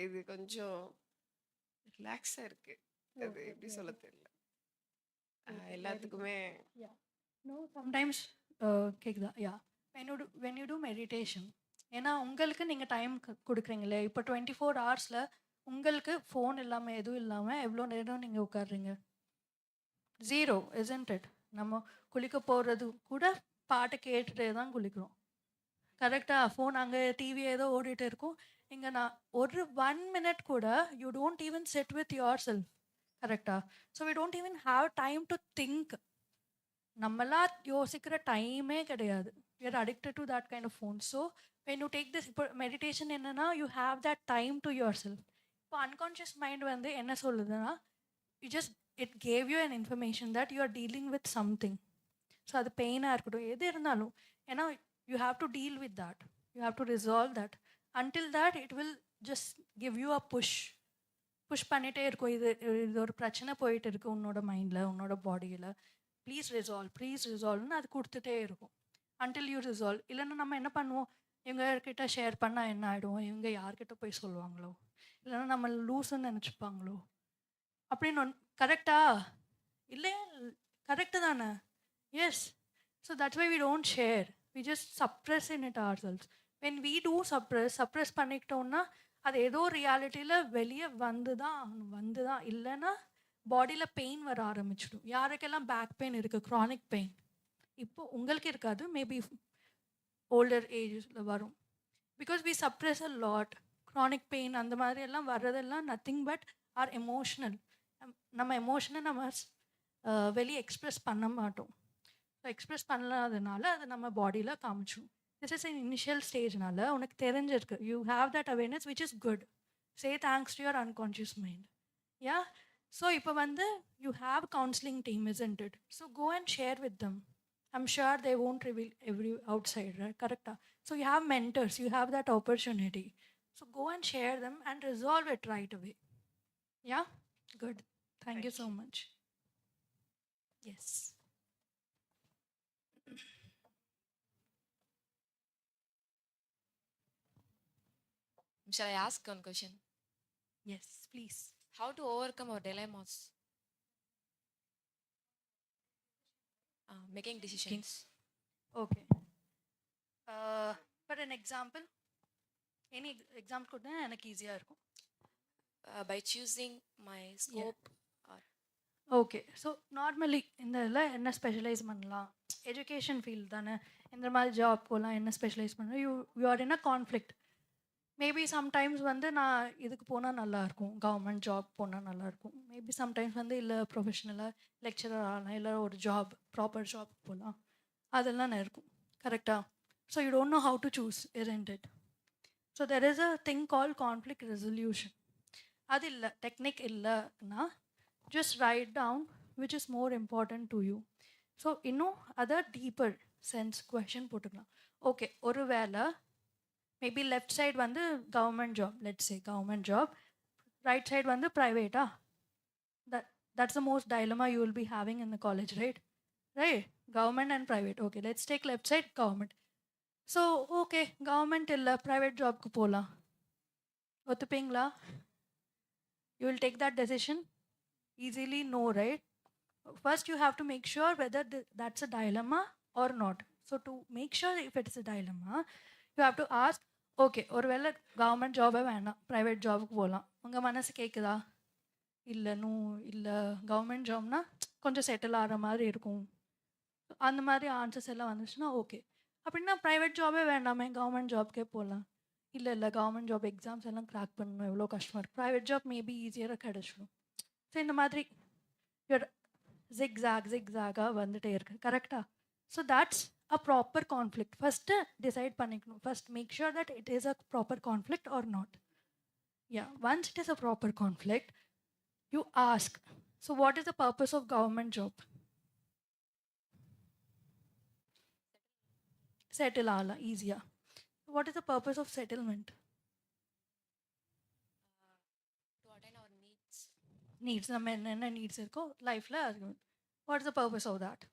இது கொஞ்சம் ரிலாக்ஸா இருக்கு. அது எப்படி சொல்ல தெரியல. எல்லாத்துக்குமே No, sometimes கேக்குதா? Yeah. When you do meditation, ஏன்னா உங்களுக்கு நீங்கள் டைம் கொடுக்குறீங்களே, இப்போ 24 ஹவர்ஸில் உங்களுக்கு ஃபோன் இல்லாமல் எதுவும் இல்லாமல் எவ்வளோ நேரம் நீங்கள் உட்காடுறீங்க? 0, isn't it? நம்ம குளிக்க போகிறது கூட பாட்டு கேட்டுகிட்டே தான் குளிக்கிறோம். கரெக்டாக? ஃபோன் அங்கே டிவி ஏதோ ஓடிட்டு இருக்கும். இங்கே நான் ஒரு 1 minute கூட you don't even set with your self. கரெக்டாக? So we don't even have time to think. நம்மளாம் யோசிக்கிற டைமே கிடையாது. we are addicted to that kind of phone. So when you take this meditation என்னன்னா, you have that time to yourself. இப்போ unconscious mind வந்து என்ன சொல்லுதுன்னா, you just it gave you an information that you are dealing with something. So அது பெயினாக இருக்கட்டும், எது இருந்தாலும், ஏன்னா you have to deal with that, you have to resolve that. Until that it will just give you a push பண்ணிகிட்டே இருக்கும். இது ஒரு பிரச்சனை போயிட்டு இருக்கு உன்னோட மைண்டில், உன்னோட பாடியில், ப்ளீஸ் ரிசால்வ்னு அது கொடுத்துட்டே இருக்கும். Until you resolve. இல்லைன்னா நம்ம என்ன பண்ணுவோம், இவங்கக்கிட்ட ஷேர் பண்ணால் என்ன ஆகிடும், இவங்க யார்கிட்ட போய் சொல்லுவாங்களோ, இல்லைன்னா நம்ம லூஸுன்னு நினச்சிப்பாங்களோ அப்படின்னு. கரெக்டா? இல்லை, கரெக்டு தானே? Yes. So that's why we don't share, we just suppress in it ourselves. When we do suppress பண்ணிக்கிட்டோம்னா அது ஏதோ ரியாலிட்டியில் வெளியே வந்து தான் இல்லைன்னா பாடியில் பெயின் வர ஆரம்பிச்சிடும். யாருக்கெல்லாம் பேக் பெயின் இருக்குது, க்ரானிக் பெயின், இப்போ உங்களுக்கு இருக்காது, மேபி ஓல்டர் ஏஜஸில் வரும். Because we suppress a lot. Chronic pain அந்த மாதிரி எல்லாம் வர்றதெல்லாம் நத்திங் பட் ஆர் எமோஷ்னல். நம்ம எமோஷனை நம்ம வெளியே எக்ஸ்ப்ரெஸ் பண்ண மாட்டோம். ஸோ எக்ஸ்ப்ரெஸ் பண்ணாததுனால அது நம்ம பாடியில் காமிச்சிடும். திஸ் இஸ் இனிஷியல் ஸ்டேஜ்னால உனக்கு தெரிஞ்சிருக்கு. You have that awareness which is good. Say thanks to your unconscious mind. Yeah. So இப்போ வந்து you have counselling team, isn't it? So go and share with them. I'm sure they won't reveal every outside, right? Correct? So you have mentors, you have that opportunity. So go and share them and resolve it right away. Yeah? Good. Thank you so much. Yes. Shall I ask one question? Yes, please. How to overcome our dilemmas? Making decisions. Okay. For an example, any example could be எனக்கு ஈஸியாக இருக்கும். By choosing my scope. Okay. So normally இந்த இதில் என்ன specialise பண்ணலாம், education field தானே, இந்த மாதிரி ஜாப் போகலாம், என்ன ஸ்பெஷலைஸ் பண்ணலாம். You are in a conflict. Maybe sometimes வந்து நான் இதுக்கு போனால் நல்லாயிருக்கும், கவர்மெண்ட் ஜாப் போனால் நல்லாயிருக்கும். மேபி சம்டைம்ஸ் வந்து இல்லை ப்ரொஃபஷ்னலாக லெக்சரர் ஆகலாம், இல்லை ஒரு ஜாப் ப்ராப்பர் ஜாப் போகலாம், அதெல்லாம் இருக்கும். கரெக்டாக? So you don't know how to choose, isn't it? So there is a thing call conflict resolution. அது இல்லை, டெக்னிக் இல்லைன்னா just write down which is more important to you. So இன்னும் அதை deeper sense question போட்டுக்கலாம். Okay, ஒரு வேளை maybe left side வந்து government job, let's say government job, right side வந்து ப்ரைவேட்டா? That's the most dilemma you will be having in the college, right? Government and private. Okay, let's take left side, government. So okay, government இல்லை, private ஜாப்க்கு போகலாம். ஒத்துப்பீங்களா? You will take that decision? Easily no, right? First you have to make sure whether that's a dilemma or not. So to make sure if it is a dilemma, you have to ask, okay, ஒரு வேளை government ஜாபே வேணாம், private ஜாபுக்கு போகலாம். உங்கள் மனசு கேட்குதா? இல்லை government Jaffna கொஞ்சம் செட்டில் ஆகிற மாதிரி இருக்கும், அந்த மாதிரி ஆன்சர்ஸ் எல்லாம் வந்துச்சுன்னா ஓகே. அப்படின்னா ப்ரைவேட் ஜாபே வேண்டாமே, கவர்மெண்ட் ஜாப்க்கே போகலாம். இல்லை கவர்மெண்ட் ஜாப் எக்ஸாம்ஸ் எல்லாம் கிராக் பண்ணணும், எவ்வளோ கஷ்டமாக இருக்குது, ப்ரைவேட் ஜாப் மேபி ஈஸியராக கிடச்சிடும். ஸோ இந்த மாதிரி ஜிக்ஸாகாக வந்துட்டே இருக்கு. கரெக்டாக? So that's a proper conflict. First decide பண்ணிக்கணும். First make sure that it is a proper conflict or not. Yeah, once it is a proper conflict, you ask, so what is the purpose of government job? Settle ஆகலாம் ஈஸியாக. What is the purpose of settlement? Needs, நம்ம என்னென்ன needs இருக்கோ லைஃப்பில் அது. What is the purpose of that?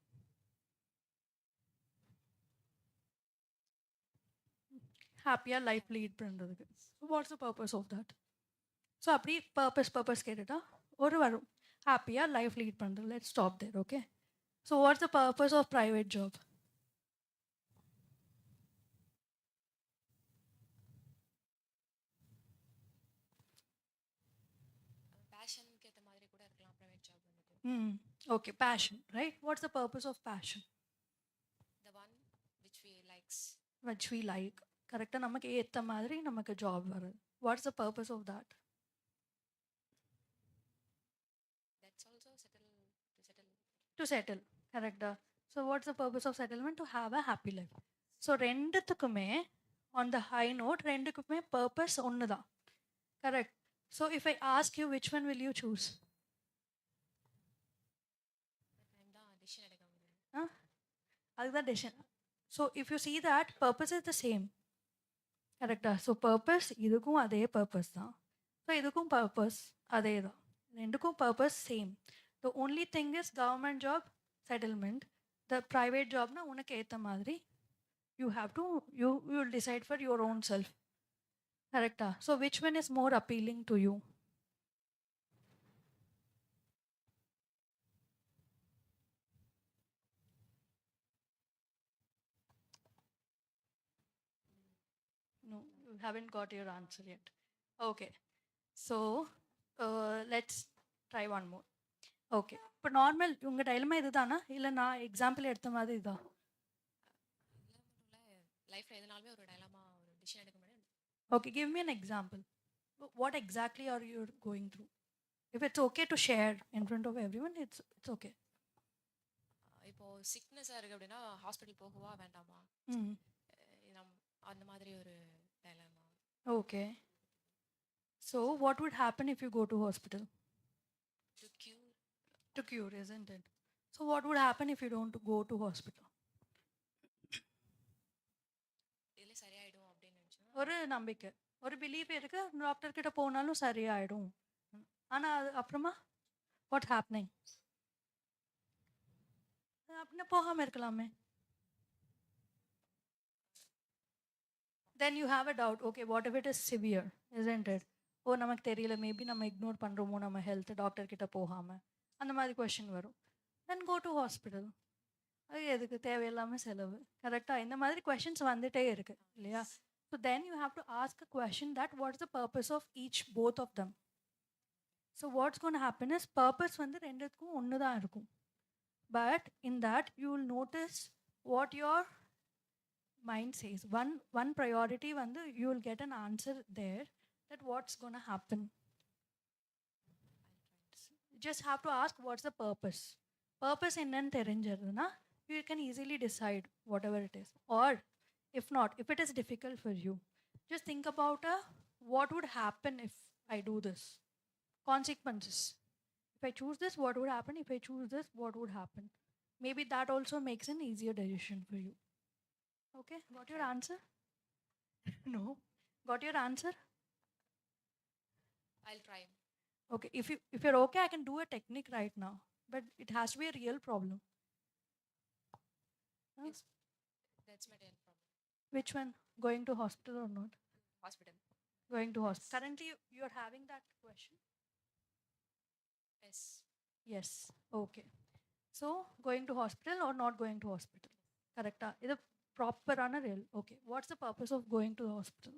ஹாப்பியாக life lead பண்ணுறதுக்கு. What's the purpose of that? So அப்படி பர்பஸ் கேட்டுட்டா ஒரு வரும், ஹாப்பியாக லைஃப் லீட் பண்ணுறது. Let stop there. Okay, so what's the purpose of private job? பேஷனுக்கு ஏற்ற மாதிரி கூட இருக்கலாம் ப்ரைவேட் ஜாப் வந்துட்டு. Okay, passion, right? What's the purpose of passion? The one which we likes. which we like. கரெக்டாக நமக்கு ஏற்ற மாதிரி நமக்கு ஜாப் வருது. What's the purpose of that? That's also settle. To settle. கரெக்டா? So what's the purpose of settlement? To have a happy life. So ரெண்டுத்துக்குமே on the high note ரெண்டுக்குமே purpose ஒன்று தான். Correct. So if I ask you which one will you choose? Time தான் decision எடுக்க முடியும். அதுதான் decision. So if you see that purpose is the same. கரெக்டா? So purpose இதுக்கும் அதே பர்பஸ் தான், ஸோ இதுக்கும் பர்பஸ் அதே தான், ரெண்டுக்கும் purpose same. The only thing is government job settlement, the private ஜாப்னா உனக்கு ஏற்ற மாதிரி you have to you will decide for your own self. கரெக்டா? So which one is more appealing to you? No, you haven't got your answer yet. Okay, so let's try one more. Okay, இப்போ normal உங்கள் dilemma இது தானா, இல்லை நான் example எடுத்த மாதிரி இதுதான்? லைஃப்ல எதனாலுமே ஒரு டைலாமா ஒரு டிசிஷன் எடுக்க முடியும். Okay, give me an example. What exactly are you going through? If it's okay to share in front of everyone, it's okay. இப்போ சிக்னஸாக இருக்குது அப்படின்னா ஹாஸ்பிட்டல் போகவா வேண்டாமா, ம் அந்த மாதிரி ஒரு dilemma. Okay, so what would happen if you go to hospital? To To cure, isn't it? So what would happen if you don't go to hospital? இதில் சரியாயிடும் அப்படின்னு நினச்சோம். ஒரு நம்பிக்கை, ஒரு பிலீஃப் இருக்கு, டாக்டர் கிட்ட போனாலும் சரியாயிடும். ஆனால் அது அப்புறமா வாட் ஹேப்பனிங்? அப்படின்னா போகாமல் இருக்கலாமே. then you have a doubt, okay, what if it is severe, isn't it? ஓ நமக்கு தெரியல, மேபி நம்ம இக்னோர் பண்ணுறோமோ நம்ம ஹெல்த், டாக்டர் கிட்ட போகாமல், அந்த மாதிரி கொஷின் வரும். தென் கோ டு ஹாஸ்பிட்டல். அது எதுக்கு, தேவையில்லாமல் செலவு. கரெக்டாக? இந்த மாதிரி கொஷின்ஸ் வந்துட்டே இருக்கு இல்லையா? So then you have to ask a question that what's the purpose of each both of them. So what's gonna happen is purpose வந்து ரெண்டுத்துக்கும் ஒன்று தான் இருக்கும். But in that you will notice what your mind says. One priority வந்து you will get an answer there that what's gonna happen. You just have to ask what's the purpose. Purpose என்னன்னு தெரிஞ்சிருதுன்னா you can easily decide whatever it is. Or if not, if it is difficult for you, just think about what would happen if I do this. Consequences. If I choose this, what would happen? If I choose this, what would happen? Maybe that also makes an easier decision for you. Okay, got your answer? No, got your answer? I'll try. Okay, if you're okay, I can do a technique right now, but it has to be a real problem. Huh? Yes, that's my real problem. Which one? Going to hospital or not? Hospital. Going to hospital. Currently, you're having that question? Yes. Yes. Okay. So, going to hospital or not going to hospital? Correct. This is proper on a real. Okay. What's the purpose of going to the hospital?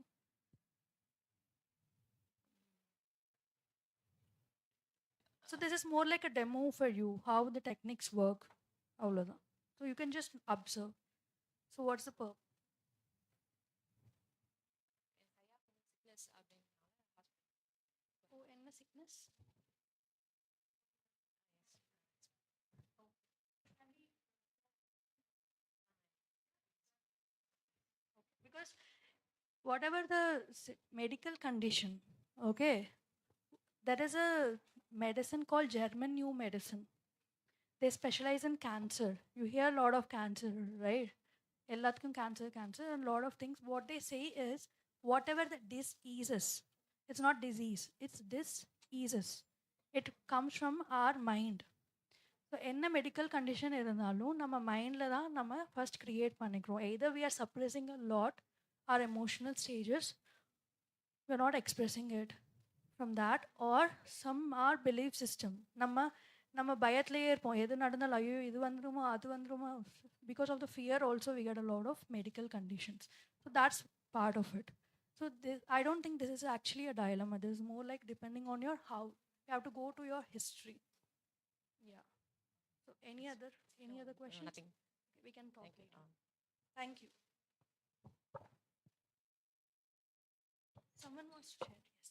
So this is more like a demo for you, how the techniques work. அவ்வளவுதான். So you can just observe. So what's the purpose? Sickness அப்படின்னா hospital. Oh, என்ன sickness? Because whatever the medical condition, okay, there is a medicine called German New Medicine. They specialize in cancer. You hear a lot of cancer, right? Ellathukkum cancer, and a lot of things. What they say is, whatever the diseases, it's not disease, it's diseases. It comes from our mind. So என்ன medical condition இருந்தாலும் நம்ம மைண்டில் தான் நம்ம first create பண்ணிக்கிறோம். Either we are suppressing a lot our emotional stages, we're not expressing it from that, or some our belief system. நம்ம பயத்திலேயே இருப்போம், எது நடந்தாலும் ஐயோ இது வந்துருமோ அது வந்துருமோ. Because of the fear also we get a lot of medical conditions. So that's part of it. So I don't think this is actually a dilemma. This is more like depending on your how you have to go to your history. Yeah. So any other questions? Nothing. We can talk Thank you. later. Thank you. Someone wants to share? Yes.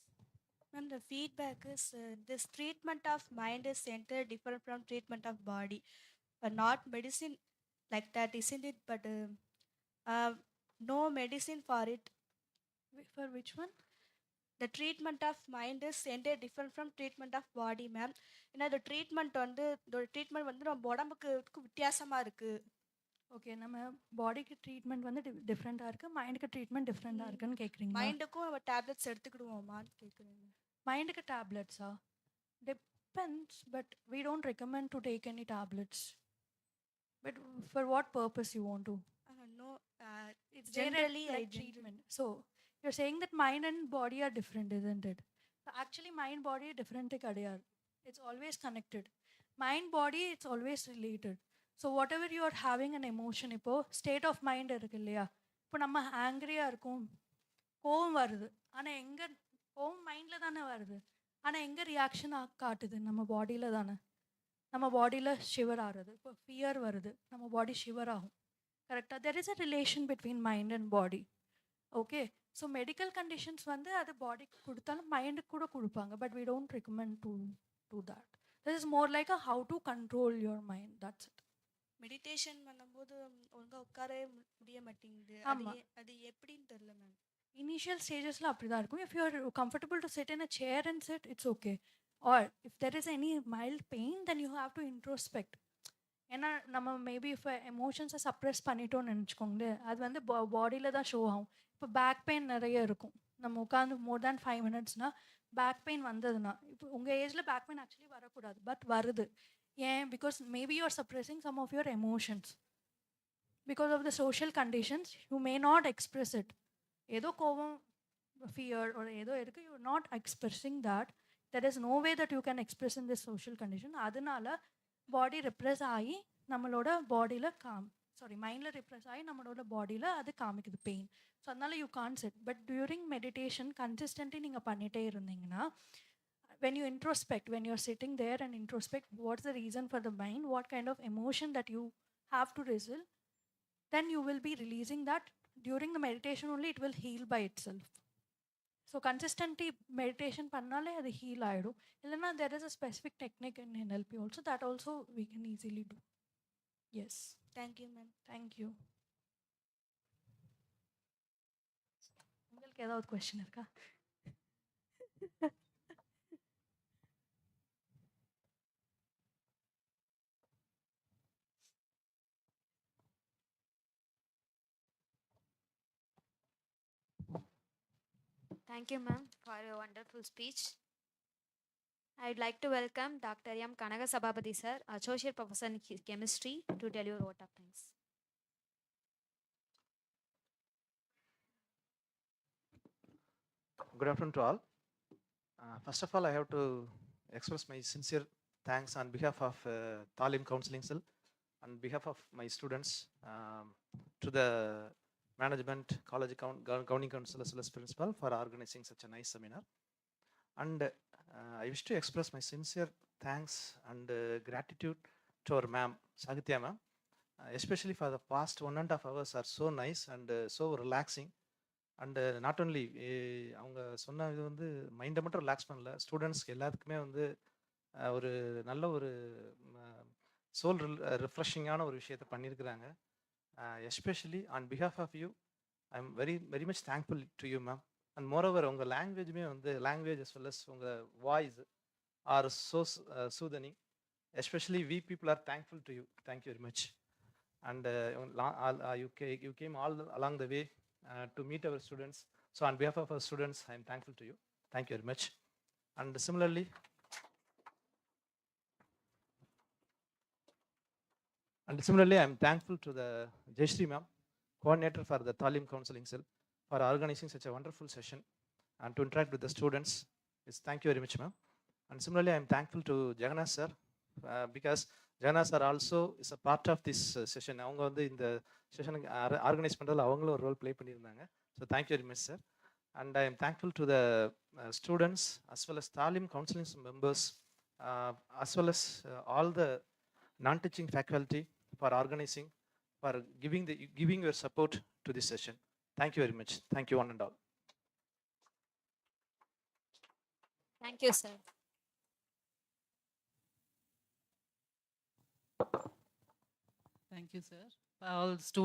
Ma'am, the feedback is this treatment of mind is centered different from treatment of body, but not medicine like that, isn't it? But no medicine for it. For which one? The treatment of mind is centered different from treatment of body, ma'am. ஏன்னா இந்த treatment வந்து இதோட treatment வந்து நம்ம உடம்புக்கு வித்தியாசமாக இருக்குது. Okay, நம்ம பாடிக்கு ட்ரீட்மெண்ட் வந்து டிஃப்ரெண்ட்டாக இருக்குது, மைண்டுக்கு ட்ரீட்மெண்ட் டிஃப்ரெண்ட்டாக இருக்குன்னு கேட்குறீங்க. மைண்டுக்கும் நம்ம டேப்லெட்ஸ் எடுத்துக்கிடுவோமான்னு கேட்குறீங்க. மைண்டுக்கு டேப்லெட்ஸா? Depends, but we don't recommend to take any tablets. But for what purpose you want to? No, it's They're generally like treatment. So you're saying that mind and body are different, isn't it? So actually mind body different kadiyad. It's always connected. Mind body it's always related. So whatever you are having an emotion, இப்போ state of mind இருக்கு இல்லையா, இப்போ நம்ம ஆங்கிரியாக இருக்கும், கோவம் வருது, ஆனால் எங்கே கோவம் மைண்டில் தானே வருது, ஆனால் எங்கே ரியாக்ஷன் காட்டுது நம்ம பாடியில் தானே. நம்ம பாடியில் ஷிவர் ஆகுறது, இப்போ ஃபியர் வருது நம்ம பாடி ஷிவர் ஆகும். கரெக்டாக? There is a relation between mind and body. Okay, so medical conditions வந்து அது பாடிக்கு கொடுத்தாலும் மைண்டுக்கு கூட கொடுப்பாங்க, but we don't recommend to do that. This is more like a how to control your mind, that's it. Meditation பண்ணும்போது ஒழுங்காக உட்காரவே முடிய மாட்டேங்குது. அது எப்படின்னு தெரியல மேம். இனிஷியல் ஸ்டேஜஸில் அப்படி தான் இருக்கும். If you are comfortable to sit in a chair and sit, it's okay. Or if there is any mild pain, then you have to introspect. ஏன்னா நம்ம மேபி இப்போ எமோஷன்ஸை சப்ரெஸ் பண்ணிட்டோன்னு நினச்சிக்கோங்களேன், அது வந்து பாடியில் தான் ஷோ ஆகும். இப்போ பேக் பெயின் நிறைய இருக்கும், நம்ம உட்காந்து மோர் தேன் 5 minutesனால் பேக் பெயின் வந்ததுன்னா, இப்போ உங்கள் ஏஜில் பேக் பெயின் ஆக்சுவலி வரக்கூடாது, பட் வருது. ஏன்? Because maybe you are suppressing some of your emotions. Because of the social conditions you may not express it. ஏதோ கோவம், ஃபியர் ஒரு ஏதோ இருக்குது, you not expressing that. There is no way that you can express in this social condition. அதனால body refresh ஆகி நம்மளோட பாடியில் மைண்டில் ரிப்ரெஸ் ஆகி நம்மளோட பாடியில் அது காமிக்குது பெயின். ஸோ அதனால you can't sit. But during meditation consistently நீங்கள் பண்ணிகிட்டே இருந்தீங்கன்னா, when you introspect, when you're sitting there and introspect what's the reason for the mind, what kind of emotion that you have to resolve, then you will be releasing that. During the meditation only it will heal by itself. So consistently meditation pannale adu heal aidum. Illana there is a specific technique in NLP also, that also we can easily do. Yes. Thank you ma'am. Thank you. உங்களுக்கு ஏதாவது question இருக்கா? Thank you, ma'am, for your wonderful speech. I'd like to welcome Dr. M. Kanaga Sabapathy, sir, Associate Professor in Chemistry, to tell you a vote of thanks. Good afternoon to all. First of all, I have to express my sincere thanks on behalf of Taalim Counselling Cell, on behalf of my students, to the management, college governing council as well as principal for organizing such a nice seminar. And I wish to express my sincere thanks and gratitude to our ma'am, Sahithya ma'am, especially for the past 1.5 hours are so nice and so relaxing. And not only அவங்க சொன்ன இது வந்து மைண்டை மட்டும் relax பண்ணல, ஸ்டூடெண்ட்ஸ்க்கு எல்லாத்துக்குமே வந்து ஒரு நல்ல ஒரு சோல் ரிஃப்ரெஷிங்கான ஒரு விஷயத்தை பண்ணியிருக்கிறாங்க. Especially on behalf of you, I'm very very much thankful to you ma'am. And moreover உங்கள் லாங்குவேஜுமே வந்து லாங்குவேஜ் as well as உங்கள் voice are so soothing. Especially we people are thankful to you. Thank you very much. And you came all along the way to meet our students. So on behalf of our students, I am thankful to you. Thank you very much. And similarly, I am thankful to the Jayashree ma'am, coordinator for the Taalim Counselling Cell, for organizing such a wonderful session and to interact with the students. Thank you very much, ma'am. And similarly, I am thankful to Jagannath sir because Jagannath sir also is a part of this session. அவங்க வந்து இந்த செஷனுக்கு organise பண்ணுறதுல அவங்களும் ஒரு role play பண்ணியிருந்தாங்க. So thank you very much sir. And I am thankful to the students as well as Taalim counseling members as well as all the non-teaching faculty for organizing, for giving your support to this session. Thank you very much. Thank you one and all. Thank you, sir. Thank you, sir. All students.